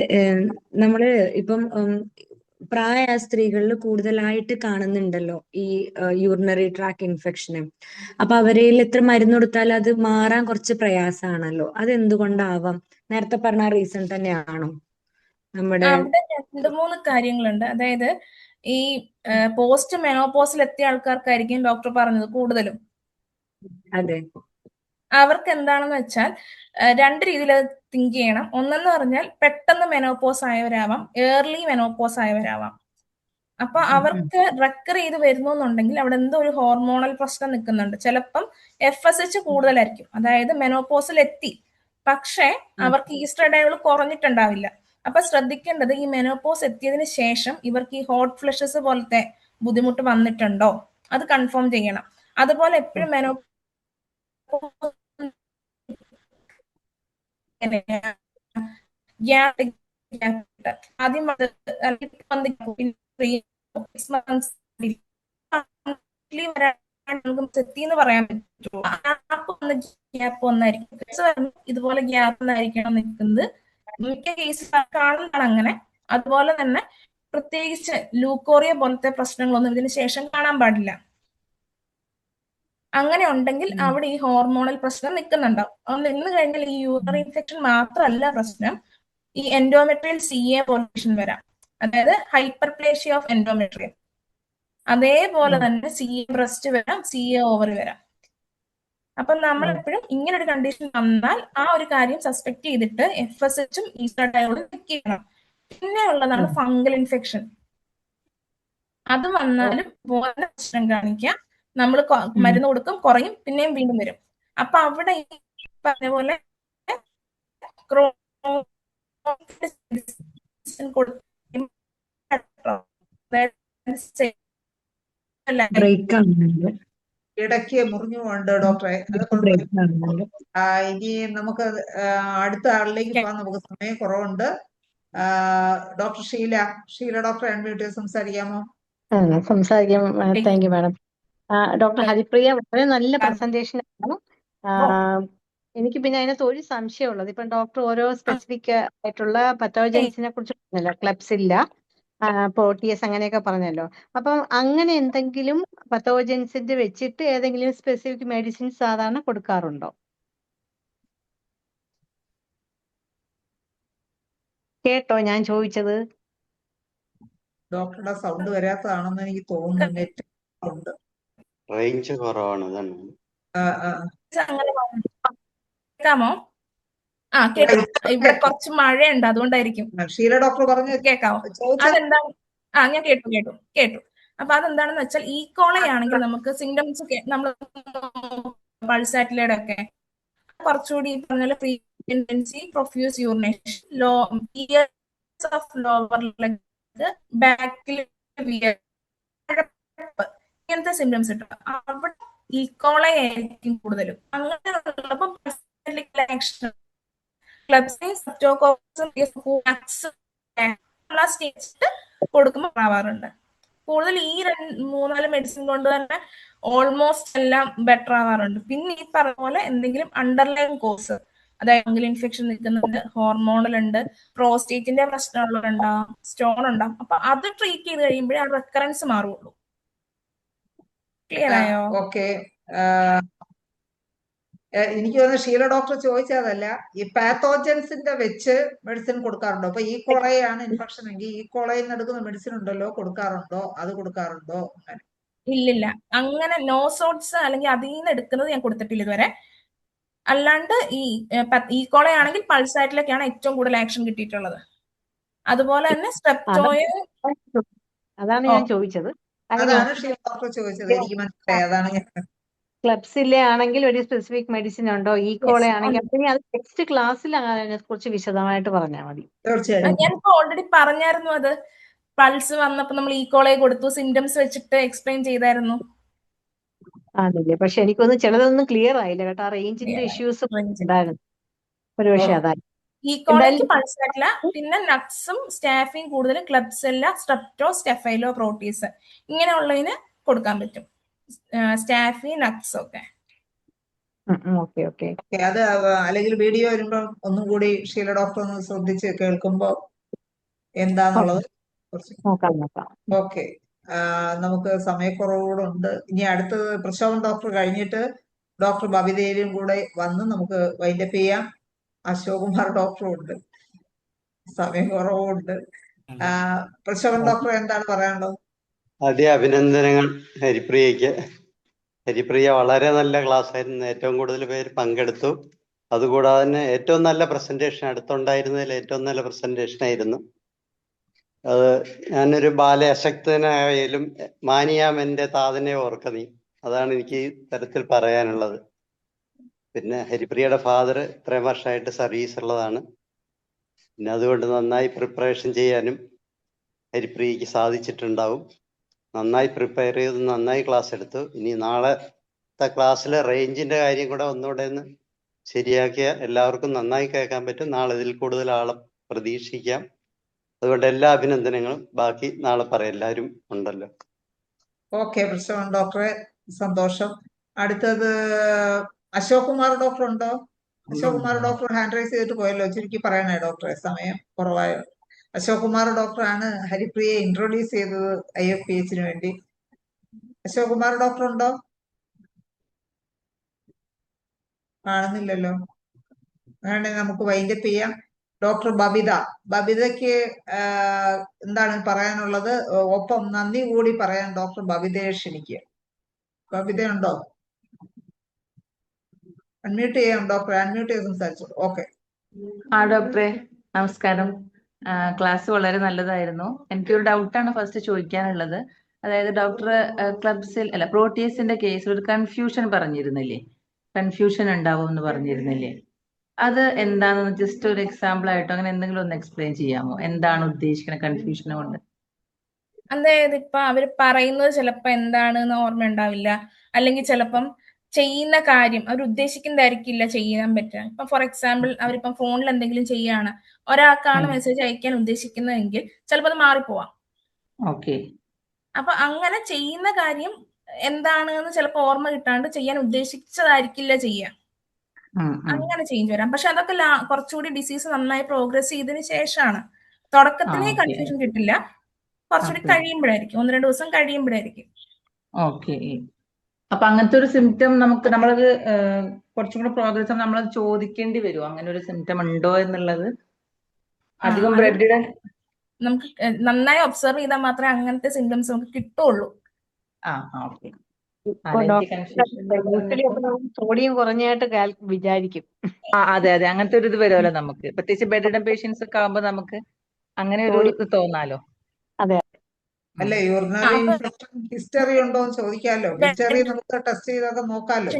നമ്മള് ഇപ്പം പ്രായ സ്ത്രീകളിൽ കൂടുതലായിട്ട് കാണുന്നുണ്ടല്ലോ ഈ യൂറിനറി ട്രാക്ക് ഇൻഫെക്ഷന്. അപ്പൊ അവരിൽ എത്ര മരുന്ന് കൊടുത്താലും അത് മാറാൻ കുറച്ച് പ്രയാസമാണല്ലോ. അത് എന്തുകൊണ്ടാവാം? നേരത്തെ പറഞ്ഞ റീസൺ തന്നെയാണോ? നമ്മുടെ അവിടെ 2-3 കാര്യങ്ങളുണ്ട്. അതായത് ഈ പോസ്റ്റ് മെനോപോസിൽ എത്തിയ ആൾക്കാർക്കായിരിക്കും ഡോക്ടർ പറഞ്ഞത് കൂടുതലും. അതെ, അവർക്ക് എന്താണെന്ന് വെച്ചാൽ 2 രീതിയിൽ തിങ്ക് ചെയ്യണം. ഒന്നെന്ന് പറഞ്ഞാൽ പെട്ടെന്ന് മെനോപോസ് ആയവരാവാം, ഏർലി മെനോപോസ് ആയവരാവാം. അപ്പൊ അവർക്ക് റെക്കർ ചെയ്ത് വരുന്നു എന്നുണ്ടെങ്കിൽ അവിടെ എന്തോ ഒരു ഹോർമോണൽ പ്രശ്നം നിൽക്കുന്നുണ്ട്. ചിലപ്പം FSH കൂടുതലായിരിക്കും, അതായത് മെനോപോസിൽ എത്തി, പക്ഷെ അവർക്ക് ഈസ്ട്രഡൈൻ കുറഞ്ഞിട്ടുണ്ടാവില്ല. അപ്പൊ ശ്രദ്ധിക്കേണ്ടത് ഈ മെനോപോസ് എത്തിയതിന് ശേഷം ഇവർക്ക് ഈ ഹോട്ട് ഫ്ലഷസ് പോലത്തെ ബുദ്ധിമുട്ട് വന്നിട്ടുണ്ടോ, അത് കൺഫേം ചെയ്യണം. അതുപോലെ എപ്പോഴും മെനോപോസ് ആദ്യം എന്ന് പറയാൻ പറ്റുമോ? ഗ്യാപ്പ് ഒന്നായിരിക്കും, ഇതുപോലെ ഗ്യാപ്പ് ഒന്നായിരിക്കണം നിൽക്കുന്നത്. മിക്ക കേസ് കാണുന്നതാണ് അങ്ങനെ. അതുപോലെ തന്നെ പ്രത്യേകിച്ച് ലൂക്കോറിയ പോലത്തെ പ്രശ്നങ്ങളൊന്നും ഇതിന് ശേഷം കാണാൻ പാടില്ല. അങ്ങനെ ഉണ്ടെങ്കിൽ അവിടെ ഈ ഹോർമോണൽ പ്രശ്നം നിൽക്കുന്നുണ്ടാവും. അത് നിന്ന് കഴിഞ്ഞാൽ ഈ യൂറിനറി ഇൻഫെക്ഷൻ മാത്രമല്ല പ്രശ്നം, ഈ എൻഡോമെട്രിയൽ CA പോലീഷൻ വരാം, അതായത് ഹൈപ്പർപ്ലേഷ്യ ഓഫ് എൻഡോമെട്രിയം. അതേപോലെ തന്നെ CA ബ്രസ്റ്റ് വരാം, CA ഓവറി വരാം. അപ്പൊ നമ്മൾ എപ്പോഴും ഇങ്ങനെ ഒരു കണ്ടീഷൻ വന്നാൽ ആ ഒരു കാര്യം സസ്പെക്ട് ചെയ്തിട്ട് FSHും ഈസ്ട്രഡയോളും ചെക്ക് ചെയ്യണം. പിന്നെ ഉള്ളതാണ് ഫംഗൽ ഇൻഫെക്ഷൻ. അത് വന്നാലും പോലെ പ്രശ്നം കാണിക്കാം. നമ്മൾ മരുന്ന് കൊടുക്കും, കുറയും, പിന്നെയും വീണ്ടും വരും. അപ്പൊ അവിടെ ഈ പറഞ്ഞ പോലെ ബ്രേക്ക് ആവുന്നുണ്ട്. ഇടയ്ക്ക് മുറിഞ്ഞു പോകണ്ട് ഡോക്ടറെ. അത് ബ്രേക്ക് കുഴപ്പമില്ല. ആവുന്നുണ്ട്. ഇനി നമുക്ക് അടുത്ത ആളിലേക്ക് പോകാൻ നമുക്ക് സമയം കുറവുണ്ട്. ഡോക്ടർ ഷീല ഡോക്ടർ അൺമ്യൂട്ട് ചെയ്ത് സംസാരിക്കാമോ? സംസാരിക്കാം. Thank you madam. Doctor Haripriya, വളരെ നല്ല പ്രസന്റേഷൻ ആയിരുന്നു. എനിക്ക് പിന്നെ അതിനകത്ത് ഒരു സംശയമുള്ളത്, ഇപ്പം ഡോക്ടർ ഓരോ സ്പെസിഫിക് ആയിട്ടുള്ള പത്തോജൻസിനെ കുറിച്ച് പറഞ്ഞല്ലോ, ക്ലബ്സില്ല, പ്രോട്ടിയസ് അങ്ങനെയൊക്കെ പറഞ്ഞല്ലോ. അപ്പം അങ്ങനെ എന്തെങ്കിലും പത്തോജൻസിന്റെ വെച്ചിട്ട് ഏതെങ്കിലും സ്പെസിഫിക് മെഡിസിൻസ് സാധാരണ കൊടുക്കാറുണ്ടോ? കേട്ടോ ഞാൻ ചോദിച്ചത്? ഡോക്ടറുടെ സൗണ്ട് വരാത്തതാണെന്ന് എനിക്ക് തോന്നുന്നു. നെറ്റ് ഉണ്ട്, റേഞ്ച് കുറവാണ്. കേൾക്കാമോ? കേട്ടോ. ഇവിടെ കുറച്ച് മഴയുണ്ട്, അതുകൊണ്ടായിരിക്കും. ഷീല ഡോക്ടർ പറഞ്ഞു കേൾക്കാമോ? അതെന്താ? ഞാൻ കേട്ടു. അപ്പൊ അതെന്താണെന്ന് വെച്ചാൽ ഈ കോളയാണെങ്കിൽ നമുക്ക് സിംറ്റംസ് നമ്മൾ പൾസാറ്റിലയുടെ ഒക്കെ കുറച്ചുകൂടി പറഞ്ഞ frequency, profuse urination, lower leg, ബാക്കിൽ ഇങ്ങനത്തെ സിംറ്റംസ് കിട്ടും. അവിടെ ഈ കോളയായിരിക്കും കൂടുതലും. അങ്ങനെയുള്ളപ്പോൾ കൊടുക്കുമ്പോൾ ആവാറുണ്ട്. കൂടുതൽ ഈ 3-4 മെഡിസിൻ കൊണ്ട് തന്നെ ഓൾമോസ്റ്റ് എല്ലാം ബെറ്റർ ആവാറുണ്ട്. പിന്നെ ഈ പറഞ്ഞ പോലെ എന്തെങ്കിലും അണ്ടർലൈൻ കോഴ്സ്, അതായത് ഫംഗൽ ഇൻഫെക്ഷൻ നിൽക്കുന്നുണ്ട്, ഹോർമോണൽ ഉണ്ട്, പ്രോസ്റ്റേറ്റിന്റെ പ്രശ്നമുള്ളവരുണ്ടാവും, സ്റ്റോൺ ഉണ്ടാവും. അപ്പൊ അത് ട്രീറ്റ് ചെയ്ത് കഴിയുമ്പോഴേ ആ റെക്കറൻസ് മാറുള്ളൂ. ക്ലിയർ ആയോ? ഓക്കെ, എനിക്ക് തോന്നുന്നു ഷീല ഡോക്ടർ ചോദിച്ചതല്ല, ഈ പാത്തോജൻസിന്റെ വെച്ച് മെഡിസിൻ കൊടുക്കാറുണ്ടോ? അപ്പൊ ഈ കോളയാണ് ഇൻഫെക്ഷൻ എങ്കിൽ ഈ കോളയിൽ നിന്ന് എടുക്കുന്ന മെഡിസിൻ ഉണ്ടല്ലോ, കൊടുക്കാറുണ്ടോ? അത് കൊടുക്കാറുണ്ടോ? അങ്ങനെ ഇല്ലില്ല, അങ്ങനെ നോസോട്സ് അല്ലെങ്കിൽ അതിൽ നിന്ന് എടുക്കുന്നത് ഞാൻ കൊടുത്തിട്ടില്ല ഇതുവരെ. അല്ലാണ്ട് ഈ കോളയാണെങ്കിൽ പൾസാറ്റിലേക്കാണ് ഏറ്റവും കൂടുതൽ ആക്ഷൻ കിട്ടിയിട്ടുള്ളത്. അതുപോലെ തന്നെ സ്ട്രെപ്റ്റോയെ അതാണ് ഞാൻ ചോദിച്ചത്. അതാണ് ഷീല ഡോക്ടർ ചോദിച്ചത്, എനിക്ക് മനസ്സിലായി. അതാണ് ഞാൻ ക്ലബ്സിലെ ആണെങ്കിൽ ഒരു സ്പെസിഫിക് മെഡിസിൻ ഉണ്ടോ? ഈ കോളെ ആണെങ്കിൽ പിന്നെ അത് നെക്സ്റ്റ് ക്ലാസ്സിൽ അതിനെ കുറിച്ച് വിശദമായിട്ട് പറഞ്ഞാൽ മതി. തീർച്ചയായും ഞാനിപ്പോ ഓൾറെഡി പറഞ്ഞായിരുന്നു. അത് പൾസ് വന്നപ്പോ നമ്മൾ ഈ കോളേ കൊടുത്തു, സിംറ്റംസ് വെച്ചിട്ട് എക്സ്പ്ലെയിൻ ചെയ്തായിരുന്നു. ആണല്ലേ, പക്ഷെ എനിക്കൊന്നും ചിലതൊന്നും ക്ലിയർ ആയില്ല കേട്ടോ. ആ റേഞ്ചിന്റെ ഇഷ്യൂസ് ഉണ്ടായിരുന്നു ഒരു പക്ഷെ അതായി. ഈ കോളേക്ക് പൾസാറ്റില്ല, പിന്നെ നട്ട്സും സ്റ്റാഫിയും കൂടുതൽ, ക്ലബ്സെല്ല, സ്ട്രെപ്റ്റോ, സ്റ്റെഫൈലോ, പ്രോട്ടീസ് ഇങ്ങനെയുള്ളതിന് കൊടുക്കാൻ പറ്റും. സ്റ്റാഫി, നട്ട്സ് ഒക്കെ. Okay okay. അത് അല്ലെങ്കിൽ വീഡിയോ വരുമ്പോ ഒന്നും കൂടി ഷീല ഡോക്ടർ ഒന്ന് ശ്രദ്ധിച്ച് കേൾക്കുമ്പോ എന്താന്നുള്ളത് നോക്കാം നോക്കാം. ഓക്കെ. നമുക്ക് സമയക്കുറവുകൂടെ. ഇനി അടുത്തത് പ്രശോഭൻ ഡോക്ടർ കഴിഞ്ഞിട്ട് ഡോക്ടർ ബബിതയിലും കൂടെ വന്ന് നമുക്ക് വൈൻഡപ്പ് ചെയ്യാം. അശോക് കുമാർ ഡോക്ടറും ഉണ്ട്, സമയക്കുറവുണ്ട്. പ്രശോഭൻ ഡോക്ടർ എന്താണ് പറയാനുള്ളത്? ആദ്യ അഭിനന്ദനങ്ങൾ ഹരിപ്രിയയ്ക്ക്. ഹരിപ്രിയ വളരെ നല്ല ക്ലാസ് ആയിരുന്നു, ഏറ്റവും കൂടുതൽ പേര് പങ്കെടുത്തു. അതുകൂടാതെ തന്നെ ഏറ്റവും നല്ല പ്രസന്റേഷൻ, അടുത്തുണ്ടായിരുന്നതിൽ ഏറ്റവും നല്ല പ്രസന്റേഷൻ ആയിരുന്നു അത്. ഞാനൊരു ബാലയശക്തനായാലും മാനിയാം എൻ്റെ താതനെ ഓർക്ക നീ, അതാണ് എനിക്ക് ഈ തരത്തിൽ പറയാനുള്ളത്. പിന്നെ ഹരിപ്രിയയുടെ ഫാദർ ഇത്രയും വർഷമായിട്ട് സർവീസ് ഉള്ളതാണ്. പിന്നെ അതുകൊണ്ട് നന്നായി പ്രിപ്പറേഷൻ ചെയ്യാനും ഹരിപ്രിയയ്ക്ക് സാധിച്ചിട്ടുണ്ടാവും. നന്നായി പ്രിപ്പയർ ചെയ്ത് നന്നായി ക്ലാസ് എടുത്തു. ഇനി നാളത്തെ ക്ലാസ്സിലെ റേഞ്ചിന്റെ കാര്യം കൂടെ ഒന്നുകൂടെ ഒന്ന് ശരിയാക്കിയ എല്ലാവർക്കും നന്നായി കേൾക്കാൻ പറ്റും. നാളെ ഇതിൽ കൂടുതൽ ആളെ പ്രതീക്ഷിക്കാം. അതുകൊണ്ട് എല്ലാ അഭിനന്ദനങ്ങളും. ബാക്കി നാളെ പറയാം, എല്ലാവരും ഉണ്ടല്ലോ. ഓക്കെ പ്രശോഭൻ ഡോക്ടറെ, സന്തോഷം. അടുത്തത് അശോക് കുമാർ ഡോക്ടർ ഉണ്ടോ? Ashok Kumar doctor hand raise ചെയ്തിട്ട് പോയല്ലോ, ചുരുക്കി പറയണേ ഡോക്ടറെ, സമയം കുറവായോ. അശോക് കുമാർ ഡോക്ടറാണ് ഹരിപ്രിയയെ ഇൻട്രൊഡ്യൂസ് ചെയ്തത് IFPH വേണ്ടി. അശോക് കുമാർ ഡോക്ടർ ഉണ്ടോ? കാണുന്നില്ലല്ലോ. അങ്ങനെയാണെങ്കിൽ നമുക്ക് വൈൻഡപ്പ് ചെയ്യാം. ഡോക്ടർ ബബിതയ്ക്ക് എന്താണ് പറയാനുള്ളത്? ഒപ്പം നന്ദി കൂടി പറയാൻ ഡോക്ടർ ബബിതയെ ക്ഷണിക്കുക. ബബിത ഉണ്ടോ? അൺമ്യൂട്ട് ചെയ്യാം ഡോക്ടർ, അൺമ്യൂട്ട് ചെയ്ത് സംസാരിച്ചു. ഓക്കെ. ഡോക്ടറെ നമസ്കാരം. ക്ലാസ് വളരെ നല്ലതായിരുന്നു. എനിക്കൊരു ഡൗട്ടാണ് ഫസ്റ്റ് ചോദിക്കാനുള്ളത്. അതായത് ഡോക്ടർ ക്ലബ്സിൽ അല്ല പ്രോട്ടീസിന്റെ കേസിൽ ഒരു കൺഫ്യൂഷൻ പറഞ്ഞിരുന്നില്ലേ? കൺഫ്യൂഷൻ ഉണ്ടാവും എന്ന് പറഞ്ഞിരുന്നില്ലേ? അത് എന്താണെന്ന് ജസ്റ്റ് ഒരു എക്സാമ്പിൾ ആയിട്ടോ അങ്ങനെ എന്തെങ്കിലും ഒന്ന് എക്സ്പ്ലെയിൻ ചെയ്യാമോ? എന്താണ് ഉദ്ദേശിക്കുന്നത് കൺഫ്യൂഷൻ കൊണ്ട്? അതായത് ഇപ്പൊ അവര് പറയുന്നത് ചിലപ്പോ എന്താണെന്ന് ഓർമ്മ ഉണ്ടാവില്ല, അല്ലെങ്കിൽ ചിലപ്പം ചെയ്യുന്ന കാര്യം അവർ ഉദ്ദേശിക്കുന്നതായിരിക്കില്ല ചെയ്യാൻ പറ്റുക. ഇപ്പൊ ഫോർ എക്സാമ്പിൾ അവരിപ്പം ഫോണിൽ എന്തെങ്കിലും ചെയ്യാണ്, ഒരാൾക്കാണ് മെസ്സേജ് അയക്കാൻ ഉദ്ദേശിക്കുന്നതെങ്കിൽ ചിലപ്പോൾ അത് മാറിപ്പോവാം. ഓക്കെ. അപ്പൊ അങ്ങനെ ചെയ്യുന്ന കാര്യം എന്താണെന്ന് ചിലപ്പോൾ ഓർമ്മ കിട്ടാണ്ട് ചെയ്യാൻ ഉദ്ദേശിച്ചതായിരിക്കില്ല ചെയ്യാം. അങ്ങനെ ചേഞ്ച് വരാം. പക്ഷെ അതൊക്കെ കുറച്ചുകൂടി ഡിസീസ് നന്നായി പ്രോഗ്രസ് ചെയ്തതിന് ശേഷമാണ്. തുടക്കത്തിലേ കൺഫ്യൂഷൻ കിട്ടില്ല, കുറച്ചുകൂടി കഴിയുമ്പോഴായിരിക്കും, 1-2 ദിവസം കഴിയുമ്പോഴായിരിക്കും. ഓക്കെ. അപ്പൊ അങ്ങനത്തെ ഒരു സിംറ്റം നമ്മളത് കുറച്ചും കൂടെ പ്രോഗ്രസ് നമ്മളത് ചോദിക്കേണ്ടി വരുമോ, അങ്ങനെ ഒരു സിംറ്റം ഉണ്ടോ എന്നുള്ളത്? അധികം ബ്ലഡ് നമുക്ക് നന്നായി ഒബ്സർവ് ചെയ്താൽ മാത്രമേ അങ്ങനത്തെ സിംറ്റംസ് നമുക്ക് കിട്ടുള്ളൂ. സോഡിയം കുറഞ്ഞായിട്ട് വിചാരിക്കും. അതെ അതെ, അങ്ങനത്തെ ഒരു ഇത് വരുമല്ലോ നമുക്ക്, പ്രത്യേകിച്ച് ബെഡ് പേഷ്യൻസ് ഒക്കെ ആകുമ്പോ നമുക്ക് അങ്ങനെ ഒരു ഇത് തോന്നാലോ. അതെ. അല്ലെ, യൂറിനറി ഇൻഫെക്ഷൻ ഹിസ്റ്ററി ഉണ്ടോ എന്ന് ചോദിക്കാലോ. ഹിസ്റ്ററി നമുക്ക് ടെസ്റ്റ് ചെയ്തൊക്കെ നോക്കാലോ.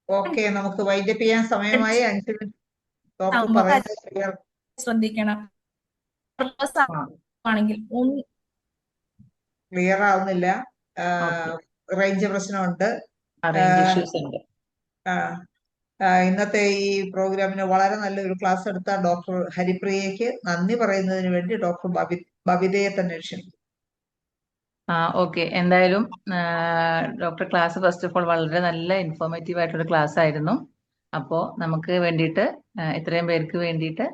ഓക്കെ, നമുക്ക് വൈൻഡപ്പ് ചെയ്യാൻ സമയമായി. 5 മിനിറ്റ് ഡോക്ടർ പറയുന്നത് ശ്രദ്ധിക്കണം. ആണെങ്കിൽ ക്ലിയർ ആവുന്നില്ല, റേഞ്ച് പ്രശ്നമുണ്ട്. ഇന്നത്തെ ഈ പ്രോഗ്രാമിന് വളരെ നല്ലൊരു ക്ലാസ് എടുത്ത ഡോക്ടർ ഹരിപ്രിയയ്ക്ക് നന്ദി പറയുന്നതിന് വേണ്ടി ഡോക്ടർ ബബിതയെ തന്നെ ക്ഷണിക്കും. ഓക്കെ. എന്തായാലും doctor class first of all വളരെ നല്ല ഇൻഫോർമേറ്റീവ് ആയിട്ടൊരു ക്ലാസ് ആയിരുന്നു. അപ്പോൾ നമുക്ക് വേണ്ടിയിട്ട് ഇത്രയും പേർക്ക് വേണ്ടിയിട്ട്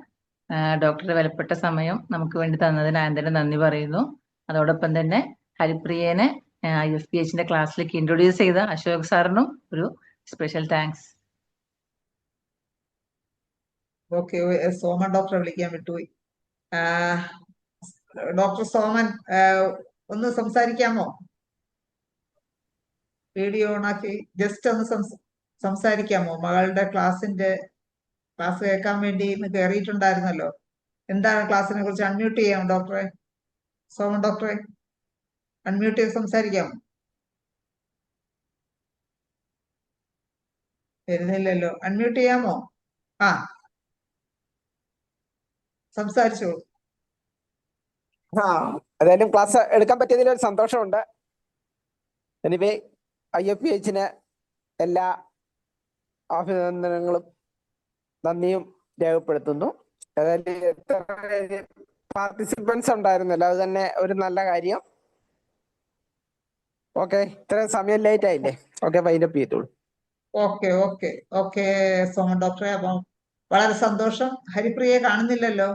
ഡോക്ടറുടെ വിലപ്പെട്ട സമയം നമുക്ക് വേണ്ടി തന്നതിന് ആന്റണി നന്ദി പറയുന്നു. അതോടൊപ്പം തന്നെ ഹരിപ്രിയനെ IFPHന്റെ ക്ലാസ്സിലേക്ക് ഇൻട്രൊഡ്യൂസ് ചെയ്ത അശോക് സാറിനും ഒരു സ്പെഷ്യൽ താങ്ക്സ്. ഓക്കെ, സോമൻ ഡോക്ടറെ വിളിക്കാൻ വിട്ടുപോയി. ഡോക്ടർ സോമൻ ഒന്ന് സംസാരിക്കാമോ? വീഡിയോ ഓണാക്കി ജസ്റ്റ് ഒന്ന് സംസാരിക്കാമോ? മകളുടെ ക്ലാസ് കേൾക്കാൻ വേണ്ടി ഇന്ന് കയറിയിട്ടുണ്ടായിരുന്നല്ലോ. എന്താണ് ക്ലാസ്സിനെ കുറിച്ച്? അൺമ്യൂട്ട് ചെയ്യാമോ ഡോക്ടറെ? സോമൻ ഡോക്ടറെ അൺമ്യൂട്ട് ചെയ്ത് സംസാരിക്കാമോ? വരുന്നില്ലല്ലോ. അൺമ്യൂട്ട് ചെയ്യാമോ? ആ, സംസാരിച്ചോളൂ. ഏതായാലും ക്ലാസ് എടുക്കാൻ പറ്റിയതിൽ ഒരു സന്തോഷമുണ്ട്. എനിവേ IFPHന് എല്ലാ അഭിനന്ദനങ്ങളും നന്ദിയും രേഖപ്പെടുത്തുന്നു. ഏതായാലും എത്ര പാർട്ടിസിപ്പൻസ് ഉണ്ടായിരുന്നല്ലോ, അത് തന്നെ ഒരു നല്ല കാര്യം. ഓക്കെ, ഇത്രയും സമയം ലേറ്റ് ആയില്ലേ? ഓക്കെ, വൈൻഡപ്പ് ചെയ്തോളൂ. ഓക്കെ ഓക്കെ ഓക്കെ സോമൻ ഡോക്ടറെ, അപ്പം വളരെ സന്തോഷം. ഹരിപ്രിയയെ കാണുന്നില്ലല്ലോ.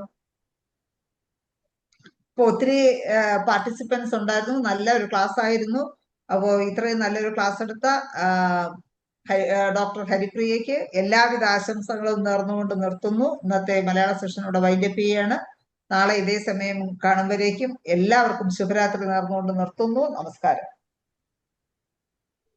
ഇപ്പൊ ഒത്തിരി പാർട്ടിസിപ്പൻസ് ഉണ്ടായിരുന്നു. നല്ല ഒരു ക്ലാസ് ആയിരുന്നു. അപ്പോൾ ഇത്രയും നല്ലൊരു ക്ലാസ് എടുത്ത ഡോക്ടർ ഹരിപ്രിയയ്ക്ക് എല്ലാവിധ ആശംസകളും നേർന്നുകൊണ്ട് നിർത്തുന്നു. ഇന്നത്തെ മലയാള സെഷൻ ഇവിടെ വൈൻഡപ്പ് ചെയ്യാണ്. നാളെ ഇതേ സമയം കാണുമ്പോഴേക്കും എല്ലാവർക്കും ശുഭരാത്രി നേർന്നുകൊണ്ട് നിർത്തുന്നു. നമസ്കാരം.